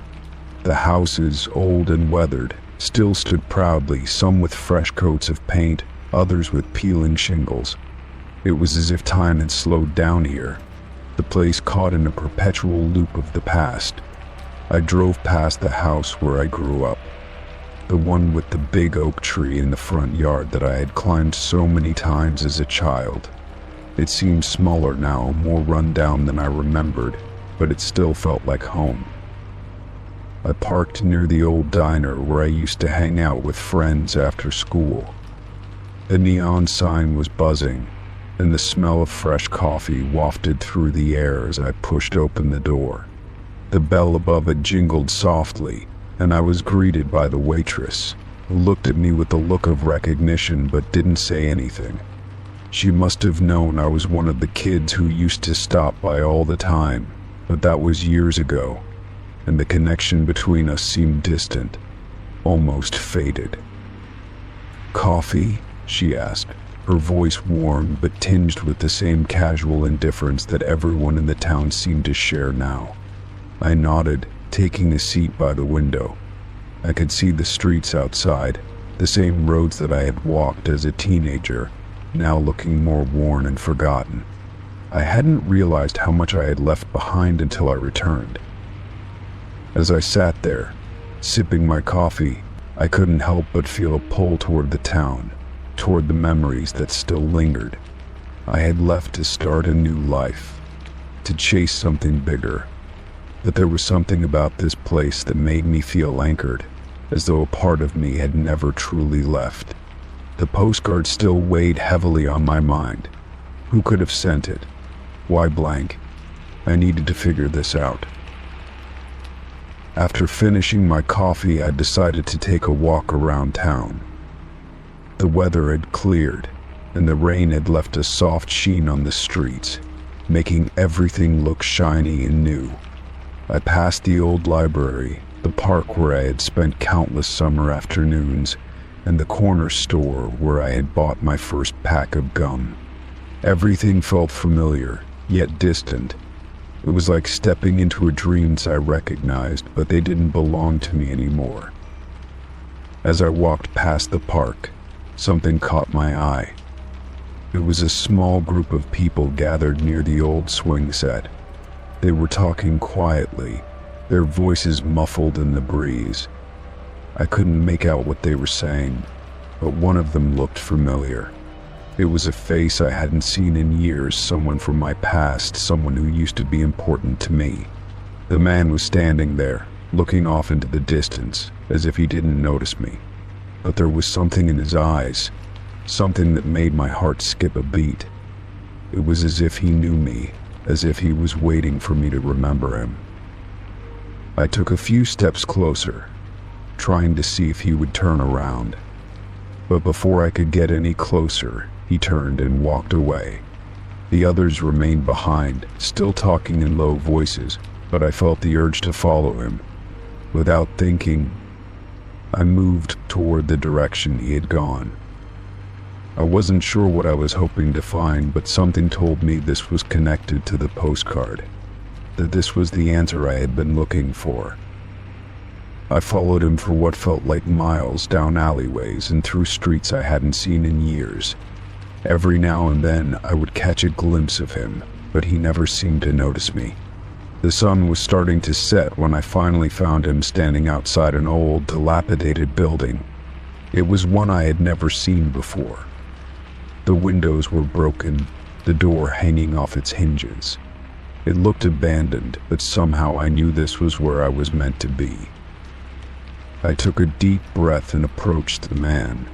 The houses, old and weathered, still stood proudly, some with fresh coats of paint, others with peeling shingles. It was as if time had slowed down here, the place caught in a perpetual loop of the past. I drove past the house where I grew up, the one with the big oak tree in the front yard that I had climbed so many times as a child. It seemed smaller now, more run down than I remembered, but it still felt like home. I parked near the old diner where I used to hang out with friends after school. The neon sign was buzzing, and the smell of fresh coffee wafted through the air as I pushed open the door. The bell above it jingled softly, and I was greeted by the waitress, who looked at me with a look of recognition but didn't say anything. She must have known I was one of the kids who used to stop by all the time, but that was years ago, and the connection between us seemed distant, almost faded. "Coffee?" she asked, her voice warm but tinged with the same casual indifference that everyone in the town seemed to share now. I nodded, taking a seat by the window. I could see the streets outside, the same roads that I had walked as a teenager, now looking more worn and forgotten. I hadn't realized how much I had left behind until I returned. As I sat there, sipping my coffee, I couldn't help but feel a pull toward the town, toward the memories that still lingered. I had left to start a new life, to chase something bigger. But there was something about this place that made me feel anchored, as though a part of me had never truly left. The postcard still weighed heavily on my mind. Who could have sent it? Why blank? I needed to figure this out. After finishing my coffee, I decided to take a walk around town. The weather had cleared, and the rain had left a soft sheen on the streets, making everything look shiny and new. I passed the old library, the park where I had spent countless summer afternoons, and the corner store where I had bought my first pack of gum. Everything felt familiar, yet distant. It was like stepping into a dreams I recognized, but they didn't belong to me anymore. As I walked past the park, something caught my eye. It was a small group of people gathered near the old swing set. They were talking quietly, their voices muffled in the breeze. I couldn't make out what they were saying, but one of them looked familiar. It was a face I hadn't seen in years, someone from my past, someone who used to be important to me. The man was standing there, looking off into the distance, as if he didn't notice me. But there was something in his eyes, something that made my heart skip a beat. It was as if he knew me, as if he was waiting for me to remember him. I took a few steps closer, trying to see if he would turn around. But before I could get any closer, he turned and walked away. The others remained behind, still talking in low voices, but I felt the urge to follow him. Without thinking, I moved toward the direction he had gone. I wasn't sure what I was hoping to find, but something told me this was connected to the postcard, that this was the answer I had been looking for. I followed him for what felt like miles, down alleyways and through streets I hadn't seen in years. Every now and then I would catch a glimpse of him, but he never seemed to notice me. The sun was starting to set when I finally found him standing outside an old, dilapidated building. It was one I had never seen before. The windows were broken, the door hanging off its hinges. It looked abandoned, but somehow I knew this was where I was meant to be. I took a deep breath and approached the man.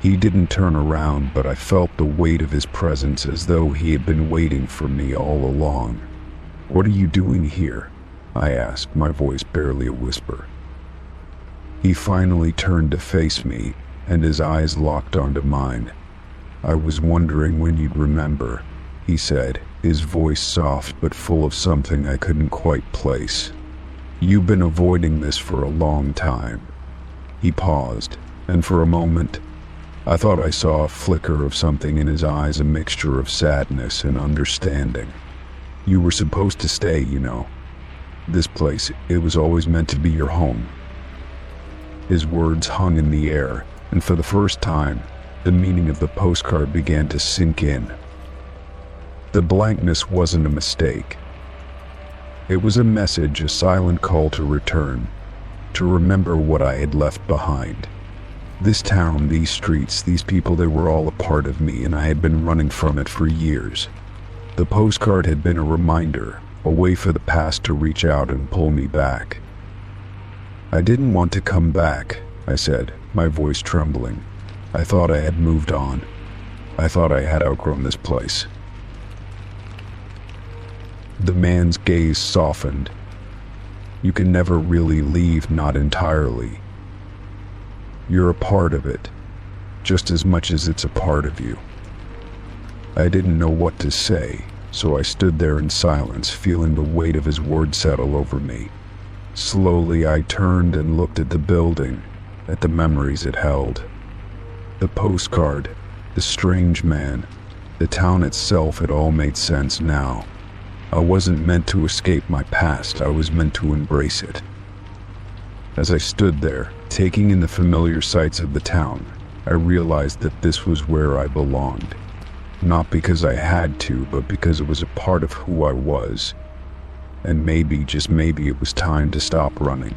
He didn't turn around, but I felt the weight of his presence as though he had been waiting for me all along. "What are you doing here?" I asked, my voice barely a whisper. He finally turned to face me, and his eyes locked onto mine. "I was wondering when you'd remember," he said, his voice soft but full of something I couldn't quite place. "You've been avoiding this for a long time." He paused, and for a moment, I thought I saw a flicker of something in his eyes, a mixture of sadness and understanding. "You were supposed to stay, you know. This place, it was always meant to be your home." His words hung in the air, and for the first time, the meaning of the postcard began to sink in. The blankness wasn't a mistake. It was a message, a silent call to return, to remember what I had left behind. This town, these streets, these people, they were all a part of me, and I had been running from it for years. The postcard had been a reminder, a way for the past to reach out and pull me back. "I didn't want to come back," I said, my voice trembling. "I thought I had moved on. I thought I had outgrown this place." The man's gaze softened. "You can never really leave, not entirely. You're a part of it, just as much as it's a part of you." I didn't know what to say, so I stood there in silence, feeling the weight of his words settle over me. Slowly I turned and looked at the building, at the memories it held. The postcard, the strange man, the town itself, it all made sense now. I wasn't meant to escape my past, I was meant to embrace it. As I stood there, taking in the familiar sights of the town, I realized that this was where I belonged. Not because I had to, but because it was a part of who I was. And maybe, just maybe, it was time to stop running.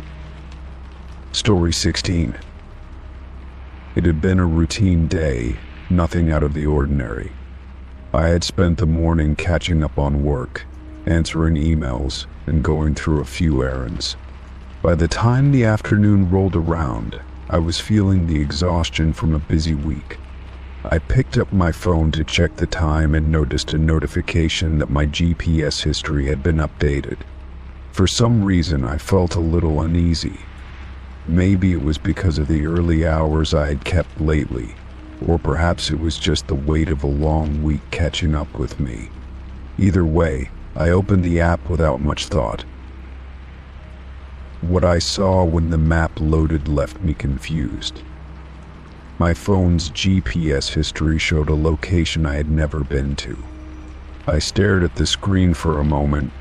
Story 16. It had been a routine day, nothing out of the ordinary. I had spent the morning catching up on work, answering emails, and going through a few errands. By the time the afternoon rolled around, I was feeling the exhaustion from a busy week. I picked up my phone to check the time and noticed a notification that my GPS history had been updated. For some reason, I felt a little uneasy. Maybe it was because of the early hours I had kept lately, or perhaps it was just the weight of a long week catching up with me. Either way, I opened the app without much thought. What I saw when the map loaded left me confused. My phone's GPS history showed a location I had never been to. I stared at the screen for a moment,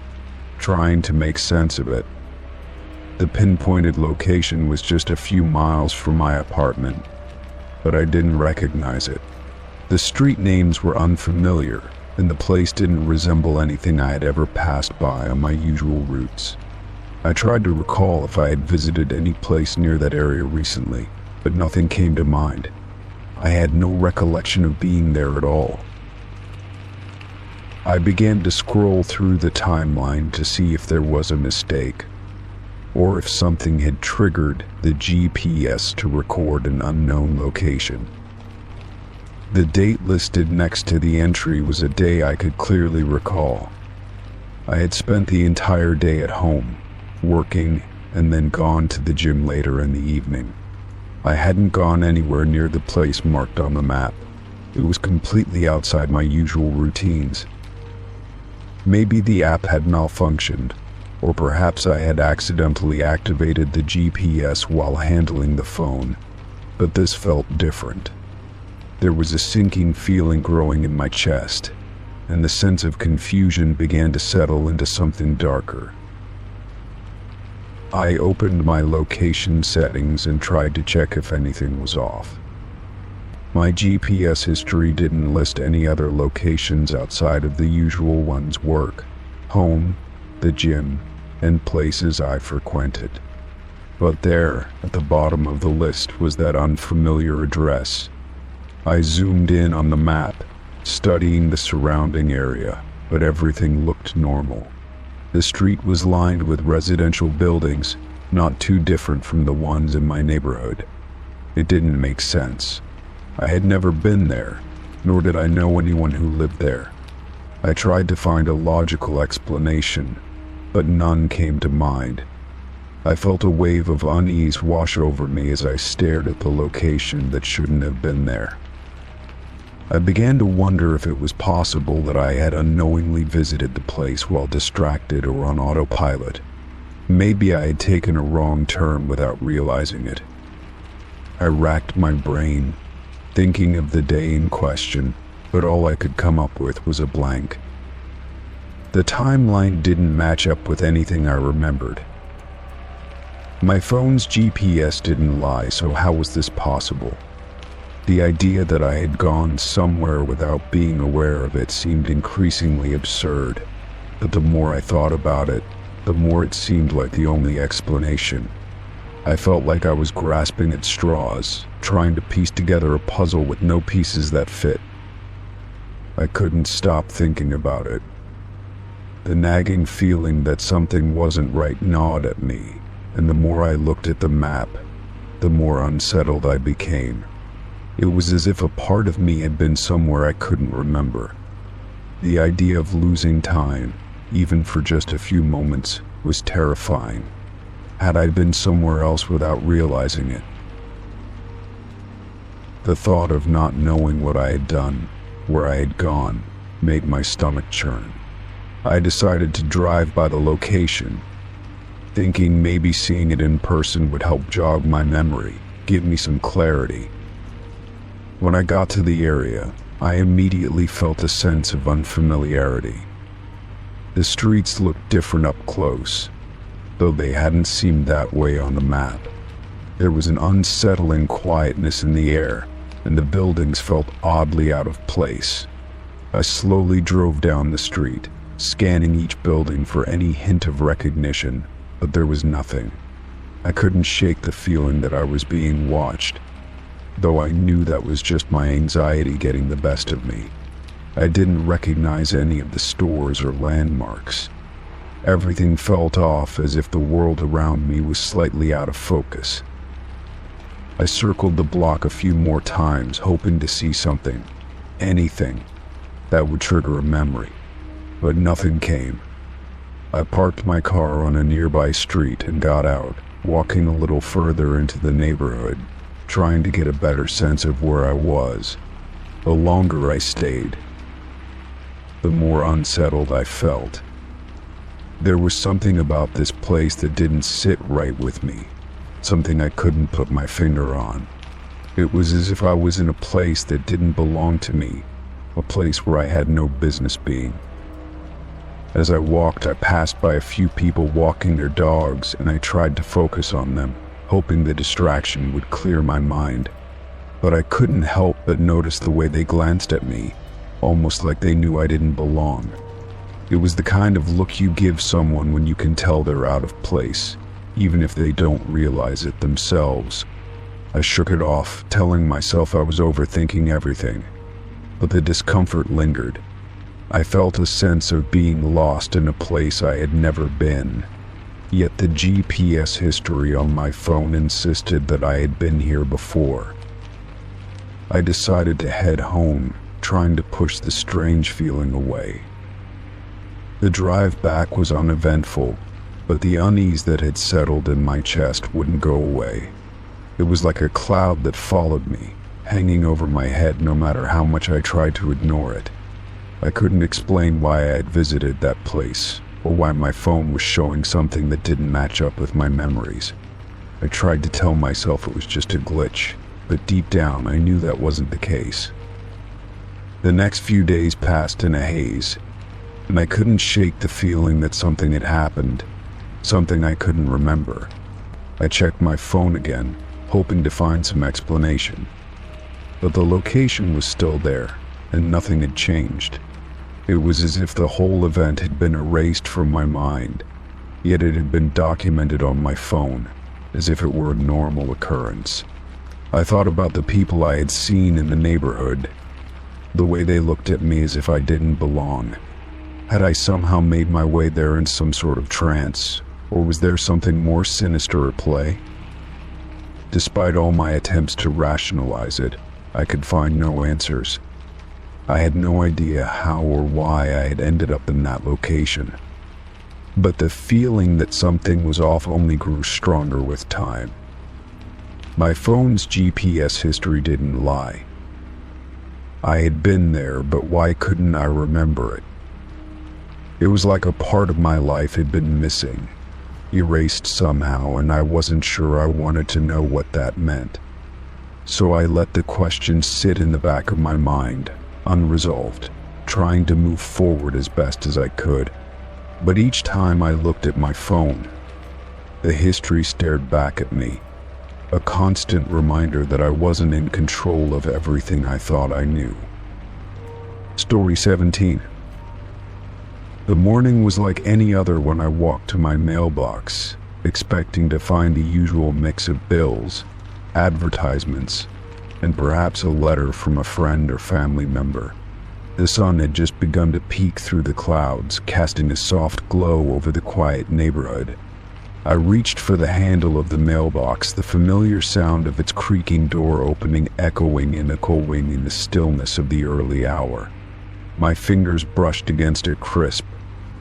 trying to make sense of it. The pinpointed location was just a few miles from my apartment, but I didn't recognize it. The street names were unfamiliar, and the place didn't resemble anything I had ever passed by on my usual routes. I tried to recall if I had visited any place near that area recently, but nothing came to mind. I had no recollection of being there at all. I began to scroll through the timeline to see if there was a mistake, or if something had triggered the GPS to record an unknown location. The date listed next to the entry was a day I could clearly recall. I had spent the entire day at home, working, and then gone to the gym later in the evening. I hadn't gone anywhere near the place marked on the map. It was completely outside my usual routines. Maybe the app had malfunctioned, or perhaps I had accidentally activated the GPS while handling the phone, but this felt different. There was a sinking feeling growing in my chest, and the sense of confusion began to settle into something darker. I opened my location settings and tried to check if anything was off. My GPS history didn't list any other locations outside of the usual ones: work, home, the gym, and places I frequented. But there, at the bottom of the list, was that unfamiliar address. I zoomed in on the map, studying the surrounding area, but everything looked normal. The street was lined with residential buildings, not too different from the ones in my neighborhood. It didn't make sense. I had never been there, nor did I know anyone who lived there. I tried to find a logical explanation, but none came to mind. I felt a wave of unease wash over me as I stared at the location that shouldn't have been there. I began to wonder if it was possible that I had unknowingly visited the place while distracted or on autopilot. Maybe I had taken a wrong turn without realizing it. I racked my brain, thinking of the day in question, but all I could come up with was a blank. The timeline didn't match up with anything I remembered. My phone's GPS didn't lie, so how was this possible? The idea that I had gone somewhere without being aware of it seemed increasingly absurd, but the more I thought about it, the more it seemed like the only explanation. I felt like I was grasping at straws, trying to piece together a puzzle with no pieces that fit. I couldn't stop thinking about it. The nagging feeling that something wasn't right gnawed at me, and the more I looked at the map, the more unsettled I became. It was as if a part of me had been somewhere I couldn't remember. The idea of losing time, even for just a few moments, was terrifying. Had I been somewhere else without realizing it? The thought of not knowing what I had done, where I had gone, made my stomach churn. I decided to drive by the location, thinking maybe seeing it in person would help jog my memory, give me some clarity. When I got to the area, I immediately felt a sense of unfamiliarity. The streets looked different up close, though they hadn't seemed that way on the map. There was an unsettling quietness in the air, and the buildings felt oddly out of place. I slowly drove down the street, scanning each building for any hint of recognition, but there was nothing. I couldn't shake the feeling that I was being watched, though I knew that was just my anxiety getting the best of me. I didn't recognize any of the stores or landmarks. Everything felt off, as if the world around me was slightly out of focus. I circled the block a few more times, hoping to see something, anything, that would trigger a memory, but nothing came. I parked my car on a nearby street and got out, walking a little further into the neighborhood, trying to get a better sense of where I was. The longer I stayed, the more unsettled I felt. There was something about this place that didn't sit right with me, something I couldn't put my finger on. It was as if I was in a place that didn't belong to me, a place where I had no business being. As I walked, I passed by a few people walking their dogs, and I tried to focus on them, hoping the distraction would clear my mind. But I couldn't help but notice the way they glanced at me, almost like they knew I didn't belong. It was the kind of look you give someone when you can tell they're out of place, even if they don't realize it themselves. I shook it off, telling myself I was overthinking everything, but the discomfort lingered. I felt a sense of being lost in a place I had never been, yet the GPS history on my phone insisted that I had been here before. I decided to head home, trying to push the strange feeling away. The drive back was uneventful, but the unease that had settled in my chest wouldn't go away. It was like a cloud that followed me, hanging over my head no matter how much I tried to ignore it. I couldn't explain why I had visited that place, or why my phone was showing something that didn't match up with my memories. I tried to tell myself it was just a glitch, but deep down I knew that wasn't the case. The next few days passed in a haze, and I couldn't shake the feeling that something had happened, something I couldn't remember. I checked my phone again, hoping to find some explanation. But the location was still there, and nothing had changed. It was as if the whole event had been erased from my mind, yet it had been documented on my phone, as if it were a normal occurrence. I thought about the people I had seen in the neighborhood, the way they looked at me as if I didn't belong. Had I somehow made my way there in some sort of trance, or was there something more sinister at play? Despite all my attempts to rationalize it, I could find no answers. I had no idea how or why I had ended up in that location. But the feeling that something was off only grew stronger with time. My phone's GPS history didn't lie. I had been there, but why couldn't I remember it? It was like a part of my life had been missing, erased somehow, and I wasn't sure I wanted to know what that meant. So I let the question sit in the back of my mind, unresolved, trying to move forward as best as I could. But each time I looked at my phone, the history stared back at me, a constant reminder that I wasn't in control of everything I thought I knew. Story 17. The morning was like any other when I walked to my mailbox, expecting to find the usual mix of bills, advertisements, and perhaps a letter from a friend or family member. The sun had just begun to peek through the clouds, casting a soft glow over the quiet neighborhood. I reached for the handle of the mailbox, the familiar sound of its creaking door opening echoing in the stillness of the early hour. My fingers brushed against a crisp,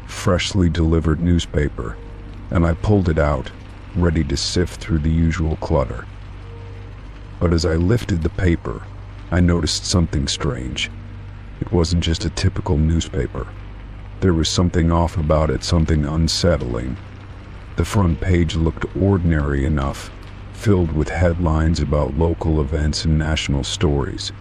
freshly delivered newspaper, and I pulled it out, ready to sift through the usual clutter. But as I lifted the paper, I noticed something strange. It wasn't just a typical newspaper. There was something off about it, something unsettling. The front page looked ordinary enough, filled with headlines about local events and national stories.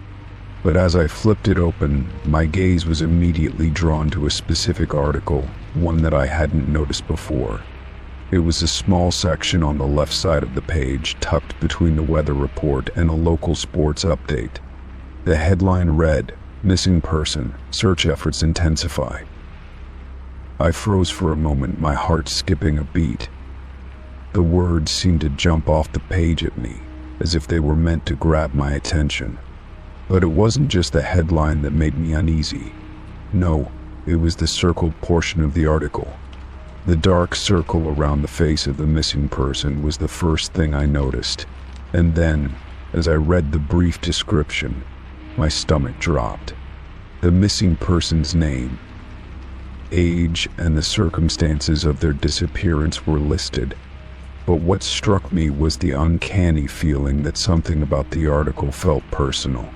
But as I flipped it open, my gaze was immediately drawn to a specific article, one that I hadn't noticed before. It was a small section on the left side of the page, tucked between the weather report and a local sports update. The headline read, "Missing person, search efforts intensify." I froze for a moment, my heart skipping a beat. The words seemed to jump off the page at me, as if they were meant to grab my attention. But it wasn't just the headline that made me uneasy. No, it was the circled portion of the article. The dark circle around the face of the missing person was the first thing I noticed, and then, as I read the brief description, my stomach dropped. The missing person's name, age, and the circumstances of their disappearance were listed, but what struck me was the uncanny feeling that something about the article felt personal.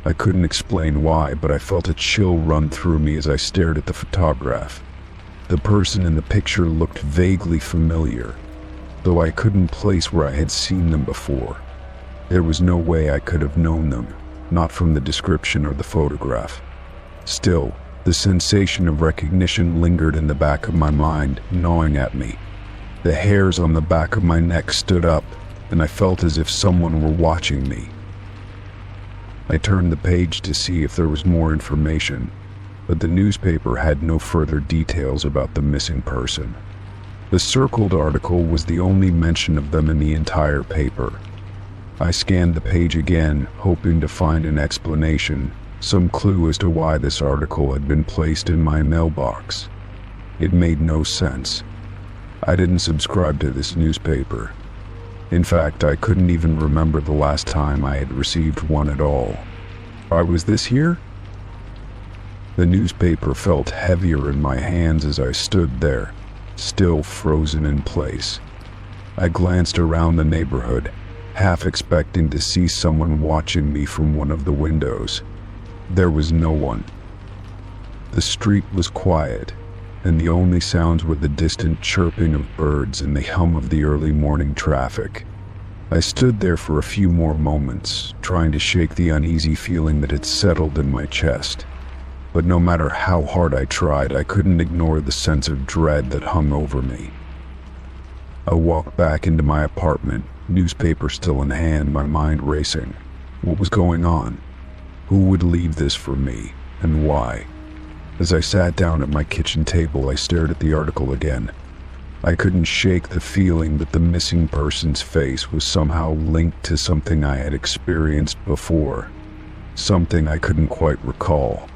I couldn't explain why, but I felt a chill run through me as I stared at the photograph. The person in the picture looked vaguely familiar, though I couldn't place where I had seen them before. There was no way I could have known them, not from the description or the photograph. Still, the sensation of recognition lingered in the back of my mind, gnawing at me. The hairs on the back of my neck stood up, and I felt as if someone were watching me. I turned the page to see if there was more information, but the newspaper had no further details about the missing person. The circled article was the only mention of them in the entire paper. I scanned the page again, hoping to find an explanation, some clue as to why this article had been placed in my mailbox. It made no sense. I didn't subscribe to this newspaper. In fact, I couldn't even remember the last time I had received one at all. Why was this here? The newspaper felt heavier in my hands as I stood there, still frozen in place. I glanced around the neighborhood, half expecting to see someone watching me from one of the windows. There was no one. The street was quiet, and the only sounds were the distant chirping of birds and the hum of the early morning traffic. I stood there for a few more moments, trying to shake the uneasy feeling that had settled in my chest. But no matter how hard I tried, I couldn't ignore the sense of dread that hung over me. I walked back into my apartment, newspaper still in hand, my mind racing. What was going on? Who would leave this for me, and why? As I sat down at my kitchen table, I stared at the article again. I couldn't shake the feeling that the missing person's face was somehow linked to something I had experienced before, something I couldn't quite recall.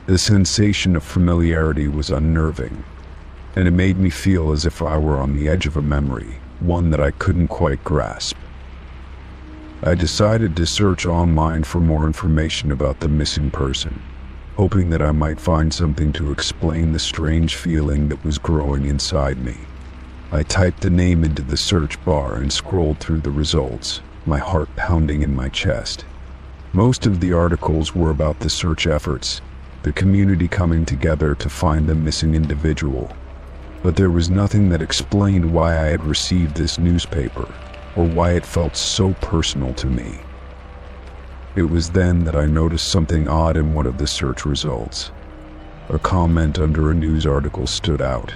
The sensation of familiarity was unnerving, and it made me feel as if I were on the edge of a memory, one that I couldn't quite grasp. I decided to search online for more information about the missing person, hoping that I might find something to explain the strange feeling that was growing inside me. I typed the name into the search bar and scrolled through the results, my heart pounding in my chest. Most of the articles were about the search efforts, the community coming together to find the missing individual. But there was nothing that explained why I had received this newspaper, or why it felt so personal to me. It was then that I noticed something odd in one of the search results. A comment under a news article stood out.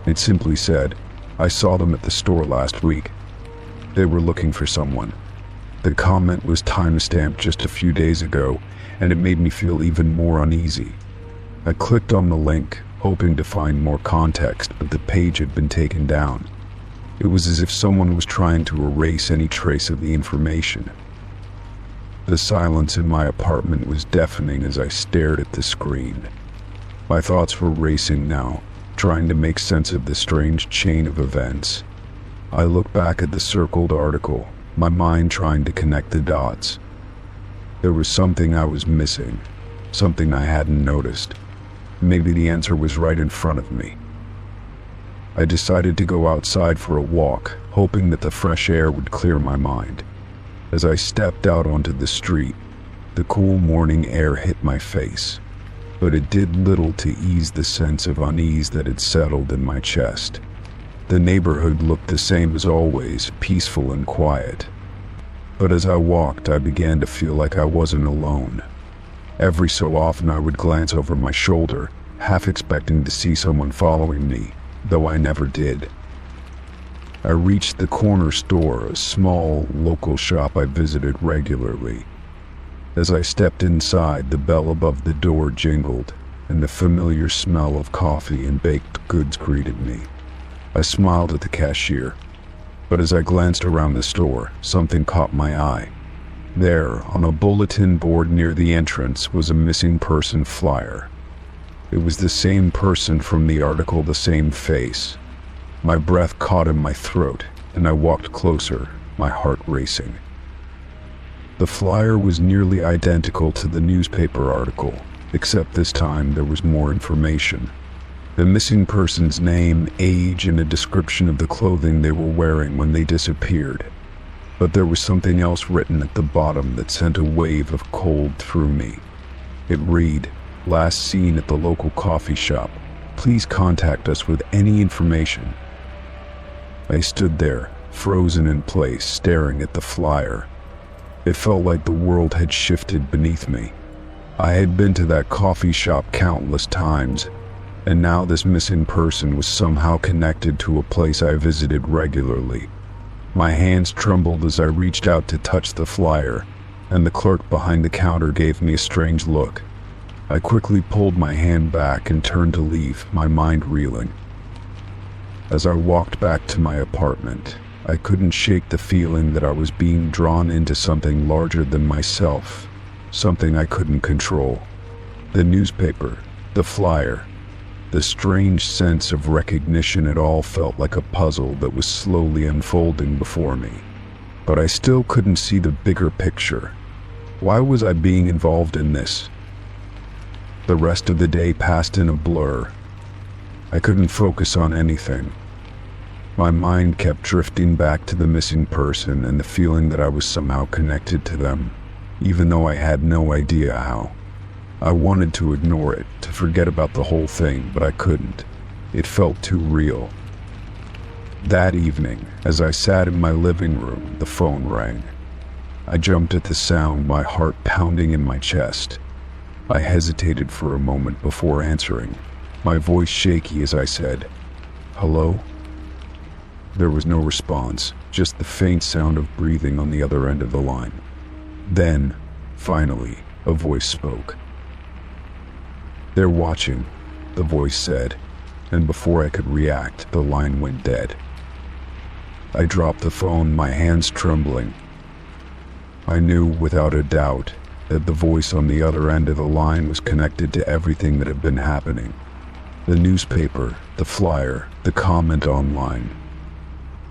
It simply said, "I saw them at the store last week. They were looking for someone." The comment was timestamped just a few days ago, and it made me feel even more uneasy. I clicked on the link, hoping to find more context, but the page had been taken down. It was as if someone was trying to erase any trace of the information. The silence in my apartment was deafening as I stared at the screen. My thoughts were racing now, trying to make sense of the strange chain of events. I looked back at the circled article, my mind trying to connect the dots. There was something I was missing, something I hadn't noticed. Maybe the answer was right in front of me. I decided to go outside for a walk, hoping that the fresh air would clear my mind. As I stepped out onto the street, the cool morning air hit my face, but it did little to ease the sense of unease that had settled in my chest. The neighborhood looked the same as always, peaceful and quiet. But as I walked, I began to feel like I wasn't alone. Every so often I would glance over my shoulder, half expecting to see someone following me, though I never did. I reached the corner store, a small local shop I visited regularly. As I stepped inside, the bell above the door jingled, and the familiar smell of coffee and baked goods greeted me. I smiled at the cashier, but as I glanced around the store, something caught my eye. There, on a bulletin board near the entrance, was a missing person flyer. It was the same person from the article, the same face. My breath caught in my throat, and I walked closer, my heart racing. The flyer was nearly identical to the newspaper article, except this time there was more information. The missing person's name, age, and a description of the clothing they were wearing when they disappeared. But there was something else written at the bottom that sent a wave of cold through me. It read, "Last seen at the local coffee shop. Please contact us with any information." I stood there, frozen in place, staring at the flyer. It felt like the world had shifted beneath me. I had been to that coffee shop countless times, and now this missing person was somehow connected to a place I visited regularly. My hands trembled as I reached out to touch the flyer, and the clerk behind the counter gave me a strange look. I quickly pulled my hand back and turned to leave, my mind reeling. As I walked back to my apartment, I couldn't shake the feeling that I was being drawn into something larger than myself, something I couldn't control. The newspaper, the flyer, the strange sense of recognition, it all felt like a puzzle that was slowly unfolding before me. But I still couldn't see the bigger picture. Why was I being involved in this? The rest of the day passed in a blur. I couldn't focus on anything. My mind kept drifting back to the missing person and the feeling that I was somehow connected to them, even though I had no idea how. I wanted to ignore it, to forget about the whole thing, but I couldn't. It felt too real. That evening, as I sat in my living room, the phone rang. I jumped at the sound, my heart pounding in my chest. I hesitated for a moment before answering, my voice shaky as I said, "Hello?" There was no response, just the faint sound of breathing on the other end of the line. Then, finally, a voice spoke. "They're watching," the voice said, and before I could react, the line went dead. I dropped the phone, my hands trembling. I knew without a doubt that the voice on the other end of the line was connected to everything that had been happening. The newspaper, the flyer, the comment online.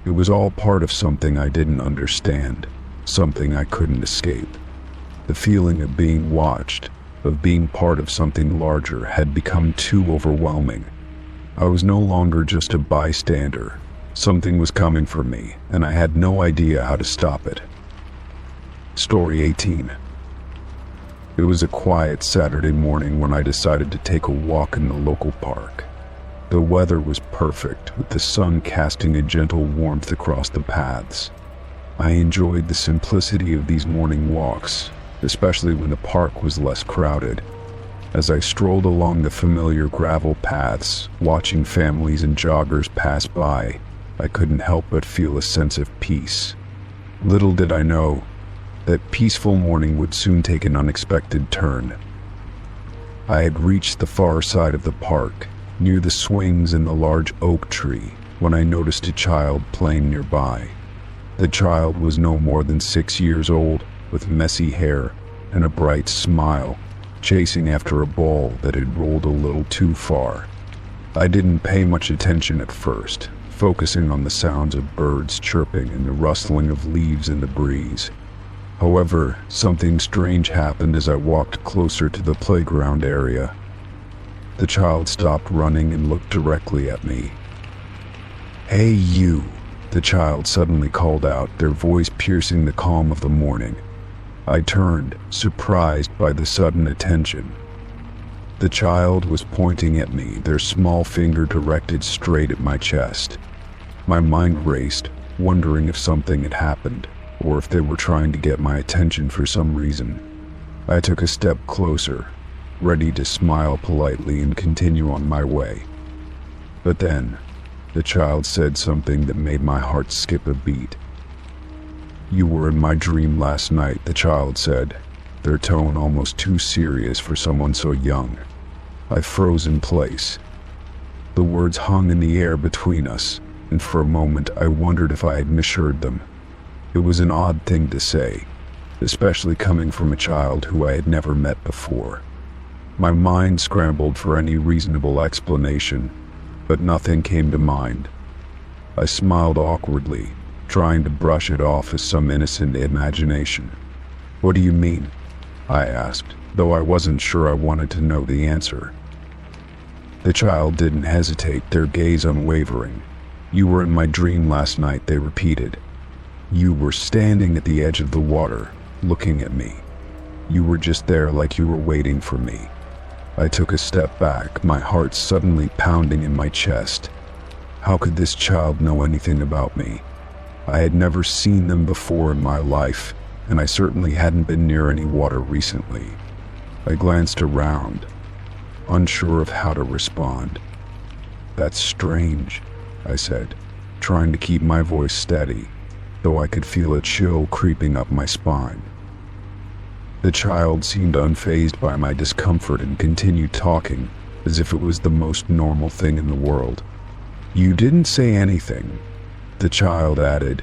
It was all part of something I didn't understand, something I couldn't escape. The feeling of being watched, of being part of something larger, had become too overwhelming. I was no longer just a bystander. Something was coming for me, and I had no idea how to stop it. Story 18. It was a quiet Saturday morning when I decided to take a walk in the local park. The weather was perfect, with the sun casting a gentle warmth across the paths. I enjoyed the simplicity of these morning walks, especially when the park was less crowded. As I strolled along the familiar gravel paths, watching families and joggers pass by, I couldn't help but feel a sense of peace. Little did I know, that peaceful morning would soon take an unexpected turn. I had reached the far side of the park, near the swings and the large oak tree, when I noticed a child playing nearby. The child was no more than 6 years old, with messy hair and a bright smile, chasing after a ball that had rolled a little too far. I didn't pay much attention at first, focusing on the sounds of birds chirping and the rustling of leaves in the breeze. However, something strange happened as I walked closer to the playground area. The child stopped running and looked directly at me. "Hey you," the child suddenly called out, their voice piercing the calm of the morning. I turned, surprised by the sudden attention. The child was pointing at me, their small finger directed straight at my chest. My mind raced, wondering if something had happened, or if they were trying to get my attention for some reason. I took a step closer, ready to smile politely and continue on my way. But then, the child said something that made my heart skip a beat. "You were in my dream last night," the child said, their tone almost too serious for someone so young. I froze in place. The words hung in the air between us, and for a moment I wondered if I had misheard them. It was an odd thing to say, especially coming from a child who I had never met before. My mind scrambled for any reasonable explanation, but nothing came to mind. I smiled awkwardly, trying to brush it off as some innocent imagination. "What do you mean?" I asked, though I wasn't sure I wanted to know the answer. The child didn't hesitate, their gaze unwavering. "You were in my dream last night," they repeated. "You were standing at the edge of the water, looking at me. You were just there like you were waiting for me." I took a step back, my heart suddenly pounding in my chest. How could this child know anything about me? I had never seen them before in my life, and I certainly hadn't been near any water recently. I glanced around, unsure of how to respond. "That's strange," I said, trying to keep my voice steady, though I could feel a chill creeping up my spine. The child seemed unfazed by my discomfort and continued talking as if it was the most normal thing in the world. "You didn't say anything," the child added,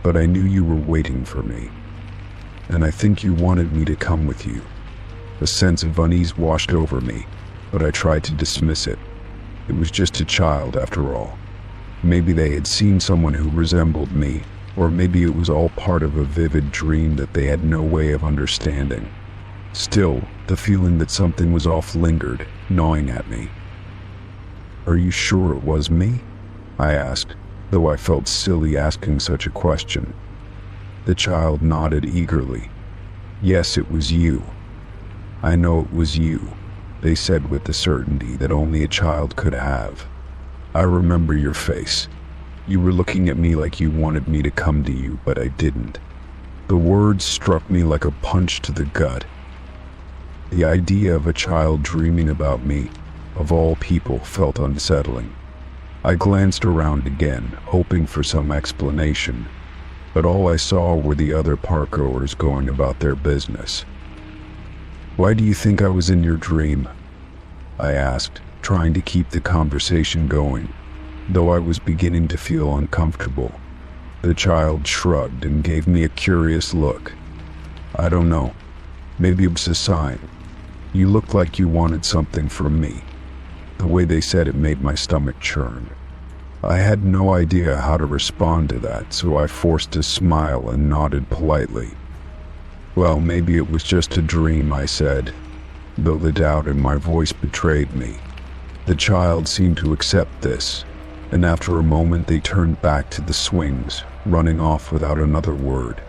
"but I knew you were waiting for me. And I think you wanted me to come with you." A sense of unease washed over me, but I tried to dismiss it. It was just a child after all. Maybe they had seen someone who resembled me, or maybe it was all part of a vivid dream that they had no way of understanding. Still, the feeling that something was off lingered, gnawing at me. "Are you sure it was me?" I asked, though I felt silly asking such a question. The child nodded eagerly. "Yes, it was you. I know it was you," they said with the certainty that only a child could have. "I remember your face. You were looking at me like you wanted me to come to you, but I didn't." The words struck me like a punch to the gut. The idea of a child dreaming about me, of all people, felt unsettling. I glanced around again, hoping for some explanation, but all I saw were the other parkgoers going about their business. "Why do you think I was in your dream?" I asked, trying to keep the conversation going, though I was beginning to feel uncomfortable. The child shrugged and gave me a curious look. "I don't know. Maybe it was a sign. You looked like you wanted something from me." The way they said it made my stomach churn. I had no idea how to respond to that, so I forced a smile and nodded politely. "Well, maybe it was just a dream," I said, though the doubt in my voice betrayed me. The child seemed to accept this, and after a moment they turned back to the swings, running off without another word.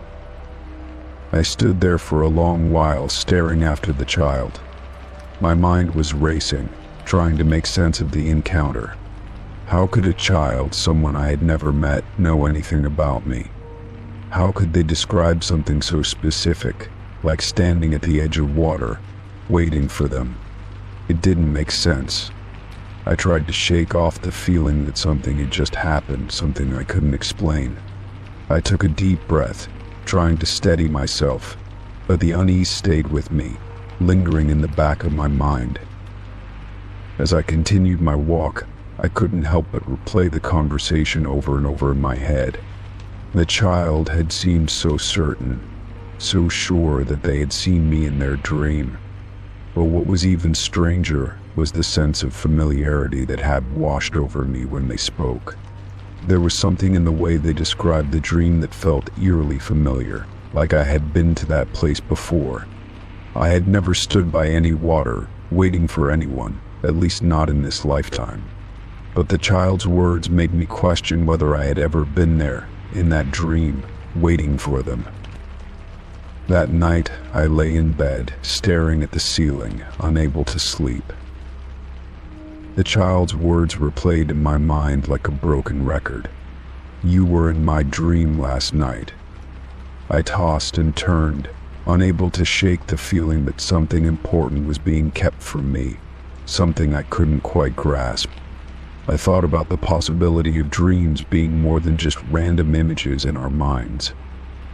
I stood there for a long while staring after the child. My mind was racing, trying to make sense of the encounter. How could a child, someone I had never met, know anything about me? How could they describe something so specific, like standing at the edge of water, waiting for them? It didn't make sense. I tried to shake off the feeling that something had just happened, something I couldn't explain. I took a deep breath, trying to steady myself, but the unease stayed with me, lingering in the back of my mind. As I continued my walk, I couldn't help but replay the conversation over and over in my head. The child had seemed so certain, so sure that they had seen me in their dream. But what was even stranger was the sense of familiarity that had washed over me when they spoke. There was something in the way they described the dream that felt eerily familiar, like I had been to that place before. I had never stood by any water, waiting for anyone, at least not in this lifetime. But the child's words made me question whether I had ever been there, in that dream, waiting for them. That night, I lay in bed, staring at the ceiling, unable to sleep. The child's words replayed in my mind like a broken record. "You were in my dream last night." I tossed and turned, unable to shake the feeling that something important was being kept from me, something I couldn't quite grasp. I thought about the possibility of dreams being more than just random images in our minds.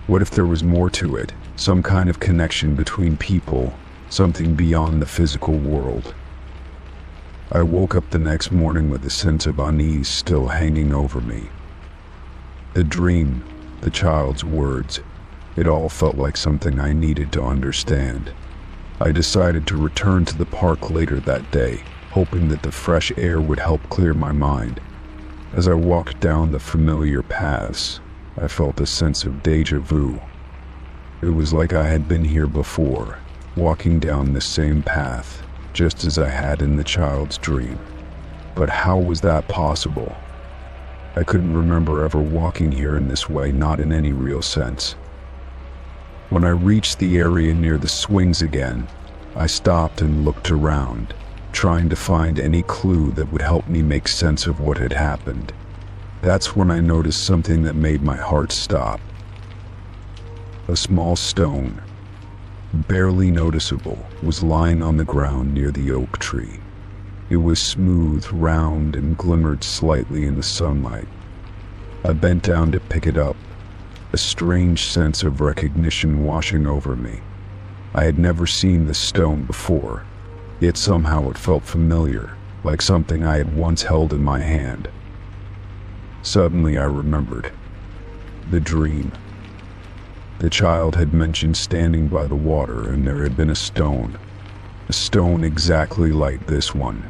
What if there was more to it, some kind of connection between people, something beyond the physical world? I woke up the next morning with a sense of unease still hanging over me. The dream, the child's words, it all felt like something I needed to understand. I decided to return to the park later that day, hoping that the fresh air would help clear my mind. As I walked down the familiar paths, I felt a sense of déjà vu. It was like I had been here before, walking down the same path, just as I had in the child's dream. But how was that possible? I couldn't remember ever walking here in this way, not in any real sense. When I reached the area near the swings again, I stopped and looked around, trying to find any clue that would help me make sense of what had happened. That's when I noticed something that made my heart stop. A small stone, barely noticeable, was lying on the ground near the oak tree. It was smooth, round, and glimmered slightly in the sunlight. I bent down to pick it up, a strange sense of recognition washing over me. I had never seen this stone before, yet somehow it felt familiar, like something I had once held in my hand. Suddenly I remembered. The dream. The child had mentioned standing by the water, and there had been a stone exactly like this one.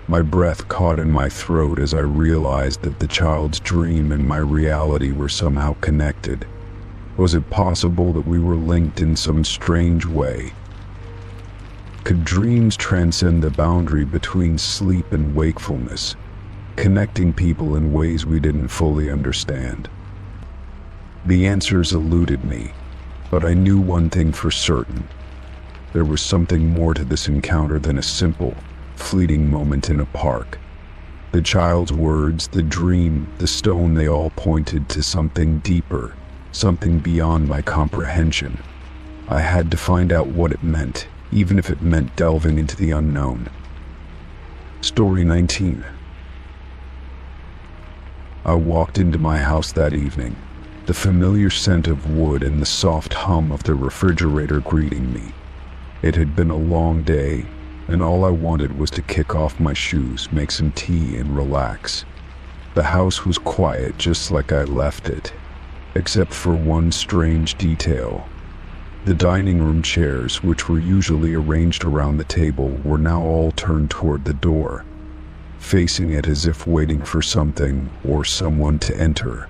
My breath caught in my throat as I realized that the child's dream and my reality were somehow connected. Was it possible that we were linked in some strange way? Could dreams transcend the boundary between sleep and wakefulness, connecting people in ways we didn't fully understand? The answers eluded me, but I knew one thing for certain. There was something more to this encounter than a simple, fleeting moment in a park. The child's words, the dream, the stone, they all pointed to something deeper, something beyond my comprehension. I had to find out what it meant, even if it meant delving into the unknown. Story 19. I walked into my house that evening, the familiar scent of wood and the soft hum of the refrigerator greeting me. It had been a long day, and all I wanted was to kick off my shoes, make some tea, and relax. The house was quiet just like I left it, except for one strange detail. The dining room chairs, which were usually arranged around the table, were now all turned toward the door, facing it as if waiting for something or someone to enter.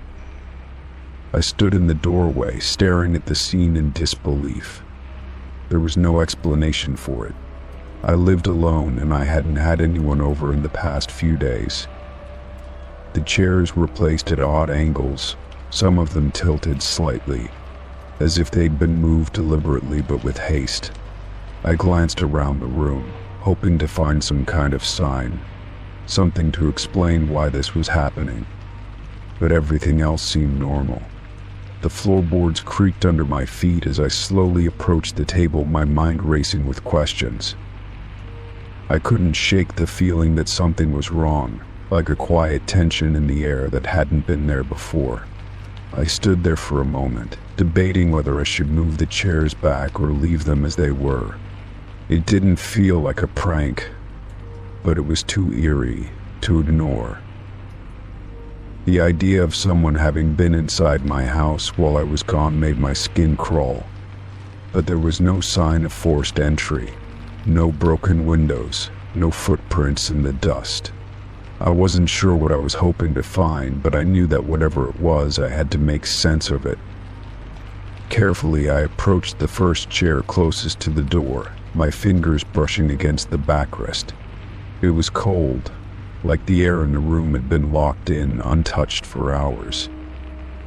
I stood in the doorway, staring at the scene in disbelief. There was no explanation for it. I lived alone, and I hadn't had anyone over in the past few days. The chairs were placed at odd angles, some of them tilted slightly, as if they'd been moved deliberately but with haste. I glanced around the room, hoping to find some kind of sign, something to explain why this was happening. But everything else seemed normal. The floorboards creaked under my feet as I slowly approached the table, my mind racing with questions. I couldn't shake the feeling that something was wrong, like a quiet tension in the air that hadn't been there before. I stood there for a moment, debating whether I should move the chairs back or leave them as they were. It didn't feel like a prank, but it was too eerie to ignore. The idea of someone having been inside my house while I was gone made my skin crawl, but there was no sign of forced entry. No broken windows, no footprints in the dust. I wasn't sure what I was hoping to find, but I knew that whatever it was, I had to make sense of it. Carefully, I approached the first chair closest to the door, my fingers brushing against the backrest. It was cold, like the air in the room had been locked in, untouched for hours.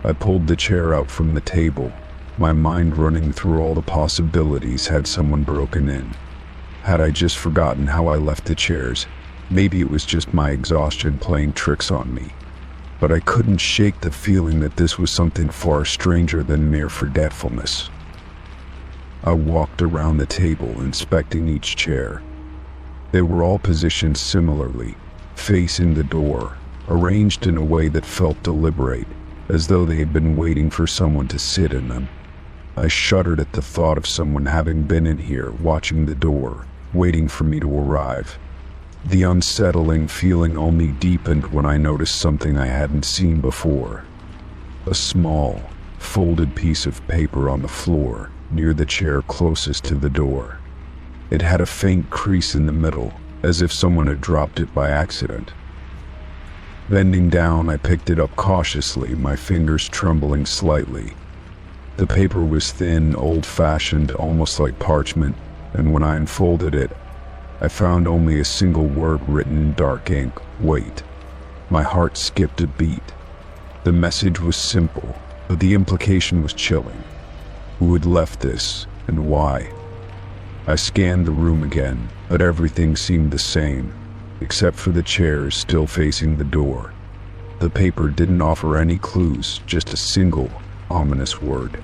I pulled the chair out from the table, my mind running through all the possibilities had someone broken in. Had I just forgotten how I left the chairs? Maybe it was just my exhaustion playing tricks on me. But I couldn't shake the feeling that this was something far stranger than mere forgetfulness. I walked around the table, inspecting each chair. They were all positioned similarly, facing the door, arranged in a way that felt deliberate, as though they had been waiting for someone to sit in them. I shuddered at the thought of someone having been in here, watching the door, waiting for me to arrive. The unsettling feeling only deepened when I noticed something I hadn't seen before. A small, folded piece of paper on the floor, near the chair closest to the door. It had a faint crease in the middle, as if someone had dropped it by accident. Bending down, I picked it up cautiously, my fingers trembling slightly. The paper was thin, old-fashioned, almost like parchment, and when I unfolded it, I found only a single word written in dark ink: wait. My heart skipped a beat. The message was simple, but the implication was chilling. Who had left this, and why? I scanned the room again, but everything seemed the same, except for the chairs still facing the door. The paper didn't offer any clues, just a single, ominous word.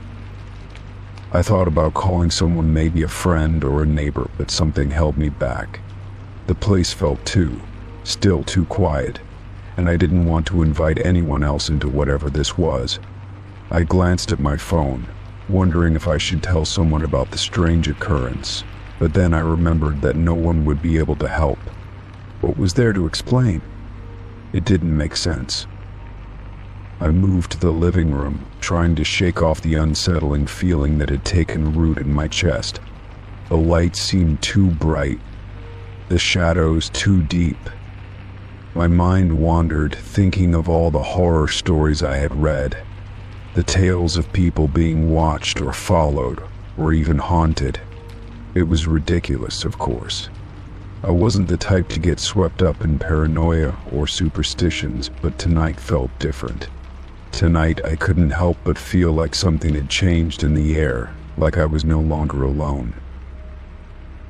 I thought about calling someone, maybe a friend or a neighbor, but something held me back. The place felt still too quiet, and I didn't want to invite anyone else into whatever this was. I glanced at my phone, wondering if I should tell someone about the strange occurrence, but then I remembered that no one would be able to help. What was there to explain? It didn't make sense. I moved to the living room, trying to shake off the unsettling feeling that had taken root in my chest. The light seemed too bright, the shadows too deep. My mind wandered, thinking of all the horror stories I had read, the tales of people being watched or followed, or even haunted. It was ridiculous, of course. I wasn't the type to get swept up in paranoia or superstitions, but tonight felt different. Tonight, I couldn't help but feel like something had changed in the air, like I was no longer alone.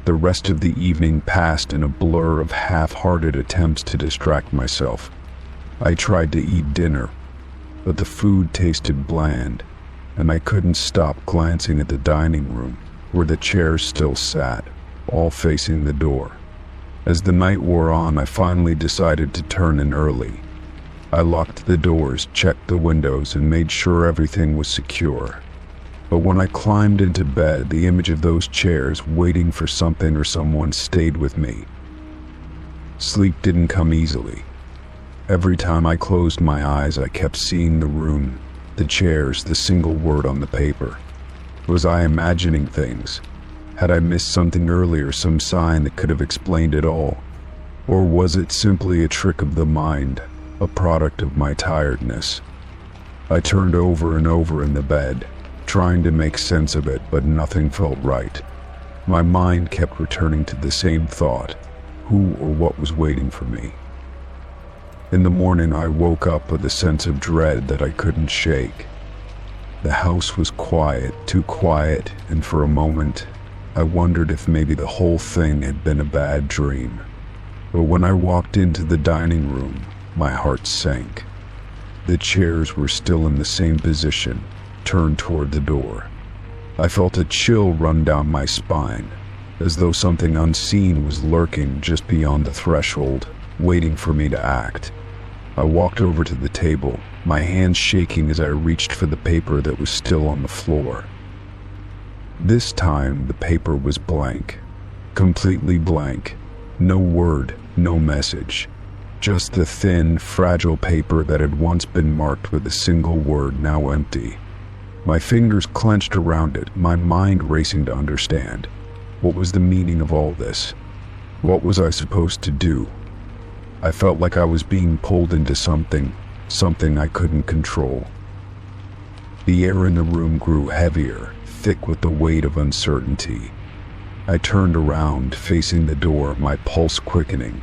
The rest of the evening passed in a blur of half-hearted attempts to distract myself. I tried to eat dinner, but the food tasted bland, and I couldn't stop glancing at the dining room, where the chairs still sat, all facing the door. As the night wore on, I finally decided to turn in early. I locked the doors, checked the windows, and made sure everything was secure. But when I climbed into bed, the image of those chairs waiting for something or someone stayed with me. Sleep didn't come easily. Every time I closed my eyes, I kept seeing the room, the chairs, the single word on the paper. Was I imagining things? Had I missed something earlier, some sign that could have explained it all? Or was it simply a trick of the mind, a product of my tiredness? I turned over and over in the bed, trying to make sense of it, but nothing felt right. My mind kept returning to the same thought: who or what was waiting for me? In the morning, I woke up with a sense of dread that I couldn't shake. The house was quiet, too quiet, and for a moment, I wondered if maybe the whole thing had been a bad dream. But when I walked into the dining room, my heart sank. The chairs were still in the same position, turned toward the door. I felt a chill run down my spine, as though something unseen was lurking just beyond the threshold, waiting for me to act. I walked over to the table, my hands shaking as I reached for the paper that was still on the floor. This time, the paper was blank, completely blank. No word, no message. Just the thin, fragile paper that had once been marked with a single word, now empty. My fingers clenched around it, my mind racing to understand. What was the meaning of all this? What was I supposed to do? I felt like I was being pulled into something I couldn't control. The air in the room grew heavier, thick with the weight of uncertainty. I turned around, facing the door, my pulse quickening.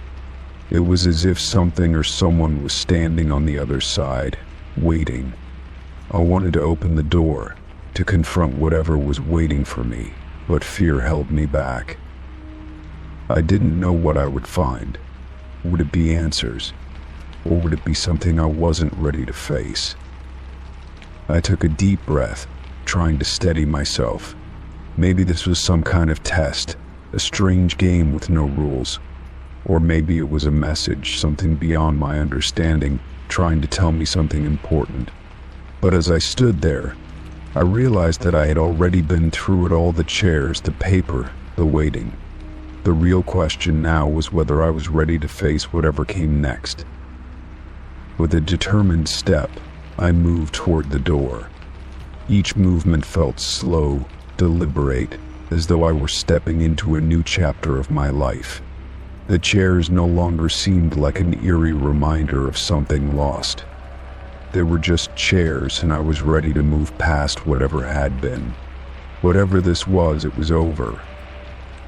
It was as if something or someone was standing on the other side, waiting. I wanted to open the door, to confront whatever was waiting for me, but fear held me back. I didn't know what I would find. Would it be answers? Or would it be something I wasn't ready to face? I took a deep breath, trying to steady myself. Maybe this was some kind of test, a strange game with no rules. Or maybe it was a message, something beyond my understanding, trying to tell me something important. But as I stood there, I realized that I had already been through it all: the chairs, the paper, the waiting. The real question now was whether I was ready to face whatever came next. With a determined step, I moved toward the door. Each movement felt slow, deliberate, as though I were stepping into a new chapter of my life. The chairs no longer seemed like an eerie reminder of something lost. They were just chairs, and I was ready to move past whatever had been. Whatever this was, it was over.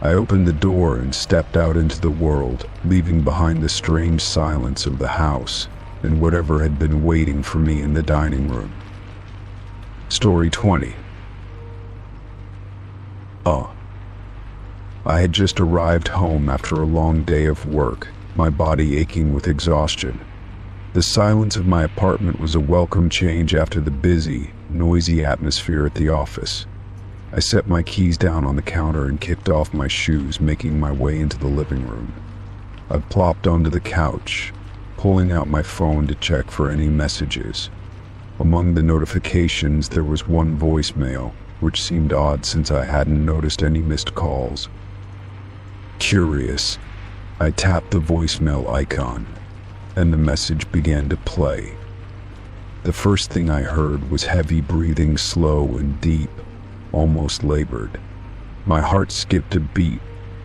I opened the door and stepped out into the world, leaving behind the strange silence of the house and whatever had been waiting for me in the dining room. Story 20. I had just arrived home after a long day of work, my body aching with exhaustion. The silence of my apartment was a welcome change after the busy, noisy atmosphere at the office. I set my keys down on the counter and kicked off my shoes, making my way into the living room. I plopped onto the couch, pulling out my phone to check for any messages. Among the notifications, there was one voicemail, which seemed odd since I hadn't noticed any missed calls. Curious, I tapped the voicemail icon, and the message began to play. The first thing I heard was heavy breathing, slow and deep, almost labored. My heart skipped a beat,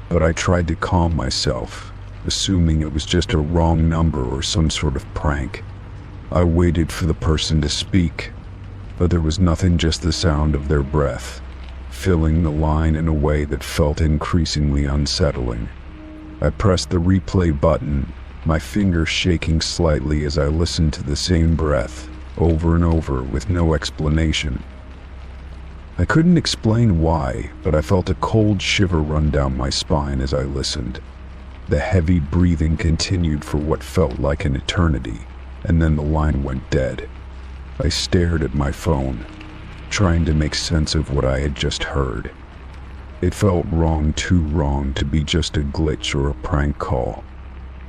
but I tried to calm myself, assuming it was just a wrong number or some sort of prank. I waited for the person to speak, but there was nothing, just the sound of their breath, filling the line in a way that felt increasingly unsettling. I pressed the replay button, my fingers shaking slightly as I listened to the same breath, over and over, with no explanation. I couldn't explain why, but I felt a cold shiver run down my spine as I listened. The heavy breathing continued for what felt like an eternity, and then the line went dead. I stared at my phone, trying to make sense of what I had just heard. It felt wrong, too wrong to be just a glitch or a prank call.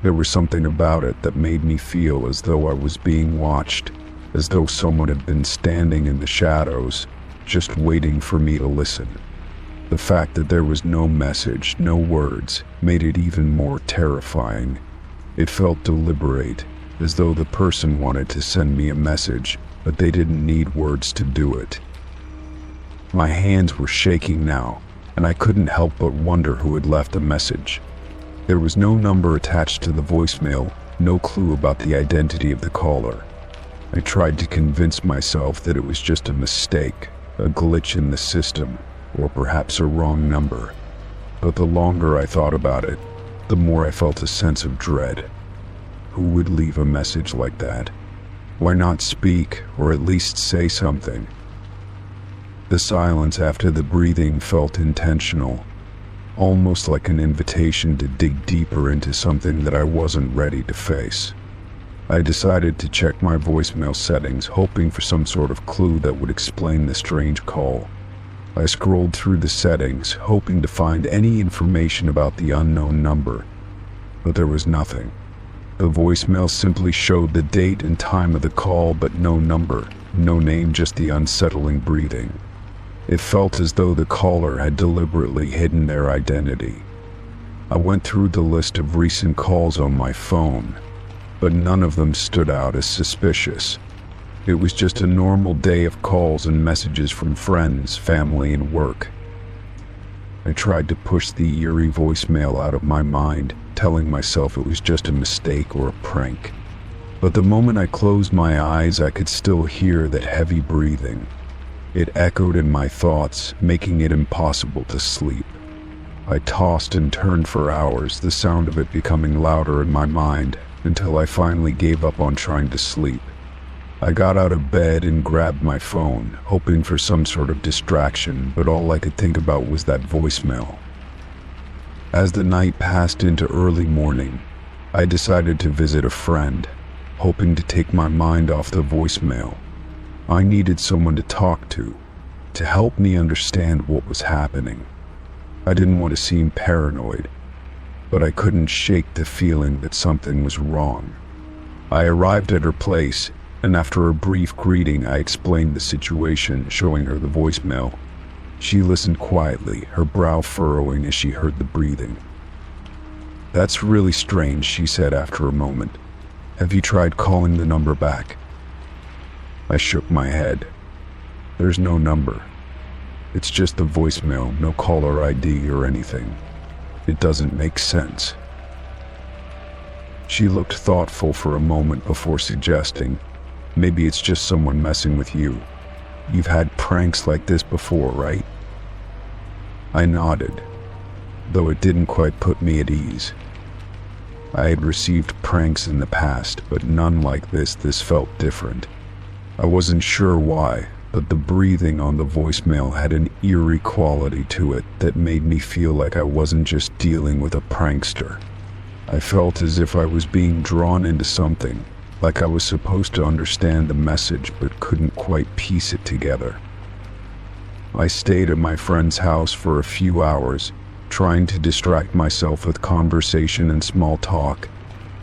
There was something about it that made me feel as though I was being watched, as though someone had been standing in the shadows, just waiting for me to listen. The fact that there was no message, no words, made it even more terrifying. It felt deliberate, as though the person wanted to send me a message, but they didn't need words to do it. My hands were shaking now, and I couldn't help but wonder who had left a message. There was no number attached to the voicemail, no clue about the identity of the caller. I tried to convince myself that it was just a mistake, a glitch in the system, or perhaps a wrong number. But the longer I thought about it, the more I felt a sense of dread. Who would leave a message like that? Why not speak, or at least say something? The silence after the breathing felt intentional, almost like an invitation to dig deeper into something that I wasn't ready to face. I decided to check my voicemail settings, hoping for some sort of clue that would explain the strange call. I scrolled through the settings, hoping to find any information about the unknown number, but there was nothing. The voicemail simply showed the date and time of the call, but no number, no name, just the unsettling breathing. It felt as though the caller had deliberately hidden their identity. I went through the list of recent calls on my phone, but none of them stood out as suspicious. It was just a normal day of calls and messages from friends, family, and work. I tried to push the eerie voicemail out of my mind, telling myself it was just a mistake or a prank. But the moment I closed my eyes, I could still hear that heavy breathing. It echoed in my thoughts, making it impossible to sleep. I tossed and turned for hours, the sound of it becoming louder in my mind, until I finally gave up on trying to sleep. I got out of bed and grabbed my phone, hoping for some sort of distraction, but all I could think about was that voicemail. As the night passed into early morning, I decided to visit a friend, hoping to take my mind off the voicemail. I needed someone to talk to help me understand what was happening. I didn't want to seem paranoid, but I couldn't shake the feeling that something was wrong. I arrived at her place, and after a brief greeting, I explained the situation, showing her the voicemail. She listened quietly, her brow furrowing as she heard the breathing. "That's really strange," she said after a moment. "Have you tried calling the number back?" I shook my head. "There's no number. It's just the voicemail, no caller ID or anything. It doesn't make sense." She looked thoughtful for a moment before suggesting, "Maybe it's just someone messing with you. You've had pranks like this before, right?" I nodded, though it didn't quite put me at ease. I had received pranks in the past, but none like this. This felt different. I wasn't sure why, but the breathing on the voicemail had an eerie quality to it that made me feel like I wasn't just dealing with a prankster. I felt as if I was being drawn into something, like I was supposed to understand the message but couldn't quite piece it together. I stayed at my friend's house for a few hours, trying to distract myself with conversation and small talk,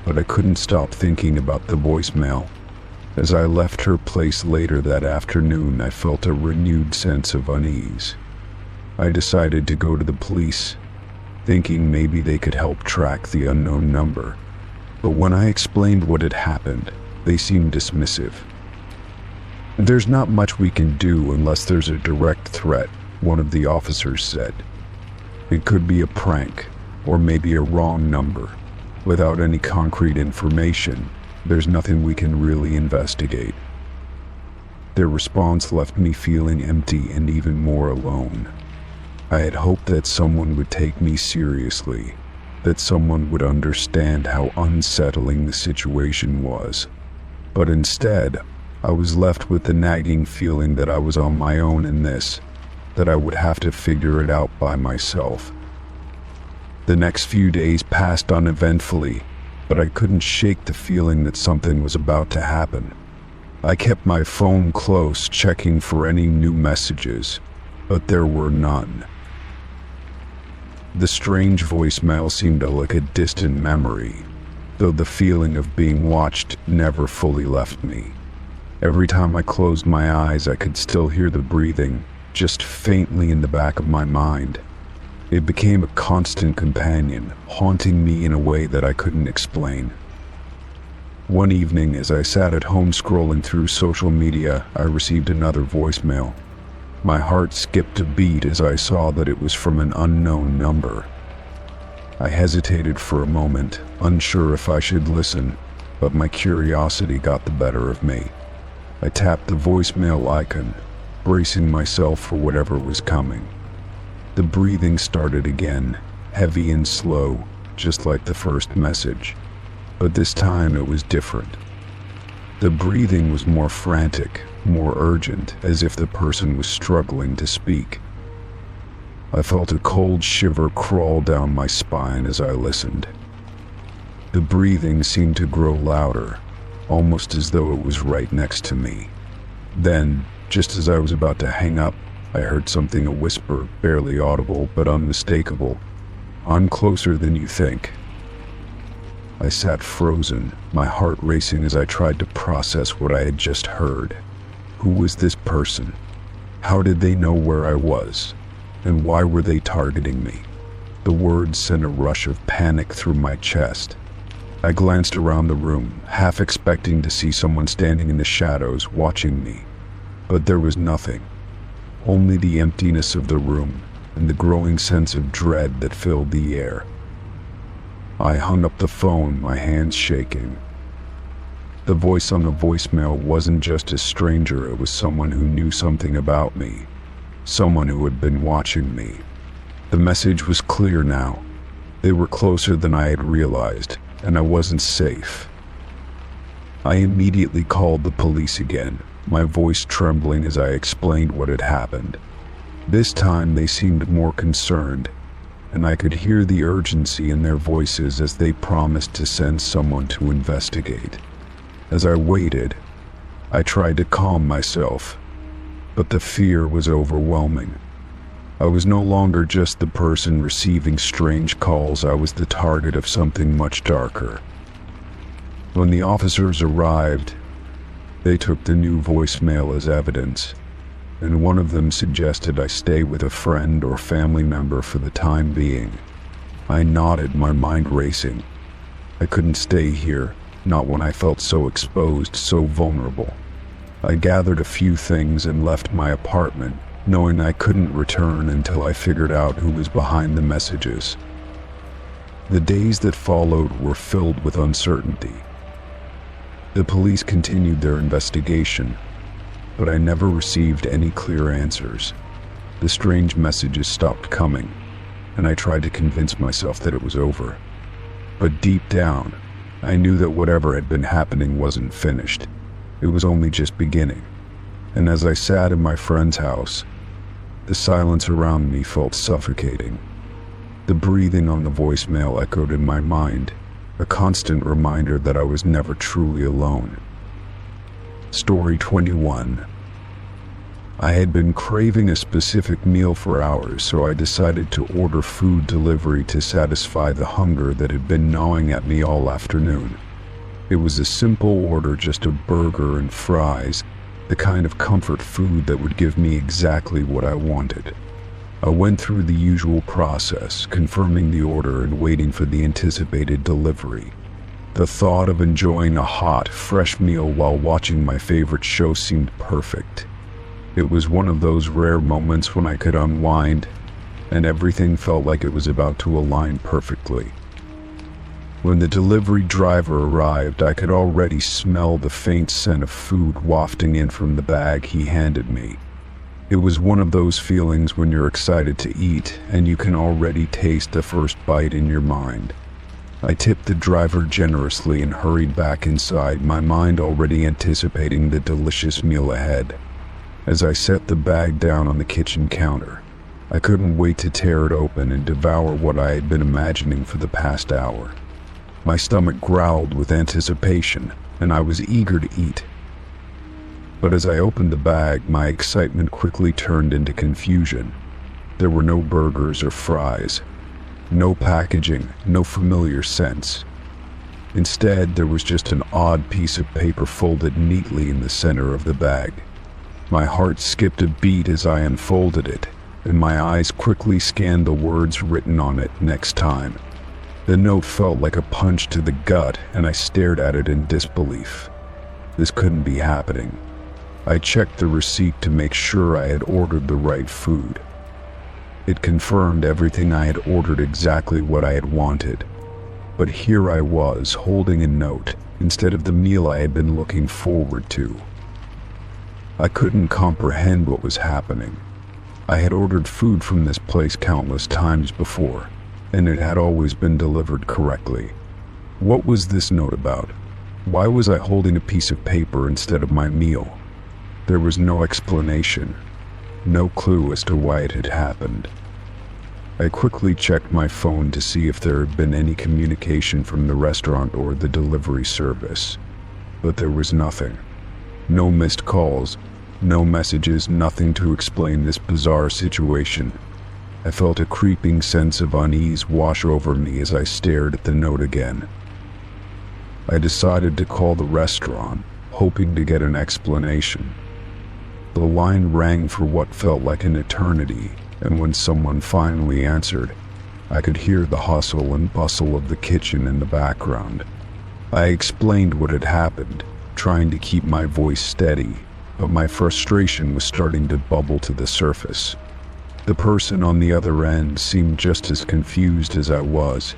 but I couldn't stop thinking about the voicemail. As I left her place later that afternoon, I felt a renewed sense of unease. I decided to go to the police, thinking maybe they could help track the unknown number. But when I explained what had happened, they seemed dismissive. "There's not much we can do unless there's a direct threat," one of the officers said. "It could be a prank, or maybe a wrong number. Without any concrete information, there's nothing we can really investigate." Their response left me feeling empty and even more alone. I had hoped that someone would take me seriously, that someone would understand how unsettling the situation was. But instead, I was left with the nagging feeling that I was on my own in this, that I would have to figure it out by myself. The next few days passed uneventfully, but I couldn't shake the feeling that something was about to happen. I kept my phone close, checking for any new messages, but there were none. The strange voicemail seemed like a distant memory, though the feeling of being watched never fully left me. Every time I closed my eyes, I could still hear the breathing, just faintly in the back of my mind. It became a constant companion, haunting me in a way that I couldn't explain. One evening, as I sat at home scrolling through social media, I received another voicemail. My heart skipped a beat as I saw that it was from an unknown number. I hesitated for a moment, unsure if I should listen, but my curiosity got the better of me. I tapped the voicemail icon, bracing myself for whatever was coming. The breathing started again, heavy and slow, just like the first message. But this time it was different. The breathing was more frantic, more urgent, as if the person was struggling to speak. I felt a cold shiver crawl down my spine as I listened. The breathing seemed to grow louder, almost as though it was right next to me. Then, just as I was about to hang up, I heard something, a whisper, barely audible but unmistakable. "I'm closer than you think." I sat frozen, my heart racing as I tried to process what I had just heard. Who was this person? How did they know where I was? And why were they targeting me? The words sent a rush of panic through my chest. I glanced around the room, half expecting to see someone standing in the shadows watching me. But there was nothing. Only the emptiness of the room and the growing sense of dread that filled the air. I hung up the phone, my hands shaking. The voice on the voicemail wasn't just a stranger, it was someone who knew something about me. Someone who had been watching me. The message was clear now. They were closer than I had realized, and I wasn't safe. I immediately called the police again, my voice trembling as I explained what had happened. This time they seemed more concerned, and I could hear the urgency in their voices as they promised to send someone to investigate. As I waited, I tried to calm myself, but the fear was overwhelming. I was no longer just the person receiving strange calls, I was the target of something much darker. When the officers arrived, they took the new voicemail as evidence, and one of them suggested I stay with a friend or family member for the time being. I nodded, my mind racing. I couldn't stay here, not when I felt so exposed, so vulnerable. I gathered a few things and left my apartment, knowing I couldn't return until I figured out who was behind the messages. The days that followed were filled with uncertainty. The police continued their investigation, but I never received any clear answers. The strange messages stopped coming, and I tried to convince myself that it was over. But deep down, I knew that whatever had been happening wasn't finished. It was only just beginning. And as I sat in my friend's house, the silence around me felt suffocating. The breathing on the voicemail echoed in my mind, a constant reminder that I was never truly alone. Story 21. I had been craving a specific meal for hours, so I decided to order food delivery to satisfy the hunger that had been gnawing at me all afternoon. It was a simple order, just a burger and fries, the kind of comfort food that would give me exactly what I wanted. I went through the usual process, confirming the order and waiting for the anticipated delivery. The thought of enjoying a hot, fresh meal while watching my favorite show seemed perfect. It was one of those rare moments when I could unwind, and everything felt like it was about to align perfectly. When the delivery driver arrived, I could already smell the faint scent of food wafting in from the bag he handed me. It was one of those feelings when you're excited to eat, and you can already taste the first bite in your mind. I tipped the driver generously and hurried back inside, my mind already anticipating the delicious meal ahead. As I set the bag down on the kitchen counter, I couldn't wait to tear it open and devour what I had been imagining for the past hour. My stomach growled with anticipation, and I was eager to eat. But as I opened the bag, my excitement quickly turned into confusion. There were no burgers or fries, no packaging, no familiar scents. Instead, there was just an odd piece of paper folded neatly in the center of the bag. My heart skipped a beat as I unfolded it, and my eyes quickly scanned the words written on it, "Next time." The note felt like a punch to the gut, and I stared at it in disbelief. This couldn't be happening. I checked the receipt to make sure I had ordered the right food. It confirmed everything I had ordered, exactly what I had wanted. But here I was, holding a note, instead of the meal I had been looking forward to. I couldn't comprehend what was happening. I had ordered food from this place countless times before, and it had always been delivered correctly. What was this note about? Why was I holding a piece of paper instead of my meal? There was no explanation, no clue as to why it had happened. I quickly checked my phone to see if there had been any communication from the restaurant or the delivery service, but there was nothing. No missed calls, no messages, nothing to explain this bizarre situation. I felt a creeping sense of unease wash over me as I stared at the note again. I decided to call the restaurant, hoping to get an explanation. The line rang for what felt like an eternity, and when someone finally answered, I could hear the hustle and bustle of the kitchen in the background. I explained what had happened, trying to keep my voice steady, but my frustration was starting to bubble to the surface. The person on the other end seemed just as confused as I was.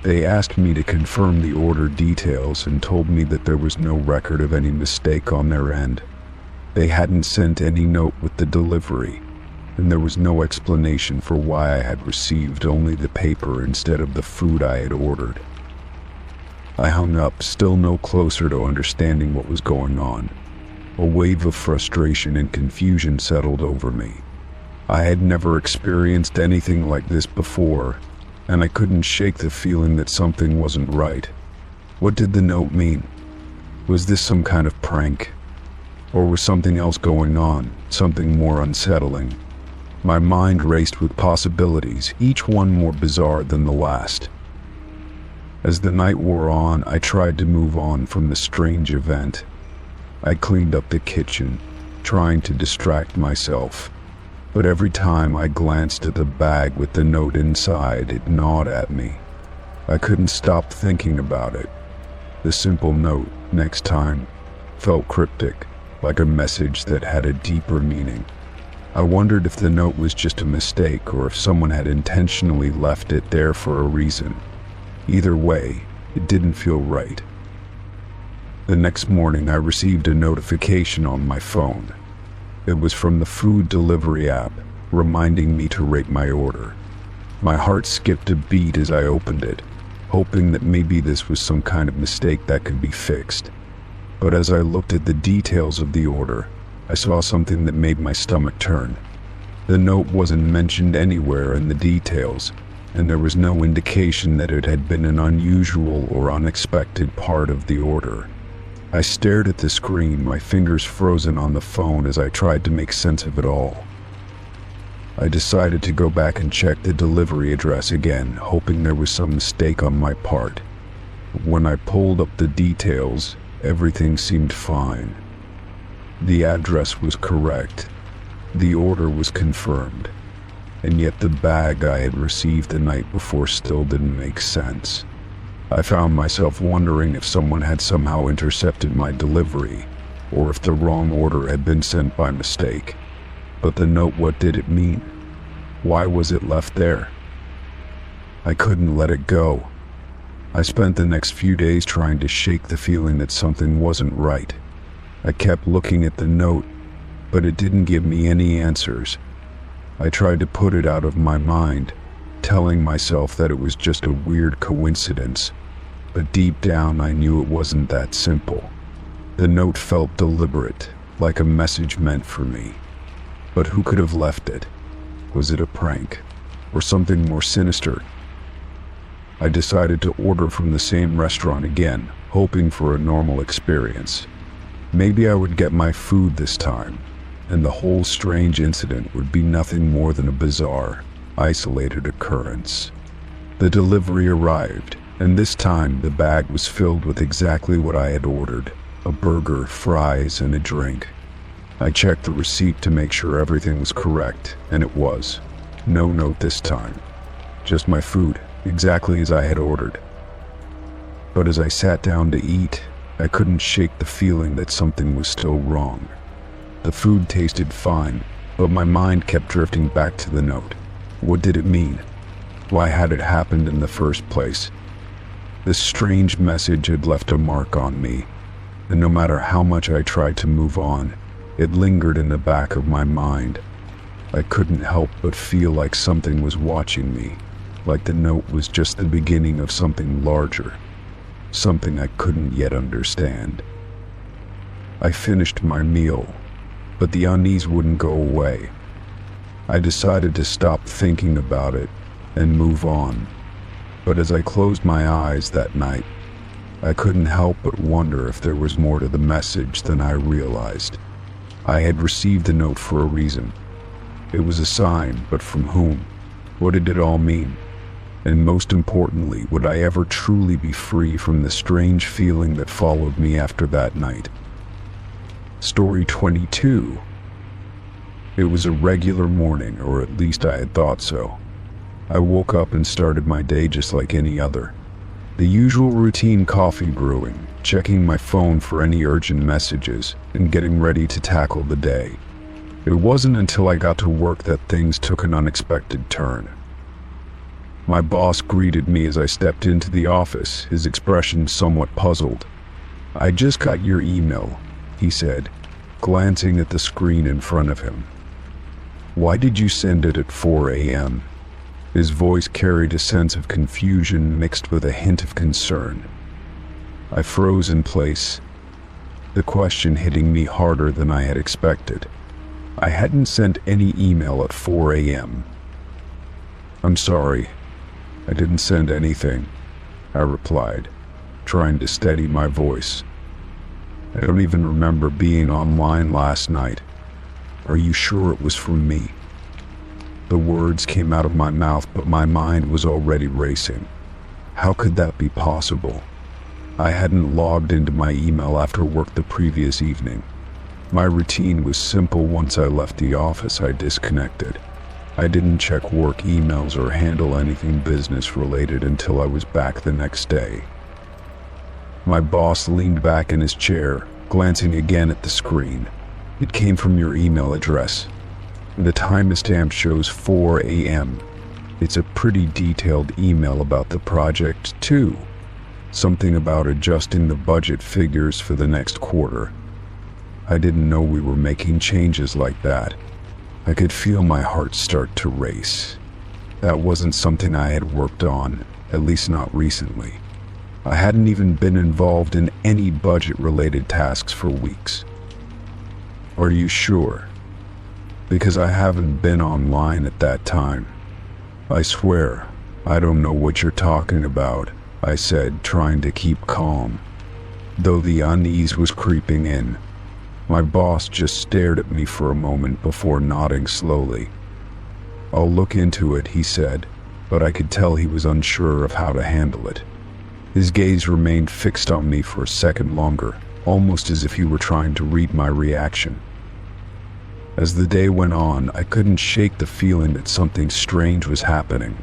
They asked me to confirm the order details and told me that there was no record of any mistake on their end. They hadn't sent any note with the delivery, and there was no explanation for why I had received only the paper instead of the food I had ordered. I hung up, still no closer to understanding what was going on. A wave of frustration and confusion settled over me. I had never experienced anything like this before, and I couldn't shake the feeling that something wasn't right. What did the note mean? Was this some kind of prank? Or was something else going on, something more unsettling? My mind raced with possibilities, each one more bizarre than the last. As the night wore on, I tried to move on from the strange event. I cleaned up the kitchen, trying to distract myself. But every time I glanced at the bag with the note inside, it gnawed at me. I couldn't stop thinking about it. The simple note, "Next time," felt cryptic, like a message that had a deeper meaning. I wondered if the note was just a mistake or if someone had intentionally left it there for a reason. Either way, it didn't feel right. The next morning, I received a notification on my phone. It was from the food delivery app, reminding me to rate my order. My heart skipped a beat as I opened it, hoping that maybe this was some kind of mistake that could be fixed. But as I looked at the details of the order, I saw something that made my stomach turn. The note wasn't mentioned anywhere in the details, and there was no indication that it had been an unusual or unexpected part of the order. I stared at the screen, my fingers frozen on the phone as I tried to make sense of it all. I decided to go back and check the delivery address again, hoping there was some mistake on my part. When I pulled up the details, everything seemed fine. The address was correct. The order was confirmed. And yet the bag I had received the night before still didn't make sense. I found myself wondering if someone had somehow intercepted my delivery, or if the wrong order had been sent by mistake. But the note, what did it mean? Why was it left there? I couldn't let it go. I spent the next few days trying to shake the feeling that something wasn't right. I kept looking at the note, but it didn't give me any answers. I tried to put it out of my mind, telling myself that it was just a weird coincidence, but deep down I knew it wasn't that simple. The note felt deliberate, like a message meant for me. But who could have left it? Was it a prank, or something more sinister? I decided to order from the same restaurant again, hoping for a normal experience. Maybe I would get my food this time, and the whole strange incident would be nothing more than a bizarre, isolated occurrence. The delivery arrived, and this time the bag was filled with exactly what I had ordered: a burger, fries, and a drink. I checked the receipt to make sure everything was correct, and it was. No note this time. Just my food, exactly as I had ordered. But as I sat down to eat, I couldn't shake the feeling that something was still wrong. The food tasted fine, but my mind kept drifting back to the note. What did it mean? Why had it happened in the first place? This strange message had left a mark on me, and no matter how much I tried to move on, it lingered in the back of my mind. I couldn't help but feel like something was watching me, like the note was just the beginning of something larger, something I couldn't yet understand. I finished my meal, but the unease wouldn't go away. I decided to stop thinking about it and move on. But as I closed my eyes that night, I couldn't help but wonder if there was more to the message than I realized. I had received the note for a reason. It was a sign, but from whom? What did it all mean? And most importantly, would I ever truly be free from the strange feeling that followed me after that night? Story 22. It was a regular morning, or at least I had thought so. I woke up and started my day just like any other. The usual routine: coffee brewing, checking my phone for any urgent messages, and getting ready to tackle the day. It wasn't until I got to work that things took an unexpected turn. My boss greeted me as I stepped into the office, his expression somewhat puzzled. "I just got your email," he said, glancing at the screen in front of him. "Why did you send it at 4 a.m.? His voice carried a sense of confusion mixed with a hint of concern. I froze in place, the question hitting me harder than I had expected. I hadn't sent any email at 4 a.m. "I'm sorry, I didn't send anything," I replied, trying to steady my voice. "I don't even remember being online last night. Are you sure it was from me?" The words came out of my mouth, but my mind was already racing. How could that be possible? I hadn't logged into my email after work the previous evening. My routine was simple: once I left the office, I disconnected. I didn't check work emails or handle anything business related until I was back the next day. My boss leaned back in his chair, glancing again at the screen. "It came from your email address. The timestamp shows 4 a.m. It's a pretty detailed email about the project, too. Something about adjusting the budget figures for the next quarter. I didn't know we were making changes like that." I could feel my heart start to race. That wasn't something I had worked on, at least not recently. I hadn't even been involved in any budget-related tasks for weeks. "Are you sure? Because I haven't been online at that time." "I swear, I don't know what you're talking about," I said, trying to keep calm. though the unease was creeping in. My boss just stared at me for a moment before nodding slowly. "I'll look into it," he said, but I could tell he was unsure of how to handle it. His gaze remained fixed on me for a second longer, almost as if he were trying to read my reaction. As the day went on, I couldn't shake the feeling that something strange was happening.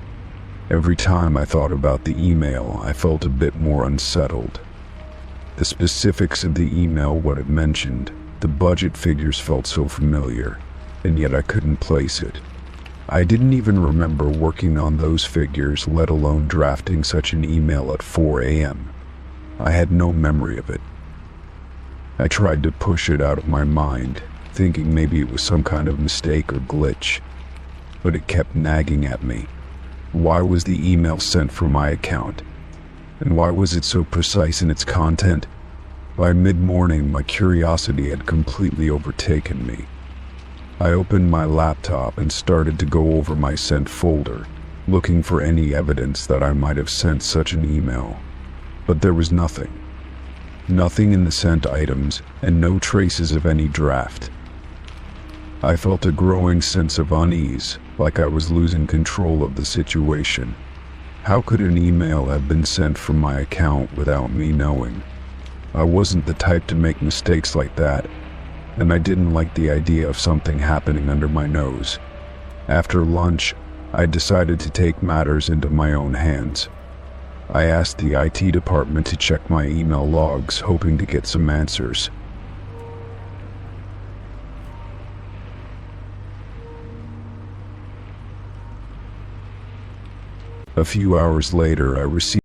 Every time I thought about the email, I felt a bit more unsettled. The specifics of the email, what it mentioned, the budget figures felt so familiar, and yet I couldn't place it. I didn't even remember working on those figures, let alone drafting such an email at 4 a.m. I had no memory of it. I tried to push it out of my mind, thinking maybe it was some kind of mistake or glitch, but it kept nagging at me. Why was the email sent from my account? And why was it so precise in its content? By mid-morning, my curiosity had completely overtaken me. I opened my laptop and started to go over my sent folder, looking for any evidence that I might have sent such an email. But there was nothing. Nothing in the sent items, and no traces of any draft. I felt a growing sense of unease, like I was losing control of the situation. How could an email have been sent from my account without me knowing? I wasn't the type to make mistakes like that, and I didn't like the idea of something happening under my nose. After lunch, I decided to take matters into my own hands. I asked the IT department to check my email logs, hoping to get some answers. A few hours later, I received